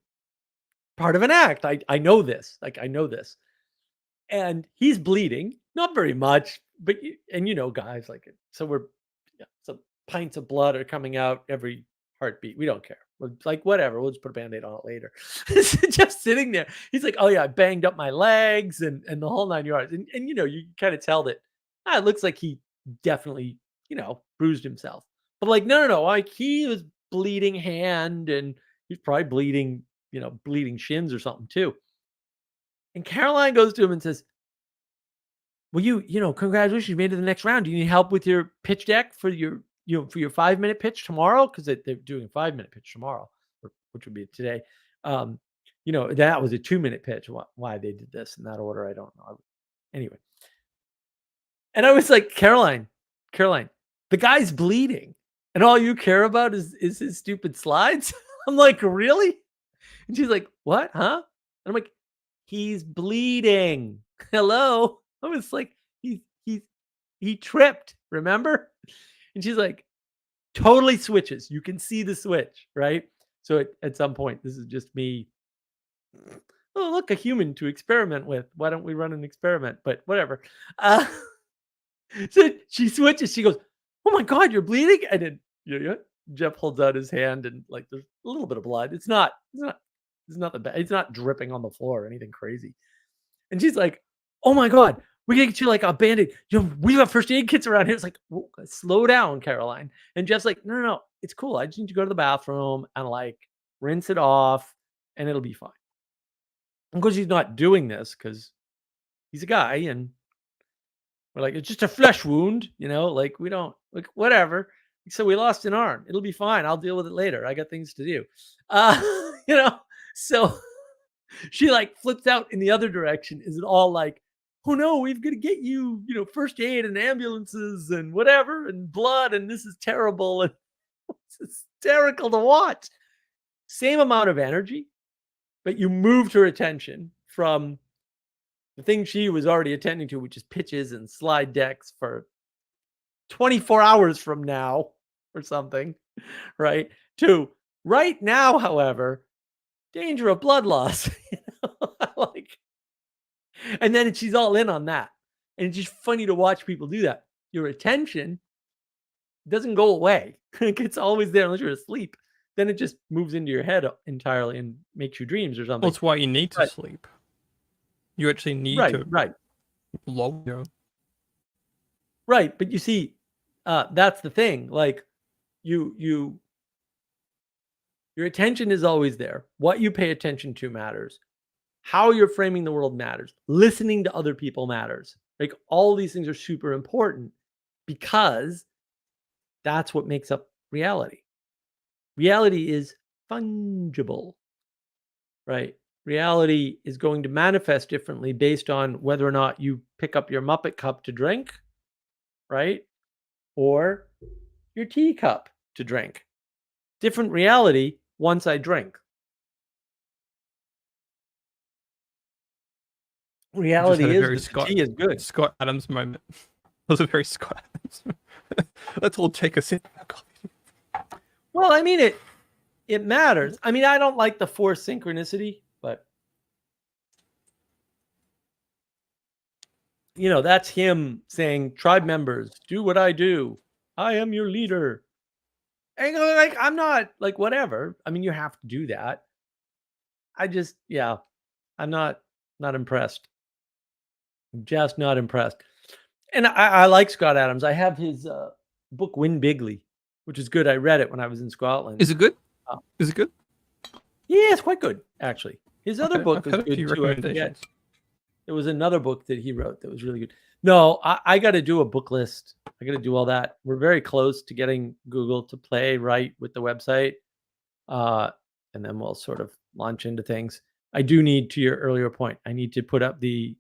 B: part of an act. I know this. Like I know this. And he's bleeding, not very much, but guys, like so some pints of blood are coming out every heartbeat. We don't care. We're like, whatever, we'll just put a band-aid on it later. Just sitting there. He's like, "Oh yeah, I banged up my legs and the whole 9 yards." And you kind of tell that it looks like he definitely, bruised himself. But like, no. Like he was bleeding hand and he's probably bleeding shins or something too. And Caroline goes to him and says, "Well, congratulations, you made it to the next round. Do you need help with your pitch deck for your 5-minute pitch tomorrow?" Because they're doing a 5-minute pitch tomorrow, which would be today. That was a 2-minute pitch. Why they did this in that order, I don't know. Anyway. And I was like, Caroline, the guy's bleeding. And all you care about is his stupid slides? I'm like, really? And she's like, "What? Huh?" And I'm like, "He's bleeding. Hello." I was like, he tripped, remember? And she's like, totally switches. You can see the switch, right? So at some point, this is just me. Oh, look, a human to experiment with. Why don't we run an experiment? But whatever. So she switches. She goes, "Oh my God, you're bleeding." And then Jeff holds out his hand and like there's a little bit of blood. It's nothing bad. It's not dripping on the floor or anything crazy. And she's like, "Oh my God, we can get you like a band-aid. We have first aid kits around here." It's like, slow down, Caroline. And Jeff's like, no, it's cool. I just need to go to the bathroom and like rinse it off and it'll be fine. And of course, he's not doing this because he's a guy and we're like, "It's just a flesh wound, like we don't, like whatever." So we lost an arm. It'll be fine. I'll deal with it later. I got things to do. So she like flips out in the other direction. Is it all like, "Oh no, we've got to get you, first aid and ambulances and whatever and blood and this is terrible." And it's hysterical to watch. Same amount of energy, but you moved her attention from the thing she was already attending to, which is pitches and slide decks for 24 hours from now or something, right? To right now, however, danger of blood loss. Like, and then she's all in on that. And it's just funny to watch people do that. Your attention doesn't go away. It's always there unless you're asleep. Then it just moves into your head entirely and makes you dreams or something.
C: Well, it's why you need to sleep. You actually need to log your.
B: Right, but you see, that's the thing. Like, your attention is always there. What you pay attention to matters. How you're framing the world matters. Listening to other people matters. Like all these things are super important because that's what makes up reality. Reality is fungible, right? Reality is going to manifest differently based on whether or not you pick up your Muppet cup to drink, right? Or your teacup to drink. Different reality once I drink. Reality is the tea is good.
C: Scott Adams moment. That was a very Scott Adams moment. Let's all take a sip.
B: Well, I mean, it matters. I mean, I don't like the forced synchronicity, but that's him saying, "Tribe members, do what I do. I am your leader." And like, I'm not like whatever. I mean, you have to do that. I just, I'm not impressed. I'm just not impressed. And I like Scott Adams. I have his book Win Bigly, which is good. I read it when I was in Scotland.
C: Is it good? Is it good?
B: Yeah, it's quite good, actually. His other book was good too.
C: Recommendations.
B: There was another book that he wrote that was really good. No, I got to do a book list I got to do all that. We're very close to getting Google to play right with the website. And then we'll sort of launch into things. I do need, to your earlier point, I need to put up the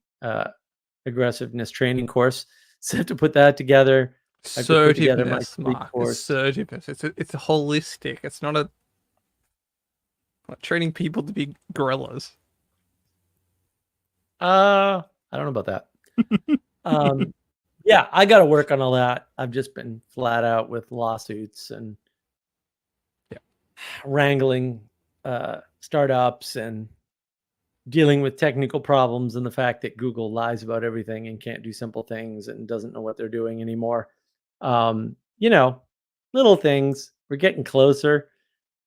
B: aggressiveness training course. So I have to put that together. I have to put together my
C: Mark.
B: course.
C: Assertiveness. It's a holistic. It's not training people to be gorillas.
B: I don't know about that. Yeah, I got to work on all that. I've just been flat out with lawsuits and wrangling startups and dealing with technical problems and the fact that Google lies about everything and can't do simple things and doesn't know what they're doing anymore. You know, little things. We're getting closer,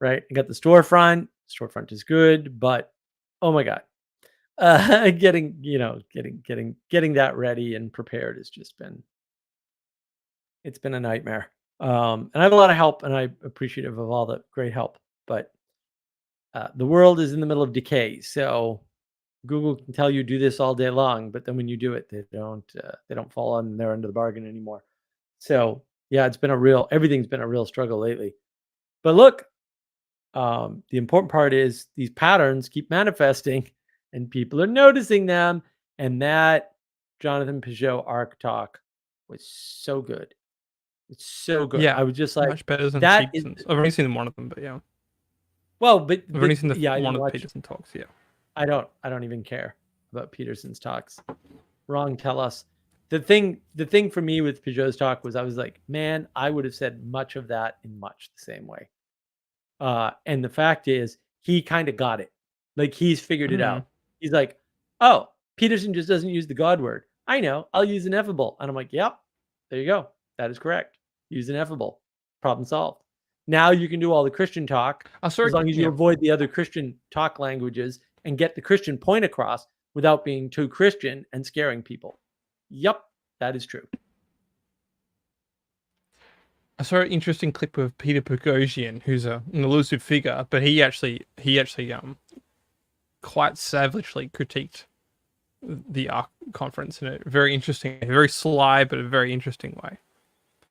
B: right? I got the storefront. Storefront is good, but oh my God. Getting that ready and prepared has just been, it's been a nightmare. And I have a lot of help, and I'm appreciative of all the great help, but the world is in the middle of decay. So Google can tell you do this all day long, but then when you do it, they don't fall on their end of the bargain anymore. So yeah, everything's been a real struggle lately. But look, the important part is these patterns keep manifesting and people are noticing them. And that Jonathan Peugeot ARRRG talk was so good. It's so good.
C: Yeah,
B: I was just like,
C: much better than
B: that
C: Peterson's. I've only seen one of them, but yeah.
B: Well, but
C: I've only seen
B: one
C: of the Peterson talks. Yeah.
B: I don't even care about Peterson's talks. Wrong. Tell us. The thing for me with Peugeot's talk was I was like, man, I would have said much of that in much the same way. And the fact is, he kind of got it. Like, he's figured it out. He's like, oh, Peterson just doesn't use the God word. I know. I'll use ineffable. And I'm like, yep, there you go. That is correct. Use ineffable. Problem solved. Now you can do all the Christian talk as long as you avoid the other Christian talk languages and get the Christian point across without being too Christian and scaring people. Yep, that is true.
C: I saw an interesting clip of Peter Boghossian, who's an elusive figure, but he actually quite savagely critiqued the ARRRG conference in a very interesting, very sly but a very interesting way.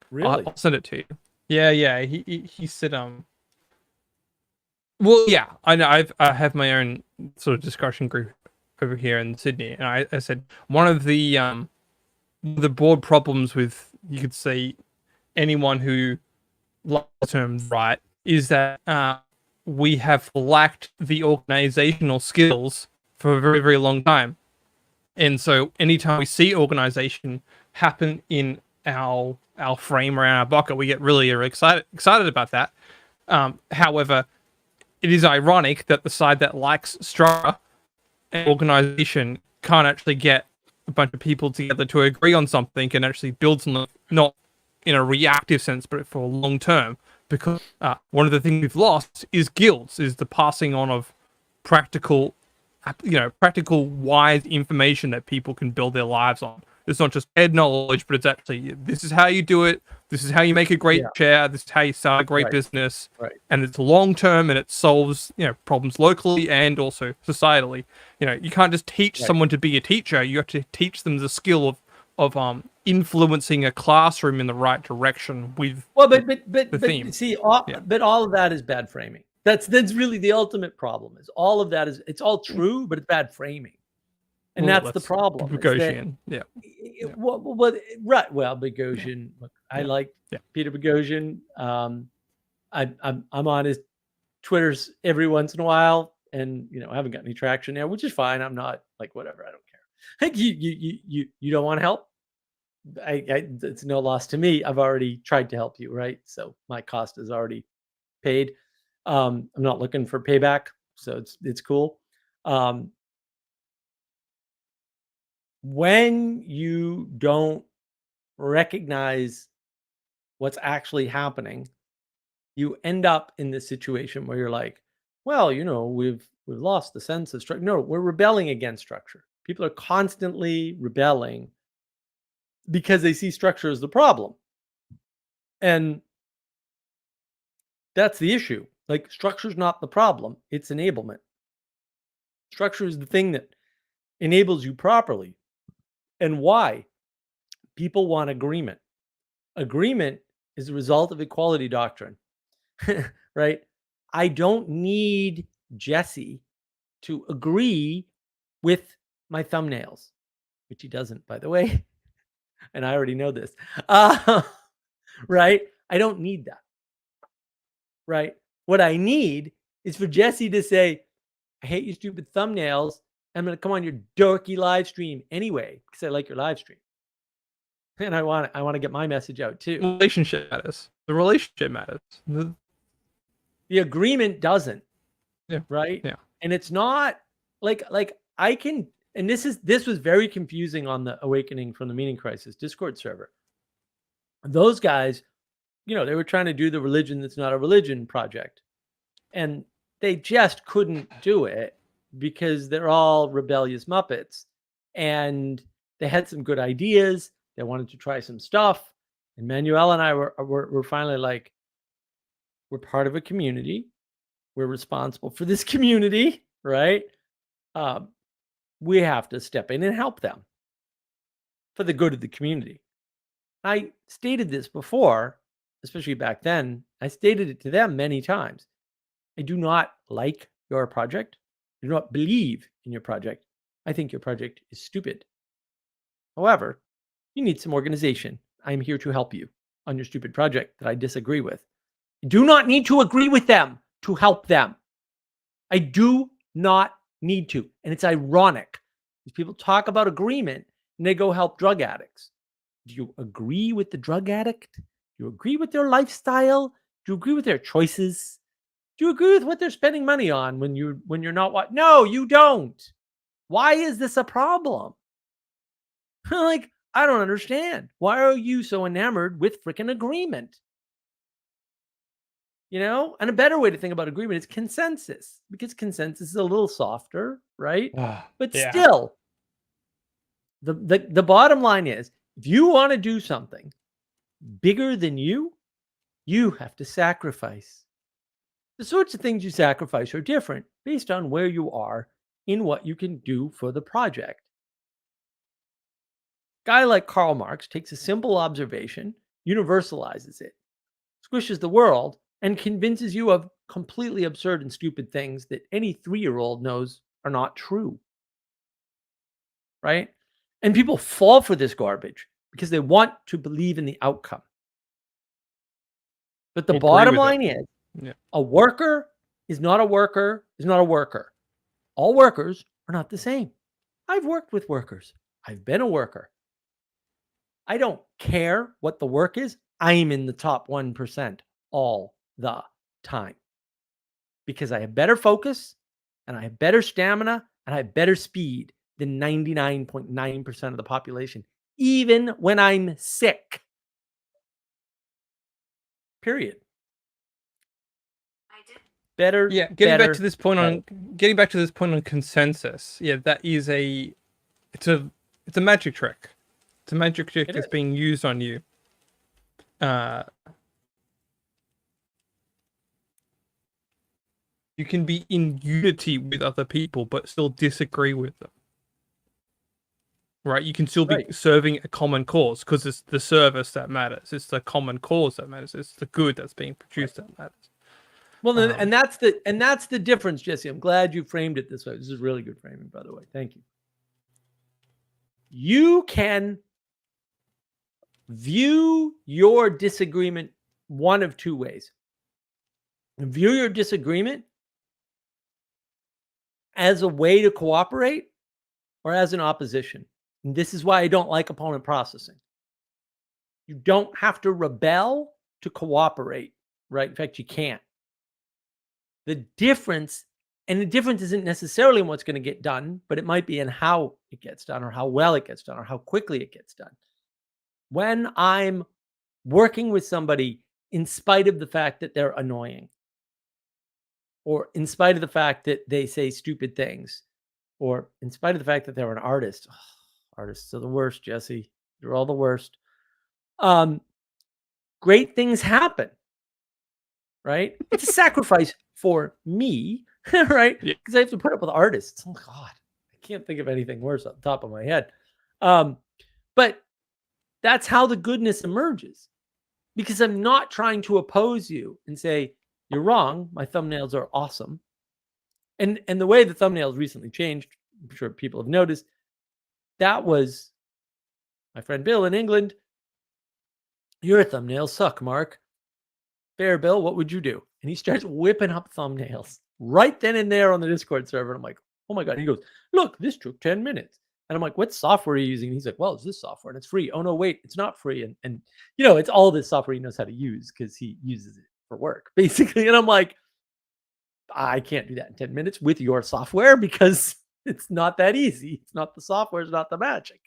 B: Really?
C: I'll send it to you. Yeah. He said well, yeah, I know. I have my own sort of discussion group over here in Sydney, and I said one of the broad problems with, you could say, anyone who likes the term right is that we have lacked the organizational skills for a very, very long time. And so anytime we see organization happen in our frame or our bucket, we get really excited about that. However, it is ironic that the side that likes structure and organization can't actually get a bunch of people together to agree on something and actually build something, not in a reactive sense, but for long term. Because one of the things we've lost is guilds, is the passing on of practical wise information that people can build their lives on. It's not just head knowledge, but it's actually, this is how you do it. This is how you make a great chair. This is how you start a great business.
B: Right.
C: And it's long term, and it solves problems locally and also societally. You can't just teach someone to be a teacher. You have to teach them the skill of influencing a classroom in the right direction with the theme.
B: See, but all of that is bad framing. That's really the ultimate problem. Is all of that is, it's all true, but it's bad framing, and that's the problem.
C: Boghossian,
B: Right. Well, Boghossian. Look, I like Peter Boghossian. I'm on his Twitters every once in a while, and I haven't got any traction there, which is fine. I'm not like, whatever. I don't care. Like, you don't want to help. It's no loss to me. I've already tried to help you, right? So my cost is already paid. I'm not looking for payback, so it's cool. When you don't recognize what's actually happening, you end up in this situation where you're like, well, we've lost the sense of structure. No, we're rebelling against structure. People are constantly rebelling because they see structure as the problem. And that's the issue. Like, structure is not the problem. It's enablement. Structure is the thing that enables you properly. And why? People want agreement. agreement is a result of equality doctrine, right? I don't need Jesse to agree with my thumbnails, which he doesn't, by the way. And I already know this, right? I don't need that, right? What I need is for Jesse to say, I hate your stupid thumbnails. I'm going to come on your dorky live stream anyway, because I like your live stream. And I want to get my message out too.
C: Relationship matters. The relationship matters.
B: The agreement doesn't.
C: Yeah.
B: Right?
C: Yeah.
B: And it's not like I can, and this was very confusing on the Awakening from the Meaning Crisis Discord server. Those guys, they were trying to do the religion that's not a religion project. And they just couldn't do it because they're all rebellious Muppets. And they had some good ideas. They wanted to try some stuff. And Manuel and I were finally like, we're part of a community. We're responsible for this community, right? We have to step in and help them for the good of the community. I stated this before, especially back then. I stated it to them many times. I do not like your project. I do not believe in your project. I think your project is stupid. However, you need some organization. I'm here to help you on your stupid project that I disagree with. You do not need to agree with them to help them. I do not need to. And it's ironic. These people talk about agreement and they go help drug addicts. Do you agree with the drug addict? Do you agree with their lifestyle? Do you agree with their choices? Do you agree with what they're spending money on when you're not what? No, you don't. Why is this a problem? Like, I don't understand. Why are you so enamored with freaking agreement? And a better way to think about agreement is consensus, because consensus is a little softer, right? But
C: yeah.
B: still, the bottom line is, if you want to do something bigger than you have to sacrifice. The sorts of things you sacrifice are different based on where you are in what you can do for the project. A guy like Karl Marx takes a simple observation, universalizes it, squishes the world, and convinces you of completely absurd and stupid things that any 3-year-old knows are not true. Right? And people fall for this garbage because they want to believe in the outcome. But the bottom line is, a worker is not a worker, is not a worker. All workers are not the same. I've worked with workers. I've been a worker. I don't care what the work is. I'm in the top 1% all the time because I have better focus and I have better stamina and I have better speed than 99.9% of the population, even when I'm sick. Period. Better.
C: Yeah, getting back to this point on consensus. Yeah, that is it's a magic trick. It's a magic trick that's being used on you. You can be in unity with other people, but still disagree with them. Right? You can still be serving a common cause because it's the service that matters. It's the common cause that matters. It's the good that's being produced that matters.
B: Well, and that's the difference, Jesse. I'm glad you framed it this way. This is really good framing, by the way. Thank you. You can view your disagreement one of two ways. View your disagreement as a way to cooperate or as an opposition. And this is why I don't like opponent processing. You don't have to rebel to cooperate, right? In fact, you can't. The difference isn't necessarily in what's going to get done, but it might be in how it gets done or how well it gets done or how quickly it gets done. When I'm working with somebody in spite of the fact that they're annoying, or in spite of the fact that they say stupid things, or in spite of the fact that they're an artist. Oh, artists are the worst, Jesse. They're all the worst. Great things happen, right? It's a sacrifice for me, right? Because I have to put up with artists. Oh, God, I can't think of anything worse off the top of my head. But that's how the goodness emerges. because I'm not trying to oppose you and say, you're wrong. My thumbnails are awesome. And the way the thumbnails recently changed, I'm sure people have noticed, that was my friend Bill in England. Your thumbnails suck, Mark. Fair, Bill, what would you do? And he starts whipping up thumbnails right then and there on the Discord server. And I'm like, oh my God. And he goes, look, this took 10 minutes. And I'm like, what software are you using? And he's like, well, it's this software and it's free. Oh no, wait, it's not free. And you know, it's all this software he knows how to use because he uses it for work, basically. And I'm like, I can't do that in 10 minutes with your software because it's not that easy. It's not the software, it's not the magic.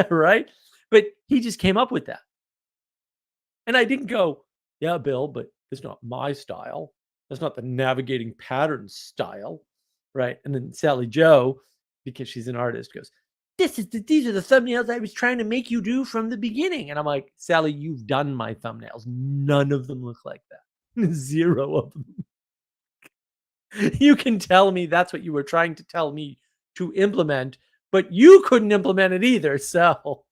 B: Right? But he just came up with that. And I didn't go, yeah, Bill, but it's not my style. That's not the navigating pattern style. Right. And then Sally Joe, because she's an artist, goes, these are the thumbnails I was trying to make you do from the beginning. And I'm like, Sally, you've done my thumbnails. None of them look like that. 0 of them. You can tell me that's what you were trying to tell me to implement, but you couldn't implement it either. So,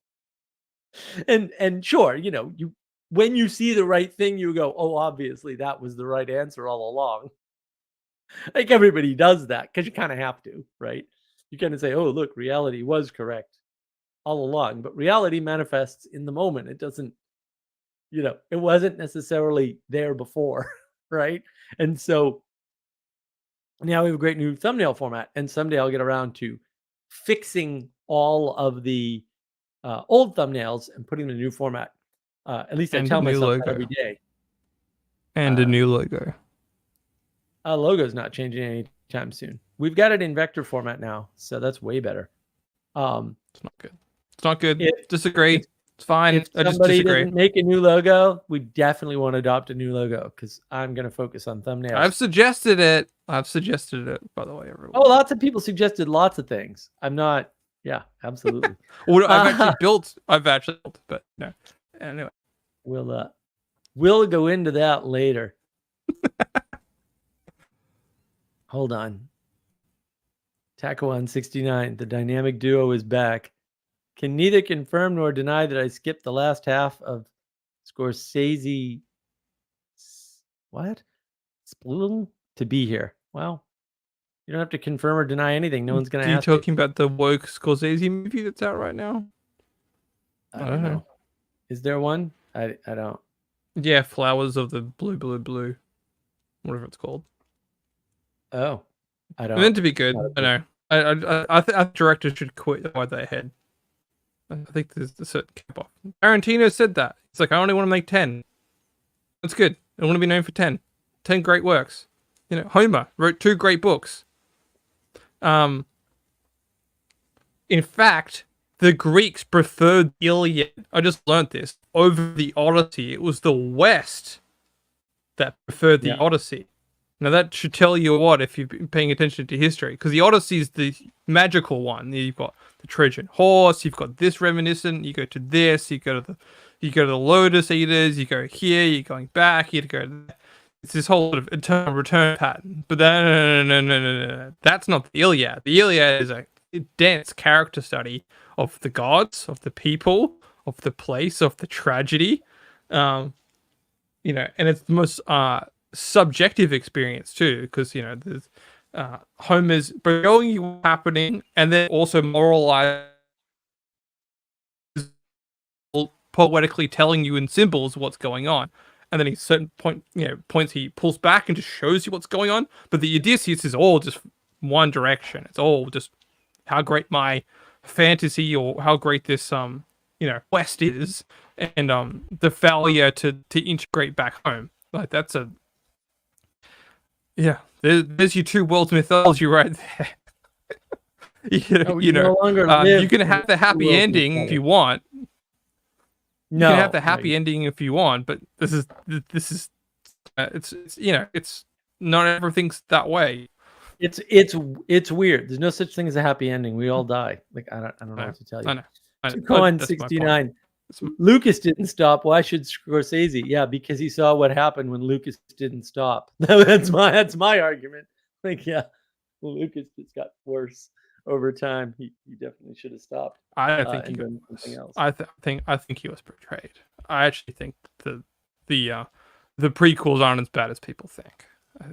B: and sure, you know, when you see the right thing, you go, oh, obviously that was the right answer all along. Like everybody does that because you kind of have to, right? You kind of say, oh, look, reality was correct all along, but reality manifests in the moment. It doesn't, you know, it wasn't necessarily there before, right? And so now we have a great new thumbnail format, and someday I'll get around to fixing all of the old thumbnails and putting the new format. At least I tell myself that every day.
C: And a new logo.
B: Logo's not changing anytime soon. We've got it in vector format now, so that's way better.
C: It's not good. It's not good. Disagree. It's fine.
B: If somebody doesn't make a new logo, we definitely want to adopt a new logo because I'm going to focus on thumbnails.
C: I've suggested it. By the way, everyone.
B: Oh, lots of people suggested lots of things. I'm not. Yeah, absolutely.
C: Well, I've actually built, but no. Anyway,
B: we'll go into that later. Hold on. Taco169, the dynamic duo is back. Can neither confirm nor deny that I skipped the last half of Scorsese. What? Sploodle to be here. Well, you don't have to confirm or deny anything. No one's going to ask.
C: Are you talking about the woke Scorsese movie that's out right now?
B: I don't know. Is there one? I don't.
C: Yeah, Flowers of the Blue, whatever it's called.
B: Oh, I don't.
C: It's meant to be good. I know. I think directors should quit by their head. I think there's a certain cap off. Tarantino said that. It's like, I only want to make 10. That's good. I want to be known for 10. 10 great works. You know, Homer wrote 2 great books. In fact, the Greeks preferred the Iliad. I just learned this over the Odyssey. It was the West that preferred the Odyssey. Now that should tell you what if you've been paying attention to history, because the Odyssey is the magical one. You've got the Trojan horse. You've got this reminiscent. You go to this. You go to the Lotus Eaters. You go here. You're going back. You go to there. It's this whole sort of eternal return pattern. But no. That's not the Iliad. The Iliad is a dense character study of the gods, of the people, of the place, of the tragedy. You know, and it's the most subjective experience too, because, you know, there's Homer's showing you what's happening and then also moralize, poetically telling you in symbols what's going on. And then at certain points he pulls back and just shows you what's going on. But the Odysseus is all just one direction. It's all just how great my fantasy or how great this West is, and the failure to integrate back home. Like that's there's your 2 worlds mythology right there. you can have the happy ending if you want. You can have the happy ending if you want, but this is it's not everything's that way.
B: It's weird. There's no such thing as a happy ending. We all die. Like I don't know what to tell you.
C: I know.
B: Taco169. Lucas didn't stop. Why should Scorsese? Yeah, because he saw what happened when Lucas didn't stop. That's my argument. Like, yeah, Lucas just got worse. over time. He definitely should have stopped
C: I don't think
B: and
C: he
B: done
C: was.
B: something else.
C: I think he was portrayed. I actually think the prequels aren't as bad as people think.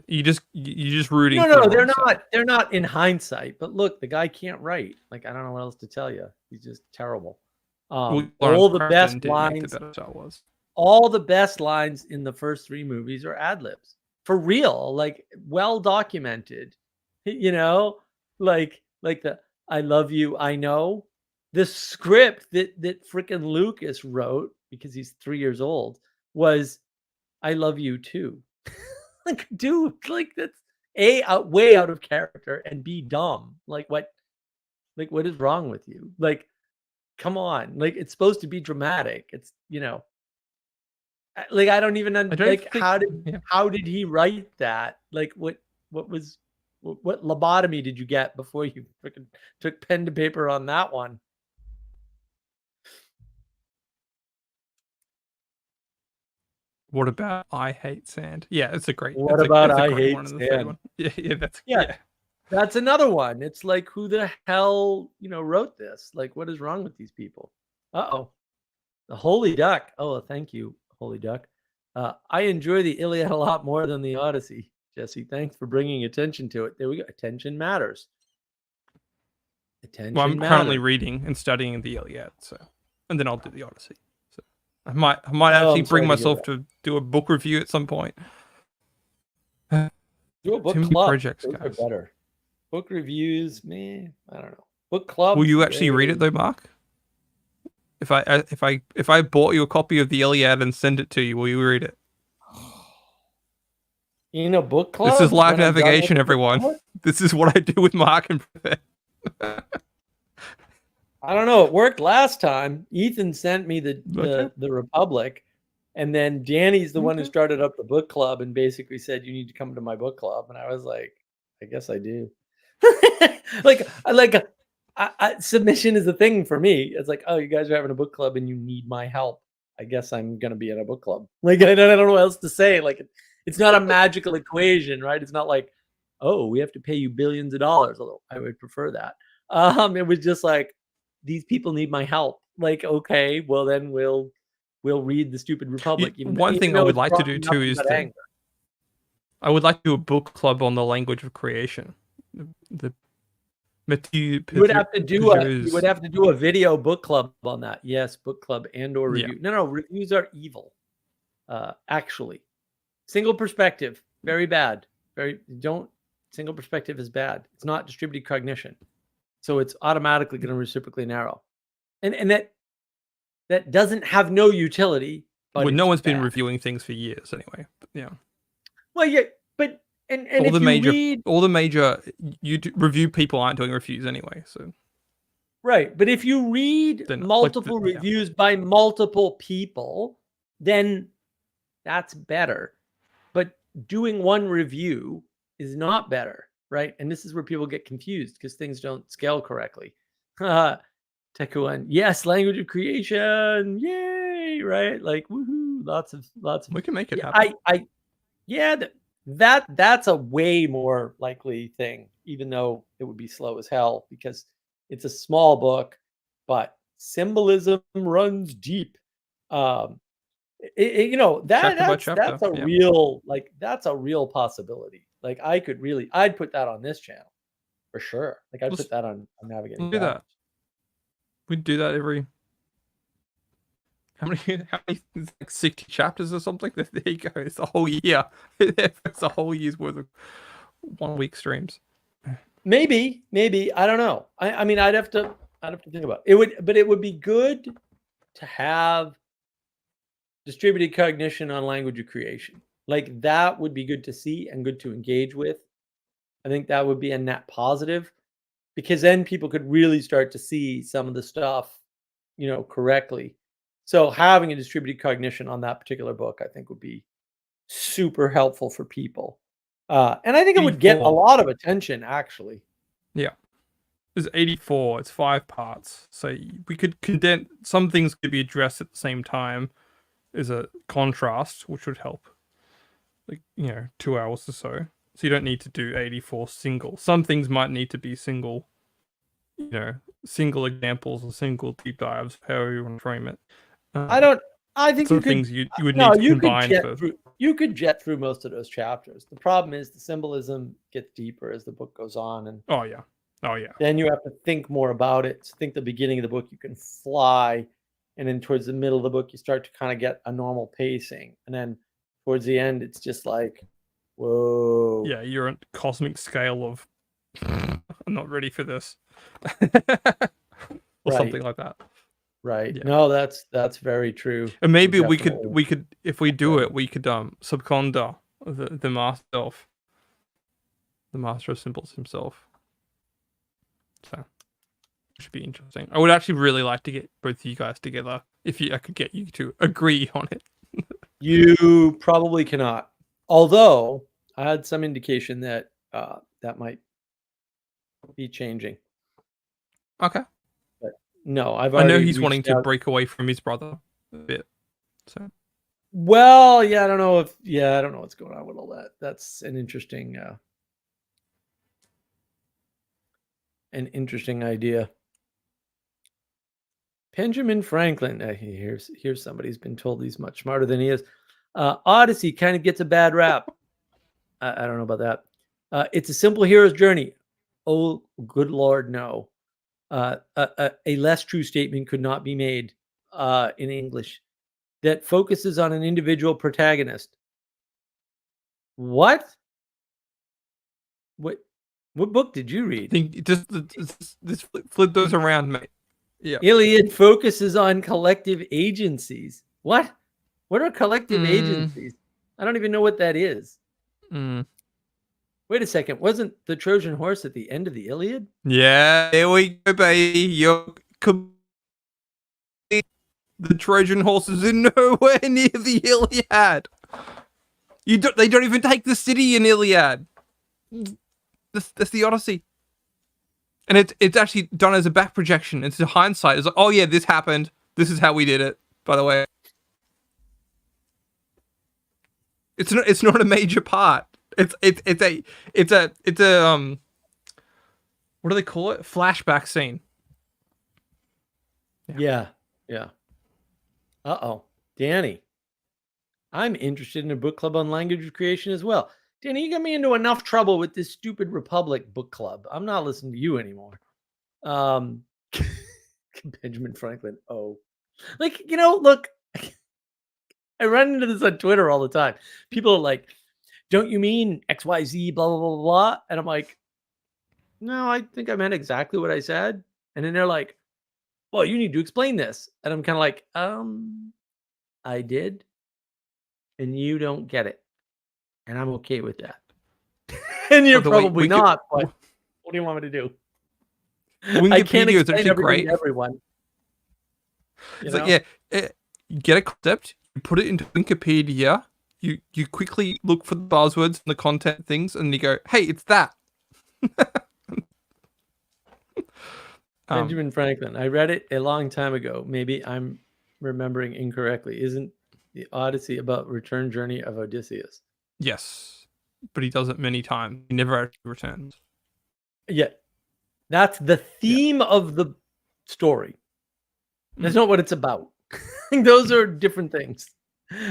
C: You're just rooting.
B: No,
C: for the
B: they're
C: wrong
B: not.
C: side.
B: They're not in hindsight. But look, the guy can't write. Like, I don't know what else to tell you. He's just terrible. All the best
C: didn't make the
B: lines,
C: better Star Wars.
B: all the best lines in the first 3 movies are ad libs for real, like well documented. You know, like the "I love you, I know." The script that freaking Lucas wrote because he's 3 years old was "I love you too." Like, dude, like that's way out of character, and B, dumb. Like what is wrong with you? Like, come on. Like, it's supposed to be dramatic. It's, like, I don't even like
C: think,
B: how did he write that? Like what lobotomy did you get before you freaking took pen to paper on that one?
C: What about I Hate Sand? Yeah, it's a great.
B: What
C: it's
B: about
C: a
B: I
C: great
B: Hate
C: one in the third
B: Sand?
C: one. Yeah,
B: Yeah. That's another one. It's like, who the hell, wrote this? Like, what is wrong with these people? Uh-oh. The Holy Duck. Oh, thank you, Holy Duck. I enjoy the Iliad a lot more than the Odyssey. Jesse, thanks for bringing attention to it. There we go. Attention matters. Attention
C: Well, I'm currently
B: matters.
C: reading and studying the Iliad, and then I'll do the Odyssey. So I might actually
B: I'm
C: bring
B: sorry to hear
C: myself
B: that.
C: to do a book review at some point.
B: Do a book
C: Too many
B: club.
C: projects,
B: Those are
C: guys.
B: better. Book reviews, man. I don't know. Book club.
C: Will you actually read it though, Mark? If I bought you a copy of the Iliad and send it to you, will you read it?
B: Book club.
C: This is live
B: when I'm done with
C: navigation,
B: the
C: everyone.
B: book?
C: This is what I do with Mark and
B: I don't know. It worked last time. Ethan sent me the
C: Okay.
B: the Republic, and then Danny's the one who
C: Okay.
B: started up the book club and basically said, "You need to come to my book club." And I was like, "I guess I do." Submission is a thing for me. It's like, "Oh, you guys are having a book club and you need my help. I guess I'm gonna be in a book club." Like, I don't know what else to say. Like, it's not a magical equation, right? It's not like, "Oh, we have to pay you billions of dollars," although I would prefer that. It was just like, these people need my help. Like, okay, well then we'll read the stupid Republic.
C: One thing I would like to do too is I would like to do a book club on the language of creation.
B: You would have to do a video book club on that. Yes, book club and/or review.
C: Yeah.
B: No, reviews are evil. Actually, single perspective, very bad. Single perspective is bad. It's not distributed cognition, so it's automatically going to reciprocally narrow, and that doesn't have no utility. But
C: no one's been reviewing things for years anyway. But yeah.
B: Well, yeah, but and all
C: the major review people aren't doing reviews anyway. So
B: right, but if you read multiple reviews by multiple people, then that's better. But doing one review is not better, right? And this is where people get confused because things don't scale correctly. Tekuan, yes, language of creation, yay, right? Like, woohoo, lots of.
C: We can make it happen.
B: That's a way more likely thing, even though it would be slow as hell because it's a small book, but symbolism runs deep. That's a real that's a real possibility. Like, I'd put that on this channel for sure. Like, I'd put that on Navigating.
C: Do that. We'd do that every. How many? Like 60 chapters or something? There you go. It's a whole year. It's a whole year's worth of 1 week streams.
B: Maybe. I don't know. I mean, I'd have to think about it. It would be good to have distributed cognition on language of creation. Like, that would be good to see and good to engage with. I think that would be a net positive, because then people could really start to see some of the stuff, correctly. So having a distributed cognition on that particular book, I think, would be super helpful for people. And I think it would get a lot of attention, actually.
C: Yeah. There's 84. It's 5 parts. So we could condense. Some things could be addressed at the same time as a contrast, which would help. 2 hours or so. So you don't need to do 84 single. Some things might need to be single single examples or single deep dives, however you want to frame it.
B: I think
C: some
B: you could.
C: things you would
B: No,
C: need to
B: you could
C: combine
B: jet
C: for.
B: through. You could jet through most of those chapters. The problem is the symbolism gets deeper as the book goes on, and
C: Oh yeah.
B: then you have to think more about it. So I think the beginning of the book you can fly, and then towards the middle of the book you start to kind of get a normal pacing, and then towards the end it's just like, whoa.
C: Yeah, you're a cosmic scale of. I'm not ready for this, or something like that.
B: Right.
C: Yeah.
B: No, that's very true.
C: And maybe we could if we do it, we could subconda the master of symbols himself. So it should be interesting. I would actually really like to get both of you guys together if I could get you to agree on it.
B: You probably cannot. Although I had some indication that that might be changing.
C: Okay.
B: No, I
C: know he's wanting to break away from his brother a bit. So.
B: Well, yeah, I don't know what's going on with all that. That's an interesting idea. Benjamin Franklin. Here's somebody who's been told he's much smarter than he is. Odyssey kind of gets a bad rap. I don't know about that. It's a simple hero's journey. Oh, good Lord, no. A less true statement could not be made in English that focuses on an individual protagonist. What book did you read?
C: Just flip those around, mate. Yeah.
B: Iliad focuses on collective agencies. What are collective agencies? I don't even know what that is. Wait a second. Wasn't the Trojan horse at the end of the Iliad?
C: Yeah, there we go, baby. The Trojan horse is nowhere near the Iliad. They don't even take the city in Iliad. That's the Odyssey. And it's actually done as a back projection. It's a hindsight. It's like, oh yeah, this happened. This is how we did it, by the way. It's not a major part. It's a what do they call it? Flashback scene.
B: Yeah. Uh-oh. Danny. I'm interested in a book club on language creation as well. Danny, you got me into enough trouble with this stupid Republic book club. I'm not listening to you anymore. Benjamin Franklin. Oh. Like, look, I run into this on Twitter all the time. People are like, don't you mean XYZ, blah, blah, blah, blah? And I'm like, no, I think I meant exactly what I said. And then they're like, well, you need to explain this. And I'm kind of like, I did. And you don't get it. And I'm okay with that. And you're probably not, but what do you want me to do? I can't explain everything to everyone.
C: It's like, you get a concept, you put it into Wikipedia, you quickly look for the buzzwords and the content things, and you go, hey, it's that.
B: Benjamin Franklin. I read it a long time ago. Maybe I'm remembering incorrectly. Isn't the Odyssey about return journey of Odysseus?
C: Yes, but he does it many times. He never actually returns.
B: Yeah, that's the theme of the story. That's not what it's about. Those are different things.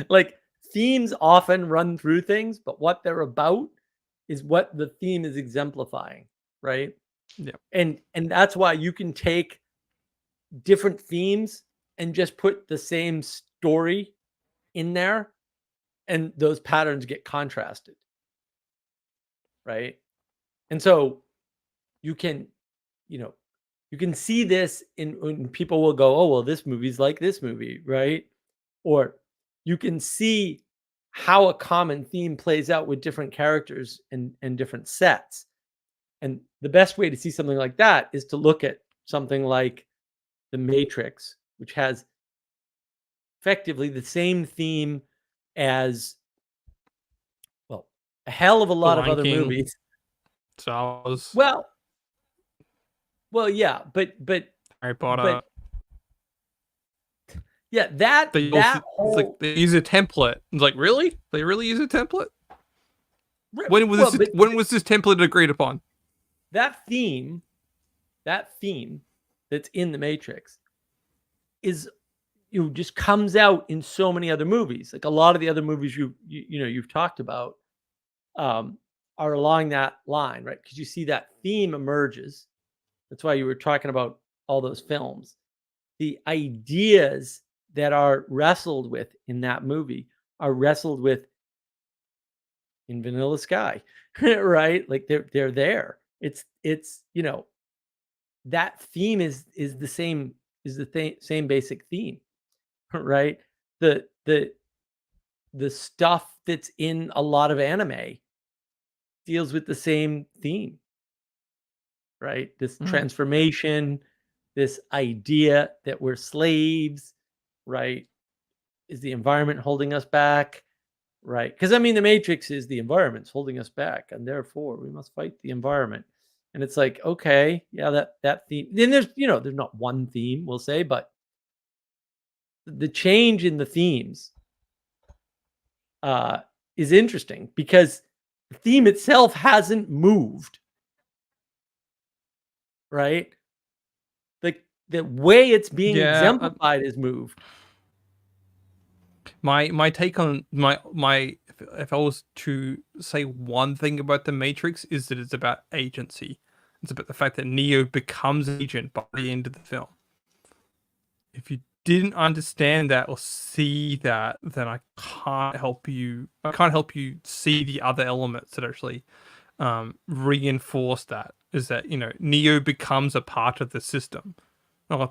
B: Like, themes often run through things, but what they're about is what the theme is exemplifying, right?
C: Yeah.
B: And that's why you can take different themes and just put the same story in there, and those patterns get contrasted, right? And so you can see this when people will go, oh, well, this movie's like this movie, right? Or you can see how a common theme plays out with different characters and different sets. And the best way to see something like that is to look at something like The Matrix, which has effectively the same theme as, well, a hell of a lot of other movies.
C: Star Wars.
B: Well, yeah, but
C: Harry Potter.
B: Yeah,
C: it's like they use a template. It's like, really? They really use a template? When was this template agreed upon?
B: That theme that theme that's in the Matrix is, just comes out in so many other movies. Like a lot of the other movies you've talked about are along that line, right? Because you see that theme emerges. That's why you were talking about all those films. The ideas that are wrestled with in that movie are wrestled with in Vanilla Sky, right? Like they're there. It's that theme is the same basic theme, right? The stuff that's in a lot of anime deals with the same theme, right? This transformation, this idea that we're slaves, right? Is the environment holding us back? Right. Because I mean, the Matrix is the environment's holding us back, and therefore we must fight the environment. And it's like, okay, yeah, that theme. Then there's not one theme, we'll say, but the change in the themes is interesting because the theme itself hasn't moved. Right. The way it's being exemplified is moved.
C: My take on my if I was to say one thing about the Matrix is that it's about agency. It's about the fact that Neo becomes an agent by the end of the film. If you didn't understand that or see that, then I can't help you. I can't help you see the other elements that actually reinforce that. Is that Neo becomes a part of the system.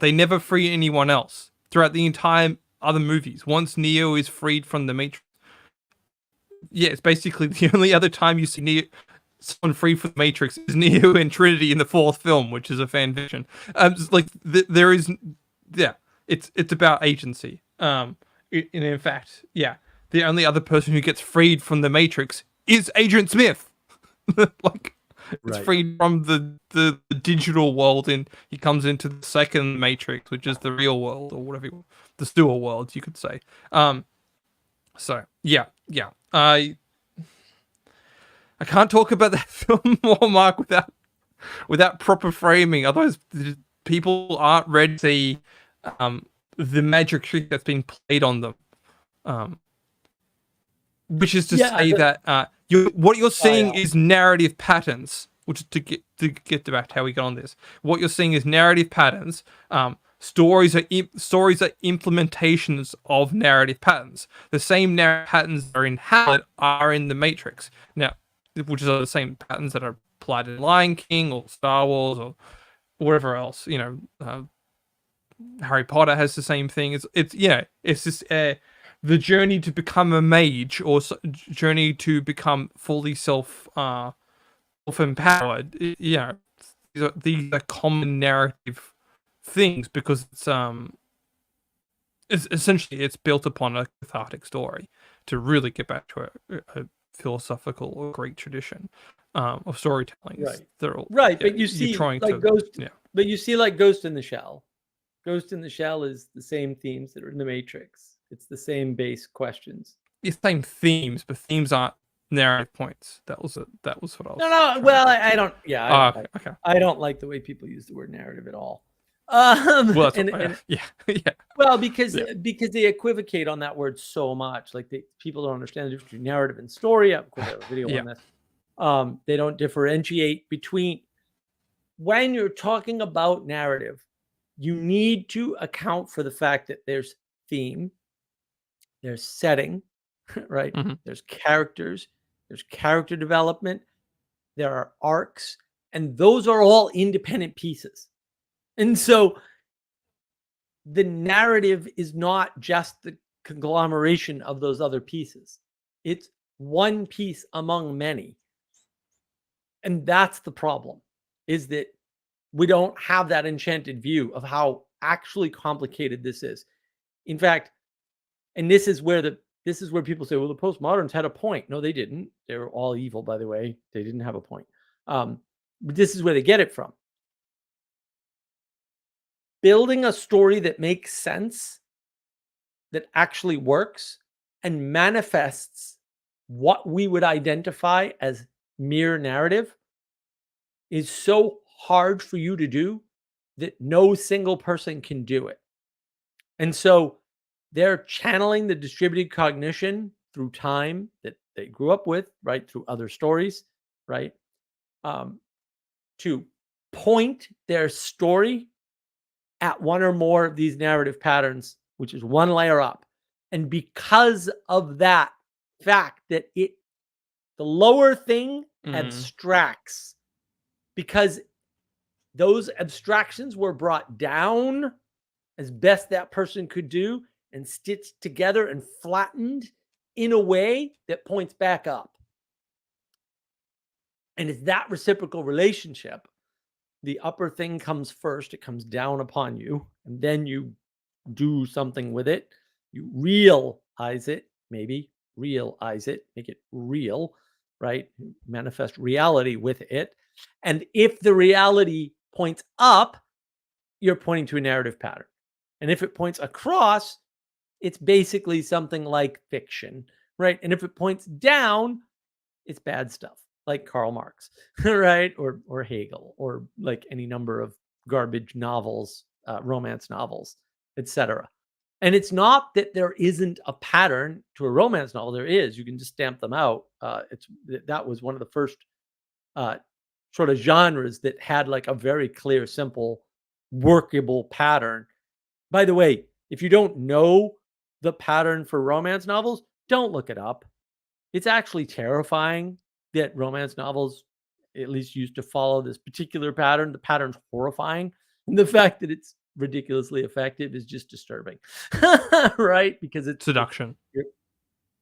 C: They never free anyone else throughout the entire other movies. Once Neo is freed from the Matrix, it's basically the only other time you see someone free from the Matrix is Neo and Trinity in the fourth film, which is a fan fiction. There is, it's about agency. And in fact, the only other person who gets freed from the Matrix is Agent Smith. It's freed from the digital world, and he comes into the second Matrix, which is the real world, or whatever, the sewer world, you could say. I can't talk about that film more, Mark, without proper framing. Otherwise, people aren't ready to see the magic trick that's been played on them. Which is to say that what you're seeing is narrative patterns. Which is to get back to how we got on this. What you're seeing is narrative patterns. Stories are implementations of narrative patterns. The same narrative patterns that are in Hamlet are in the Matrix. Now, which are the same patterns that are applied in Lion King or Star Wars or wherever else. Harry Potter has the same thing. It's just the journey to become a mage or journey to become fully self-empowered. These are common narrative things because it's essentially it's built upon a cathartic story to really get back to a philosophical or Greek tradition of storytelling.
B: Right. But you see, but you see, like Ghost in the Shell. Ghost in the Shell is the same themes that are in the Matrix. It's the same base questions.
C: The same themes, but themes aren't narrative points. That was what I was.
B: No. Well, I don't. Yeah.
C: Okay.
B: I don't like the way people use the word narrative at all.
C: Well, yeah.
B: Well, because they equivocate on that word so much. Like people don't understand the difference between narrative and story. Of course, I have a video on this. They don't differentiate between. When you're talking about narrative, you need to account for the fact that there's theme, there's setting, right?
C: Mm-hmm.
B: There's characters, there's character development, there are arcs, and those are all independent pieces. And so the narrative is not just the conglomeration of those other pieces. It's one piece among many. And that's the problem, is that we don't have that enchanted view of how actually complicated this is. In fact, and this is where people say, well, the postmoderns had a point. No, they didn't. They were all evil, by the way. They didn't have a point. But this is where they get it from. Building a story that makes sense, that actually works, and manifests what we would identify as mere narrative is so hard for you to do that no single person can do it. And so they're channeling the distributed cognition through time that they grew up with, right? Through other stories, right? To point their story at one or more of these narrative patterns, which is one layer up. And because of that fact that the lower thing abstracts, because those abstractions were brought down as best that person could do and stitched together and flattened in a way that points back up. And it's that reciprocal relationship. The upper thing comes first, it comes down upon you, and then you do something with it. You realize it, maybe realize it, make it real, right? Manifest reality with it. And if the reality points up, you're pointing to a narrative pattern. And if it points across, it's basically something like fiction, right? And if it points down, it's bad stuff, like Karl Marx, right? Or Hegel, or like any number of garbage novels, romance novels, etc. And it's not that there isn't a pattern to a romance novel. There is. You can just stamp them out. That was one of the first sort of genres that had like a very clear, simple, workable pattern. By the way, if you don't know the pattern for romance novels, don't look it up. It's actually terrifying that romance novels at least used to follow this particular pattern. The pattern's horrifying. And the fact that it's ridiculously effective is just disturbing, right? Because it's
C: seduction.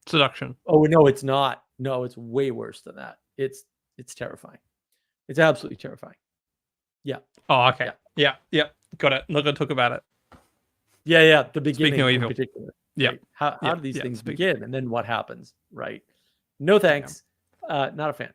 C: Seduction.
B: Oh, no, it's not. No, it's way worse than that. It's terrifying. It's absolutely terrifying. Yeah.
C: Oh, okay. Yeah. Got it. Not going to talk about it.
B: Yeah. The beginning in particular.
C: Yeah.
B: Right? How do these things begin? And then what happens? Right. No thanks. Not a fan.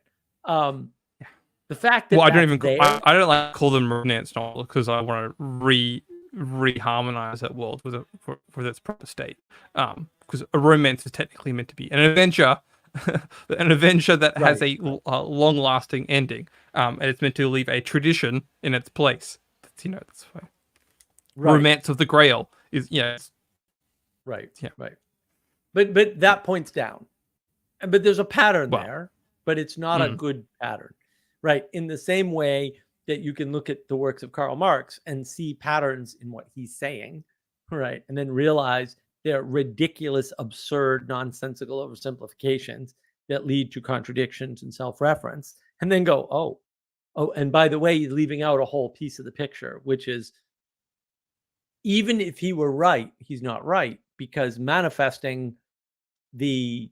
B: The fact that
C: I don't like call them romance novels because I want to reharmonize that world for its proper state. Because a romance is technically meant to be an adventure, that has a long-lasting ending, and it's meant to leave a tradition in its place. That's why. Right. Romance of the Grail is
B: right. But that points down, but there's a pattern there, but it's not a good pattern, right? In the same way that you can look at the works of Karl Marx and see patterns in what he's saying, right? And then realize they're ridiculous, absurd, nonsensical oversimplifications that lead to contradictions and self-reference, and then go, oh, and by the way, he's leaving out a whole piece of the picture, which is, even if he were right, he's not right, because manifesting the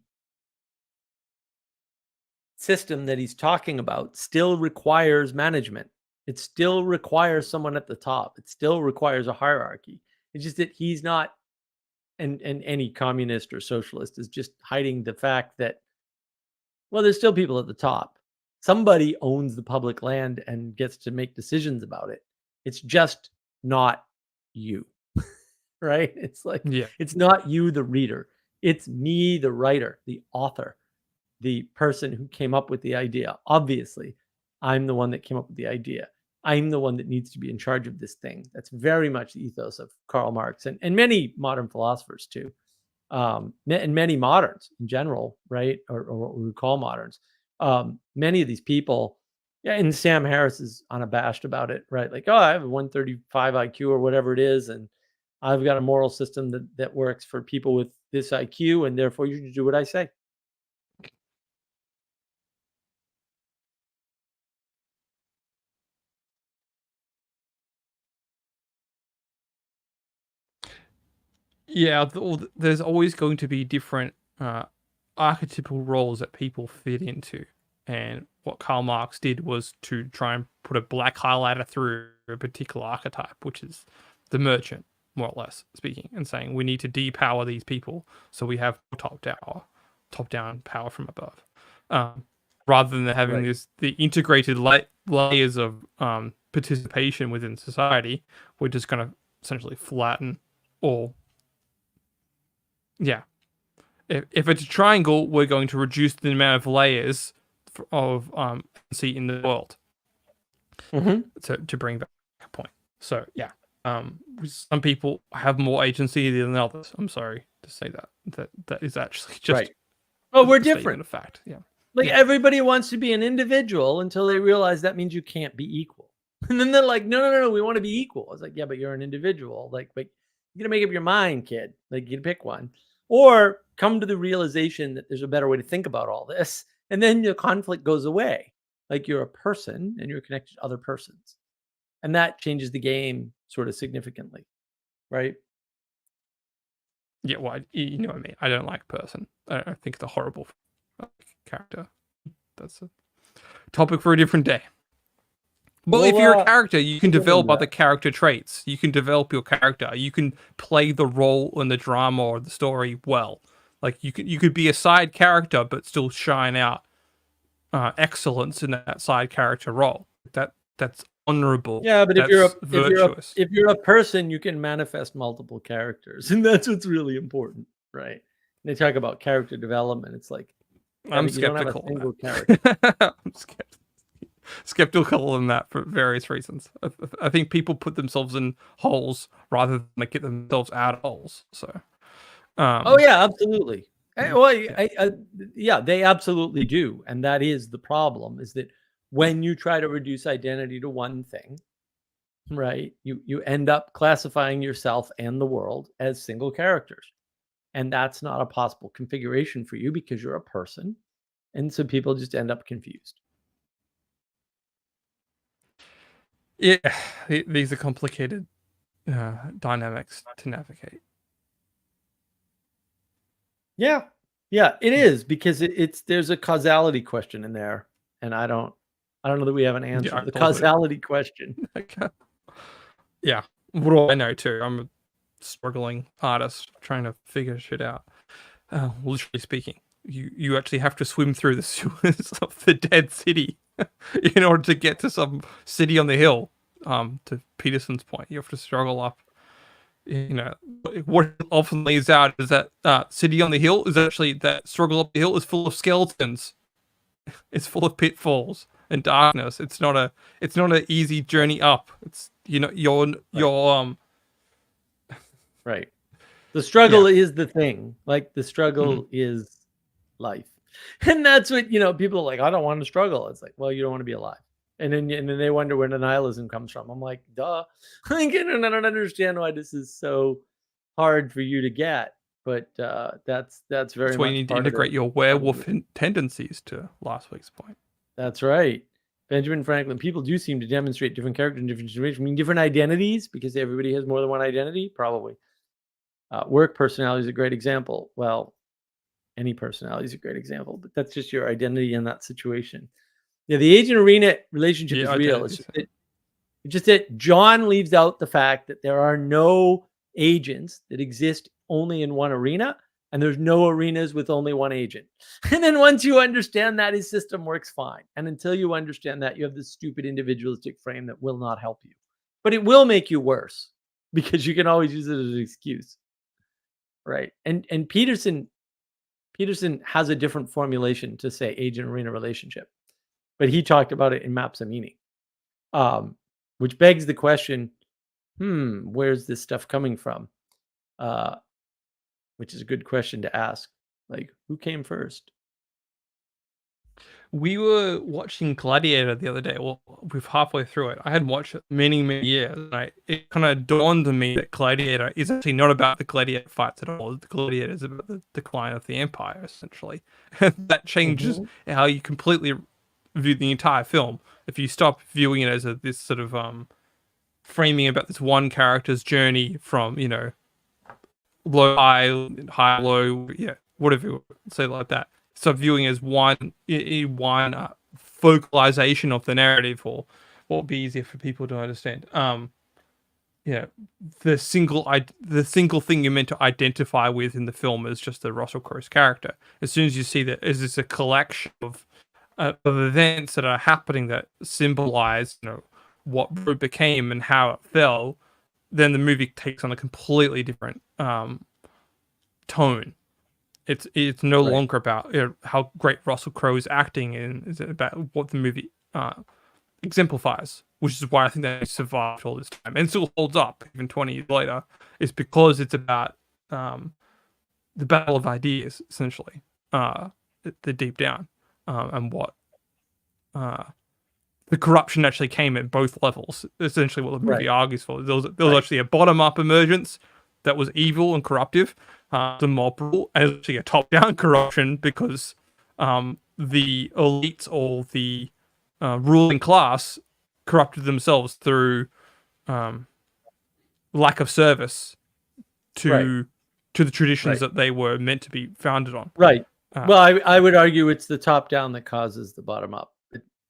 B: system that he's talking about still requires management. It still requires someone at the top. It still requires a hierarchy. It's just that he's not, and any communist or socialist is just hiding the fact that, well, there's still people at the top. Somebody owns the public land and gets to make decisions about it. It's just not you, right? It's like, it's not you, the reader. It's me, the writer, the author, the person who came up with the idea. Obviously, I'm the one that came up with the idea. I'm the one that needs to be in charge of this thing. That's very much the ethos of Karl Marx and many modern philosophers too. And many moderns in general, right? Or what we would call moderns. Many of these people, and Sam Harris is unabashed about it, right? Like, I have a 135 IQ or whatever it is, and I've got a moral system that works for people with this IQ, and therefore you should do what I say.
C: Yeah, there's always going to be different archetypal roles that people fit into. And what Karl Marx did was to try and put a black highlighter through a particular archetype, which is the merchant, more or less speaking, and saying we need to depower these people so we have top-down power from above. Rather than having the integrated layers of participation within society, we're just going to essentially flatten all. Yeah. If it's a triangle, we're going to reduce the amount of layers of in the world. To bring back a point. So yeah, some people have more agency than others. I'm sorry to say that is actually just
B: right. Oh, we're
C: a statement
B: different.
C: of fact. Yeah.
B: Like
C: Yeah.
B: everybody wants to be an individual until they realize that means you can't be equal. And then they're like, no, we want to be equal. I was like, yeah, but you're an individual. Like, but you gotta make up your mind, kid. Like, you pick one. Or come to the realization that there's a better way to think about all this. And then the conflict goes away. Like, you're a person and you're connected to other persons. And that changes the game sort of significantly. Right?
C: Yeah, well, you know what I mean. I don't like person. I think it's a horrible character. That's a topic for a different day. Well, if you're a character, you can develop other character traits. You can develop your character. You can play the role in the drama or the story well. Like you could be a side character, but still shine out excellence in that side character role. That's honorable.
B: Yeah, but
C: that's virtuous.
B: if you're a person, you can manifest multiple characters, and that's what's really important, right? They talk about character development. It's like,
C: I'm skeptical. You don't have a single character. I'm skeptical on that for various reasons. I think people put themselves in holes rather than get themselves out of holes. So,
B: oh yeah, absolutely. Well, yeah, they absolutely do, and that is the problem. Is that when you try to reduce identity to one thing, right? You end up classifying yourself and the world as single characters, and that's not a possible configuration for you because you're a person, and so people just end up confused.
C: Yeah, these are complicated dynamics to navigate.
B: Yeah, it is because it's there's a causality question in there, and I don't know that we have an answer to the causality question.
C: Yeah, what do I know too? I'm a struggling artist trying to figure shit out. Literally speaking, you actually have to swim through the sewers of the dead city in order to get to some city on the hill. To Peterson's point, you have to struggle up. You know, what often lays out is that city on the hill is actually that struggle up the hill is full of skeletons. It's full of pitfalls and darkness. It's not an easy journey up. It's you're
B: right. The struggle is the thing. Like the struggle is life, and that's what people are like. I don't want to struggle. It's like, well, you don't want to be alive. And then they wonder where the nihilism comes from. I'm like, duh. I don't understand why this is so hard for you to get. But that's very much
C: why you need to integrate your werewolf tendencies to last week's point.
B: That's right. Benjamin Franklin. People do seem to demonstrate different characters in different situations. I mean, different identities because everybody has more than one identity. Probably. Work personality is a great example. Well, any personality is a great example, but that's just your identity in that situation. Yeah, the agent arena relationship is real. It's just that John leaves out the fact that there are no agents that exist only in one arena, and there's no arenas with only one agent. And then once you understand that, his system works fine. And until you understand that, you have this stupid individualistic frame that will not help you. But it will make you worse because you can always use it as an excuse. Right. And Peterson has a different formulation to say agent arena relationship. But he talked about it in Maps of Meaning, which begs the question, where's this stuff coming from? Which is a good question to ask. Like, who came first?
C: We were watching Gladiator the other day. Well, we're halfway through it. I hadn't watched it many years. And it kind of dawned on me that Gladiator is actually not about the gladiator fights at all. The Gladiator is about the decline of the empire, essentially. That changes how you completely view the entire film. If you stop viewing it as this sort of framing about this one character's journey from low high low, whatever you say like that. Stop viewing as one vocalization of the narrative, or what would be easier for people to understand. The single thing you're meant to identify with in the film is just the Russell Crowe's character. As soon as you see that as it's a collection of events that are happening that symbolize, what Rome became and how it fell, then the movie takes on a completely different tone. It's no longer about how great Russell Crowe is acting, and it's about what the movie exemplifies. which is why I think they survived all this time and still holds up even 20 years later, is because it's about the battle of ideas, essentially, the deep down, and what the corruption actually came at both levels. Essentially, what the movie argues for. There was actually a bottom-up emergence that was evil and corruptive, the mob rule, and actually a top-down corruption because the elites or the ruling class corrupted themselves through lack of service to the traditions that they were meant to be founded on.
B: Right. Well, I would argue it's the top down that causes the bottom up.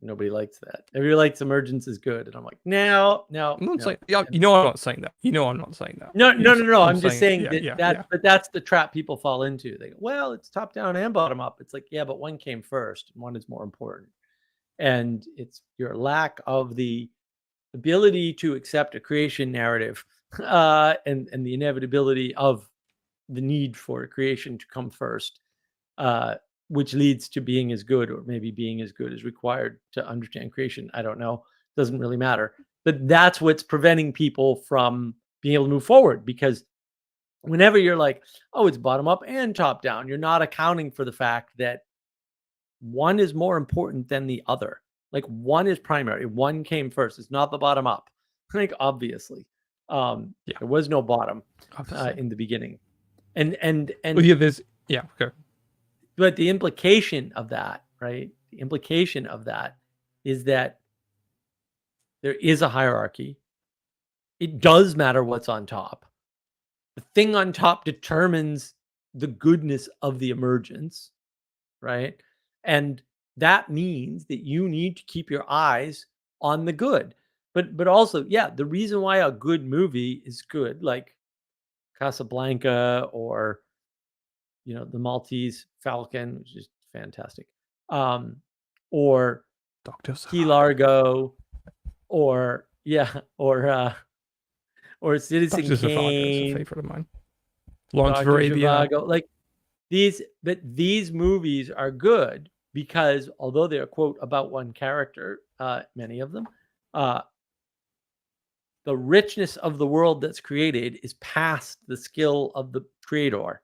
B: Nobody likes that. Everybody likes emergence is good, and I'm like, no.
C: I'm not saying, I'm not saying that. I'm not saying that.
B: No. I'm just saying
C: that.
B: But that's the trap people fall into. They go, well, it's top down and bottom up. It's like, yeah, but one came first, and one is more important. And it's your lack of the ability to accept a creation narrative, and the inevitability of the need for creation to come first, which leads to being as good, or maybe being as good as required to understand creation. I don't know. Doesn't really matter. But that's what's preventing people from being able to move forward, because whenever you're like, oh, it's bottom up and top down, you're not accounting for the fact that one is more important than the other. Like, one is primary. One came first. It's not the bottom up. Like, obviously. There was no bottom in the beginning. And
C: okay.
B: But the implication of that, right? The implication of that is that there is a hierarchy. It does matter what's on top. The thing on top determines the goodness of the emergence, right? And that means that you need to keep your eyes on the good. But also, the reason why a good movie is good, like Casablanca or the Maltese Falcon, which is fantastic, or
C: Dr.
B: Key Largo, or Citizen
C: Dr.
B: Kane,
C: is a favorite of mine. Lawrence of Arabia,
B: like these. But these movies are good because although they're quote about one character, many of them, the richness of the world that's created is past the skill of the creator.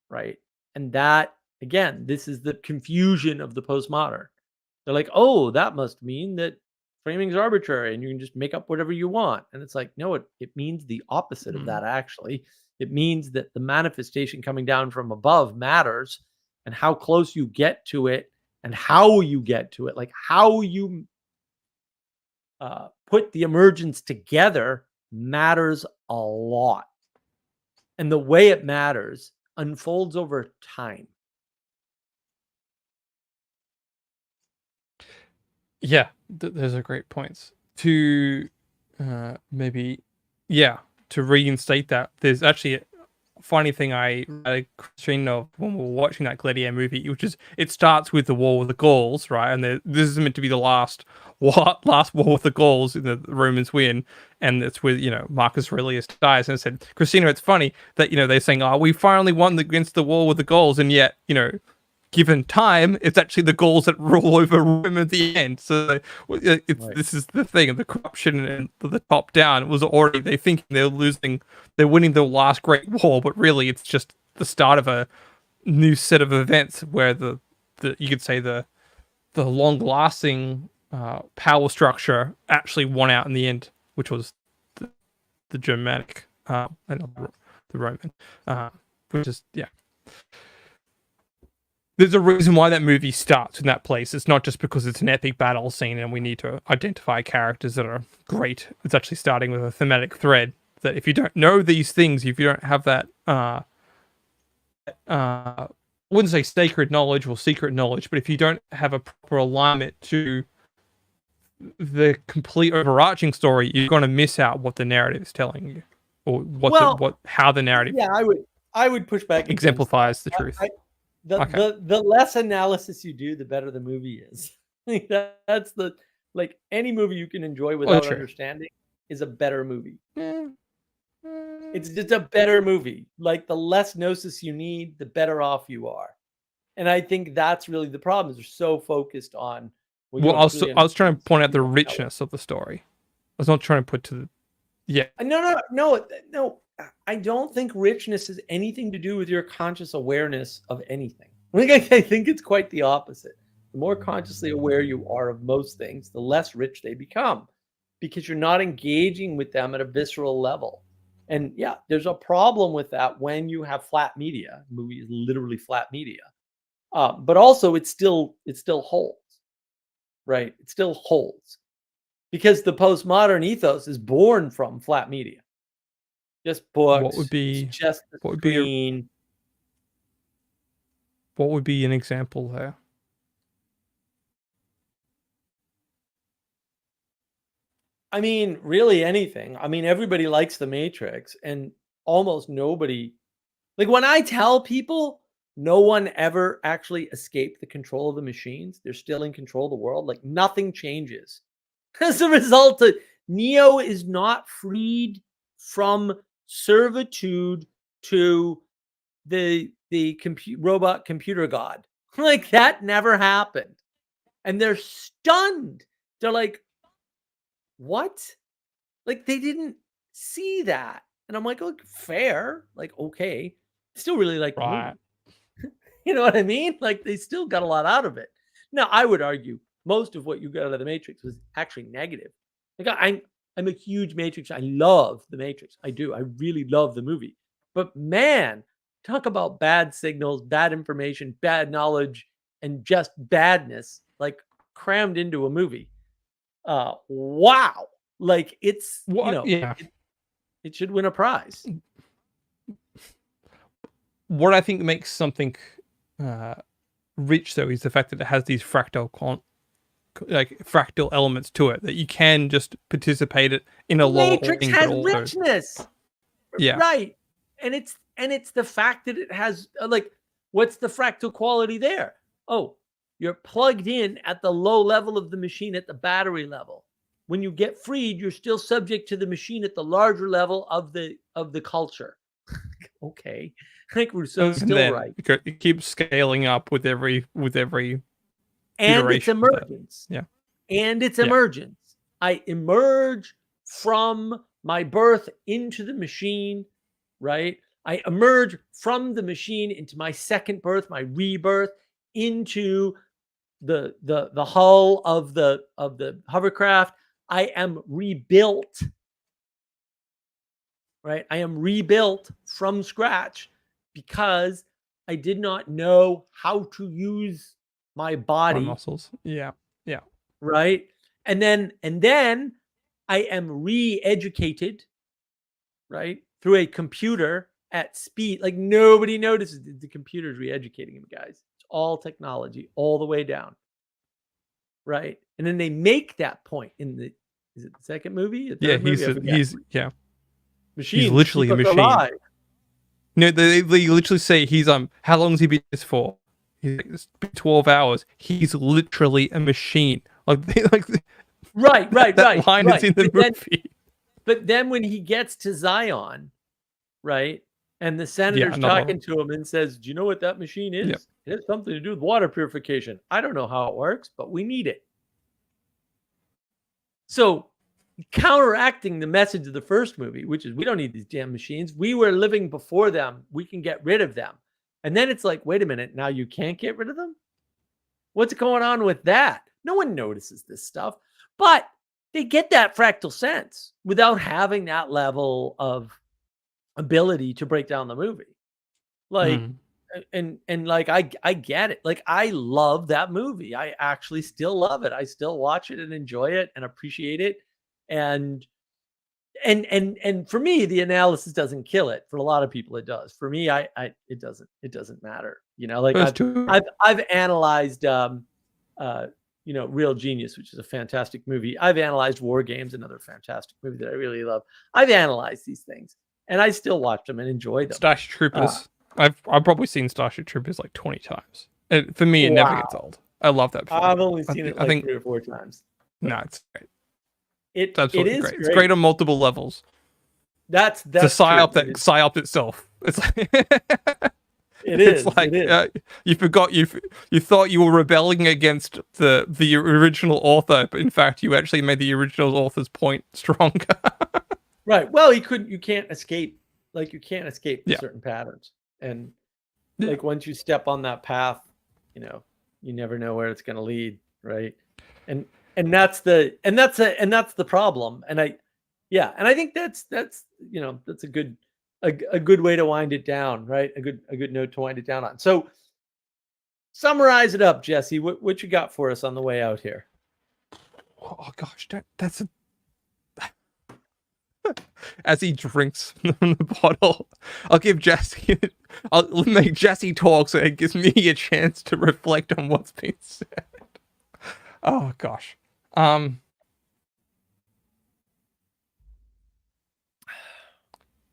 B: Right. And that, again, this is the confusion of the postmodern. They're like, oh, that must mean that framing is arbitrary and you can just make up whatever you want. And it's like, no, it means the opposite of that, actually. It means that the manifestation coming down from above matters, and how close you get to it and how you get to it, like how you put the emergence together matters a lot. And the way it matters unfolds over time.
C: Yeah, those are great points. To to reinstate that, there's actually a funny thing I read of when we were watching that Gladiator movie, which is it starts with the war with the Gauls, right? And this is meant to be the last war with the Gauls, and the Romans win, and it's with Marcus Aurelius dies. And I said, Christina, it's funny that they're saying, oh, we finally won against the war with the Gauls, and yet given time, it's actually the Gauls that rule over Rome at the end. So this is the thing, the corruption and the top down. It was already, they think they're winning the last great war, but really it's just the start of a new set of events where the you could say the long lasting power structure actually won out in the end, which was the Germanic and the Roman, which is There's a reason why that movie starts in that place. It's not just because it's an epic battle scene and we need to identify characters that are great. It's actually starting with a thematic thread that if you don't know these things, if you don't have that, I wouldn't say sacred knowledge or secret knowledge, but if you don't have a proper alignment to the complete overarching story, you're going to miss out what the narrative is telling you, or how the narrative.
B: Yeah, I would push back.
C: Exemplifies the truth.
B: The less analysis you do, the better the movie is. That's any movie you can enjoy without understanding is a better movie. It's just a better movie. Like, the less gnosis you need, the better off you are. And I think that's really the problem, is they're so focused on
C: Well, I was
B: truly
C: trying to point out the
B: understand that way.
C: richness of the story. I was not trying to put to the
B: No. I don't think richness has anything to do with your conscious awareness of anything. I think it's quite the opposite. The more consciously aware you are of most things, the less rich they become, because you're not engaging with them at a visceral level. And yeah, there's a problem with that when you have flat media. The movie is literally flat media, but also it still holds, right? It still holds because the postmodern ethos is born from flat media. Just books.
C: What would be
B: just the screen?
C: What would be an example there?
B: I mean, really anything. I mean, everybody likes The Matrix, and almost nobody. Like when I tell people, no one ever actually escaped the control of the machines. They're still in control of the world. Like nothing changes as a result of Neo is not freed from servitude to the robot computer god. Like that never happened. And they're stunned. They're like, what? Like they didn't see that. And I'm like, look, fair. Like, okay. Still really like the movie. You know what I mean? Like they still got a lot out of it. Now, I would argue most of what you got out of the Matrix was actually negative. Like I'm a huge Matrix. I love the Matrix. I do. I really love the movie. But man, talk about bad signals, bad information, bad knowledge, and just badness, like crammed into a movie. Wow. Like it's it should win a prize.
C: What I think makes something rich though is the fact that it has these fractal elements to it that you can just participate it in a lot.
B: Matrix has richness.
C: Yeah.
B: Right. And it's the fact that it has like what's the fractal quality there? Oh, you're plugged in at the low level of the machine at the battery level. When you get freed, you're still subject to the machine at the larger level of the culture. Okay. I think Rousseau's still right.
C: It keeps scaling up with every
B: and it's emergence.
C: Yeah.
B: And it's emergence. I emerge from my birth into the machine, right? I emerge from the machine into my second birth, my rebirth, into the hull of the hovercraft. I am rebuilt, right? I am rebuilt from scratch because I did not know how to use my body,
C: my muscles. Yeah.
B: Right. And then I am re-educated, right, through a computer at speed. Like nobody notices the computer's re-educating him, guys. It's all technology all the way down. Right. And then they make that point in the second movie?
C: He's
B: machine.
C: He's literally a machine. Alive. No, they literally say he's how long has he been this for? He's 12 hours. He's literally a machine.
B: Right.
C: That line is in the movie.
B: But then when he gets to Zion, right, and the senator's talking to him and says, "Do you know what that machine is? Yep. It has something to do with water purification. I don't know how it works, but we need it." So counteracting the message of the first movie, which is we don't need these damn machines. We were living before them. We can get rid of them. And then it's like, wait a minute, now you can't get rid of them? What's going on with that? No one notices this stuff, but they get that fractal sense without having that level of ability to break down the movie. Like, and like, I get it. Like, I love that movie. I actually still love it. I still watch it and enjoy it and appreciate it. And for me, the analysis doesn't kill it. For a lot of people, it does. For me, it doesn't matter. You know, like I've analyzed, Real Genius, which is a fantastic movie. I've analyzed War Games, another fantastic movie that I really love. I've analyzed these things, and I still watch them and enjoy them.
C: Starship Troopers. I've probably seen Starship Troopers like 20 times. For me, it never gets old. I love that film.
B: I've only seen it like 3 or 4 times.
C: No, it's great.
B: It's absolutely
C: great. It's great on multiple levels.
B: That's
C: the psyop that psyop itself. It's like It's like you forgot you thought you were rebelling against the original author, but in fact you actually made the original author's point stronger.
B: Right. Well, you can't escape. Like, you can't escape
C: Yeah.
B: certain patterns, and
C: Yeah.
B: like once you step on that path, you never know where it's going to lead, right? And that's the problem. And I think that's that's a good way to wind it down, right? A good note to wind it down on. So summarize it up, Jesse. What you got for us on the way out here?
C: Oh gosh, that's a as he drinks from the bottle, I'll give Jesse. I'll make Jesse talk so it gives me a chance to reflect on what's been said. Oh gosh.
B: You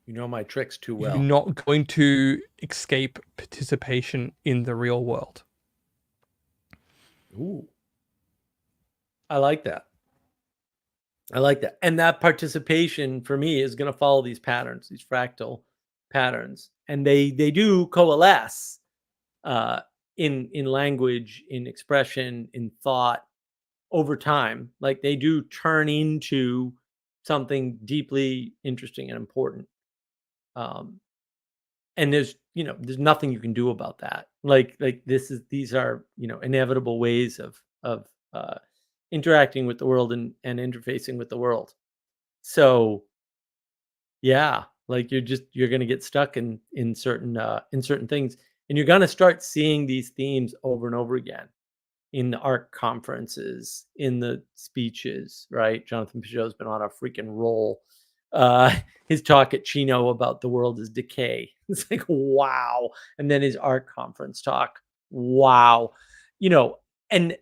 B: know my tricks too well.
C: You're not going to escape participation in the real world.
B: Ooh. I like that. And that participation for me is going to follow these patterns, these fractal patterns. And they do coalesce in language, in expression, in thought over time. Like, they do turn into something deeply interesting and important. And there's nothing you can do about that. Like these are inevitable ways of interacting with the world and interfacing with the world. So yeah, like you're going to get stuck in certain things, and you're going to start seeing these themes over and over again in the ARRRG conferences, in the speeches, right? Jonathan Peugeot's been on a freaking roll. His talk at Chino about the world is decay. It's like, wow. And then his ARRRG conference talk. Wow. And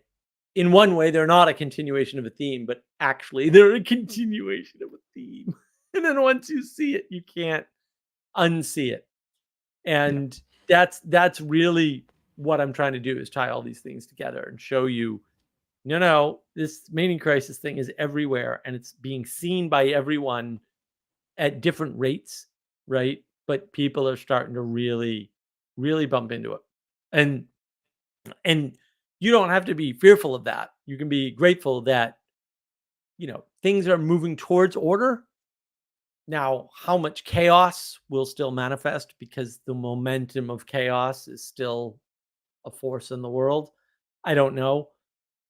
B: in one way, they're not a continuation of a theme, but actually they're a continuation of a theme. And then once you see it, you can't unsee it. And that's really what I'm trying to do, is tie all these things together and show you, no, this meaning crisis thing is everywhere, and it's being seen by everyone at different rates, right? But people are starting to really, really bump into it. And you don't have to be fearful of that. You can be grateful that, things are moving towards order. Now, how much chaos will still manifest, because the momentum of chaos is still a force in the world, I don't know.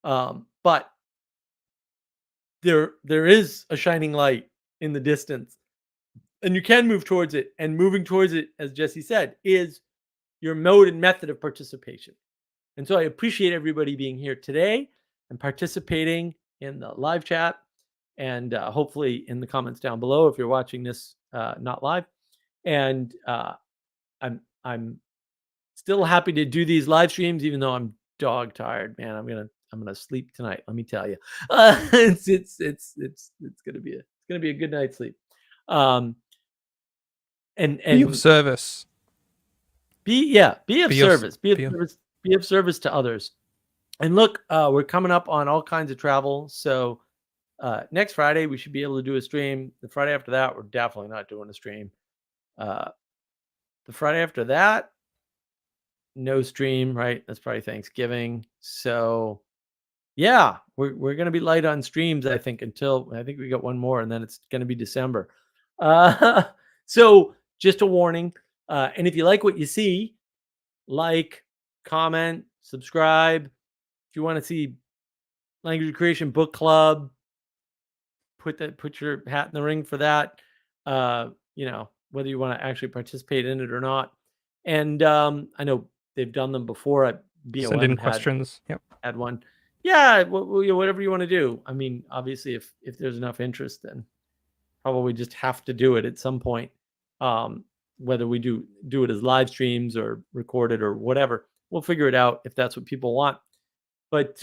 B: But there is a shining light in the distance, and you can move towards it. And moving towards it, as Jesse said, is your mode and method of participation. And so I appreciate everybody being here today and participating in the live chat, and hopefully in the comments down below if you're watching this not live. And I'm still happy to do these live streams, even though I'm dog tired, man. I'm gonna sleep tonight. Let me tell you, it's gonna be a good night's sleep. And
C: be of service.
B: Be of service. Be of service to others. And look, we're coming up on all kinds of travel. So next Friday we should be able to do a stream. The Friday after that, we're definitely not doing a stream. The Friday after that, no stream, right? That's probably Thanksgiving. So yeah, we're gonna be light on streams, I think, until I think we got one more, and then it's gonna be December. So just a warning. And if you like what you see, like, comment, subscribe. If you want to see Language Creation Book Club, put your hat in the ring for that. Whether you want to actually participate in it or not. And I know they've done them before.
C: Send in questions. Yep.
B: Had one. Yeah, whatever you want to do. I mean, obviously, if there's enough interest, then probably just have to do it at some point. Whether we do it as live streams or record it or whatever, we'll figure it out if that's what people want. But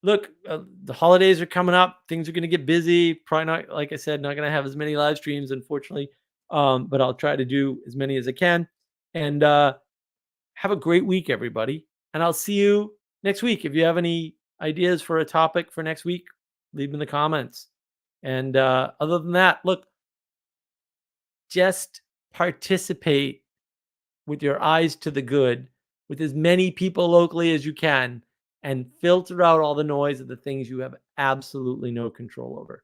B: look, the holidays are coming up. Things are going to get busy. Probably not, like I said, not going to have as many live streams, unfortunately. But I'll try to do as many as I can. And have a great week, everybody. And I'll see you next week. If you have any ideas for a topic for next week, leave them in the comments. And other than that, look, just participate with your eyes to the good, with as many people locally as you can, and filter out all the noise of the things you have absolutely no control over.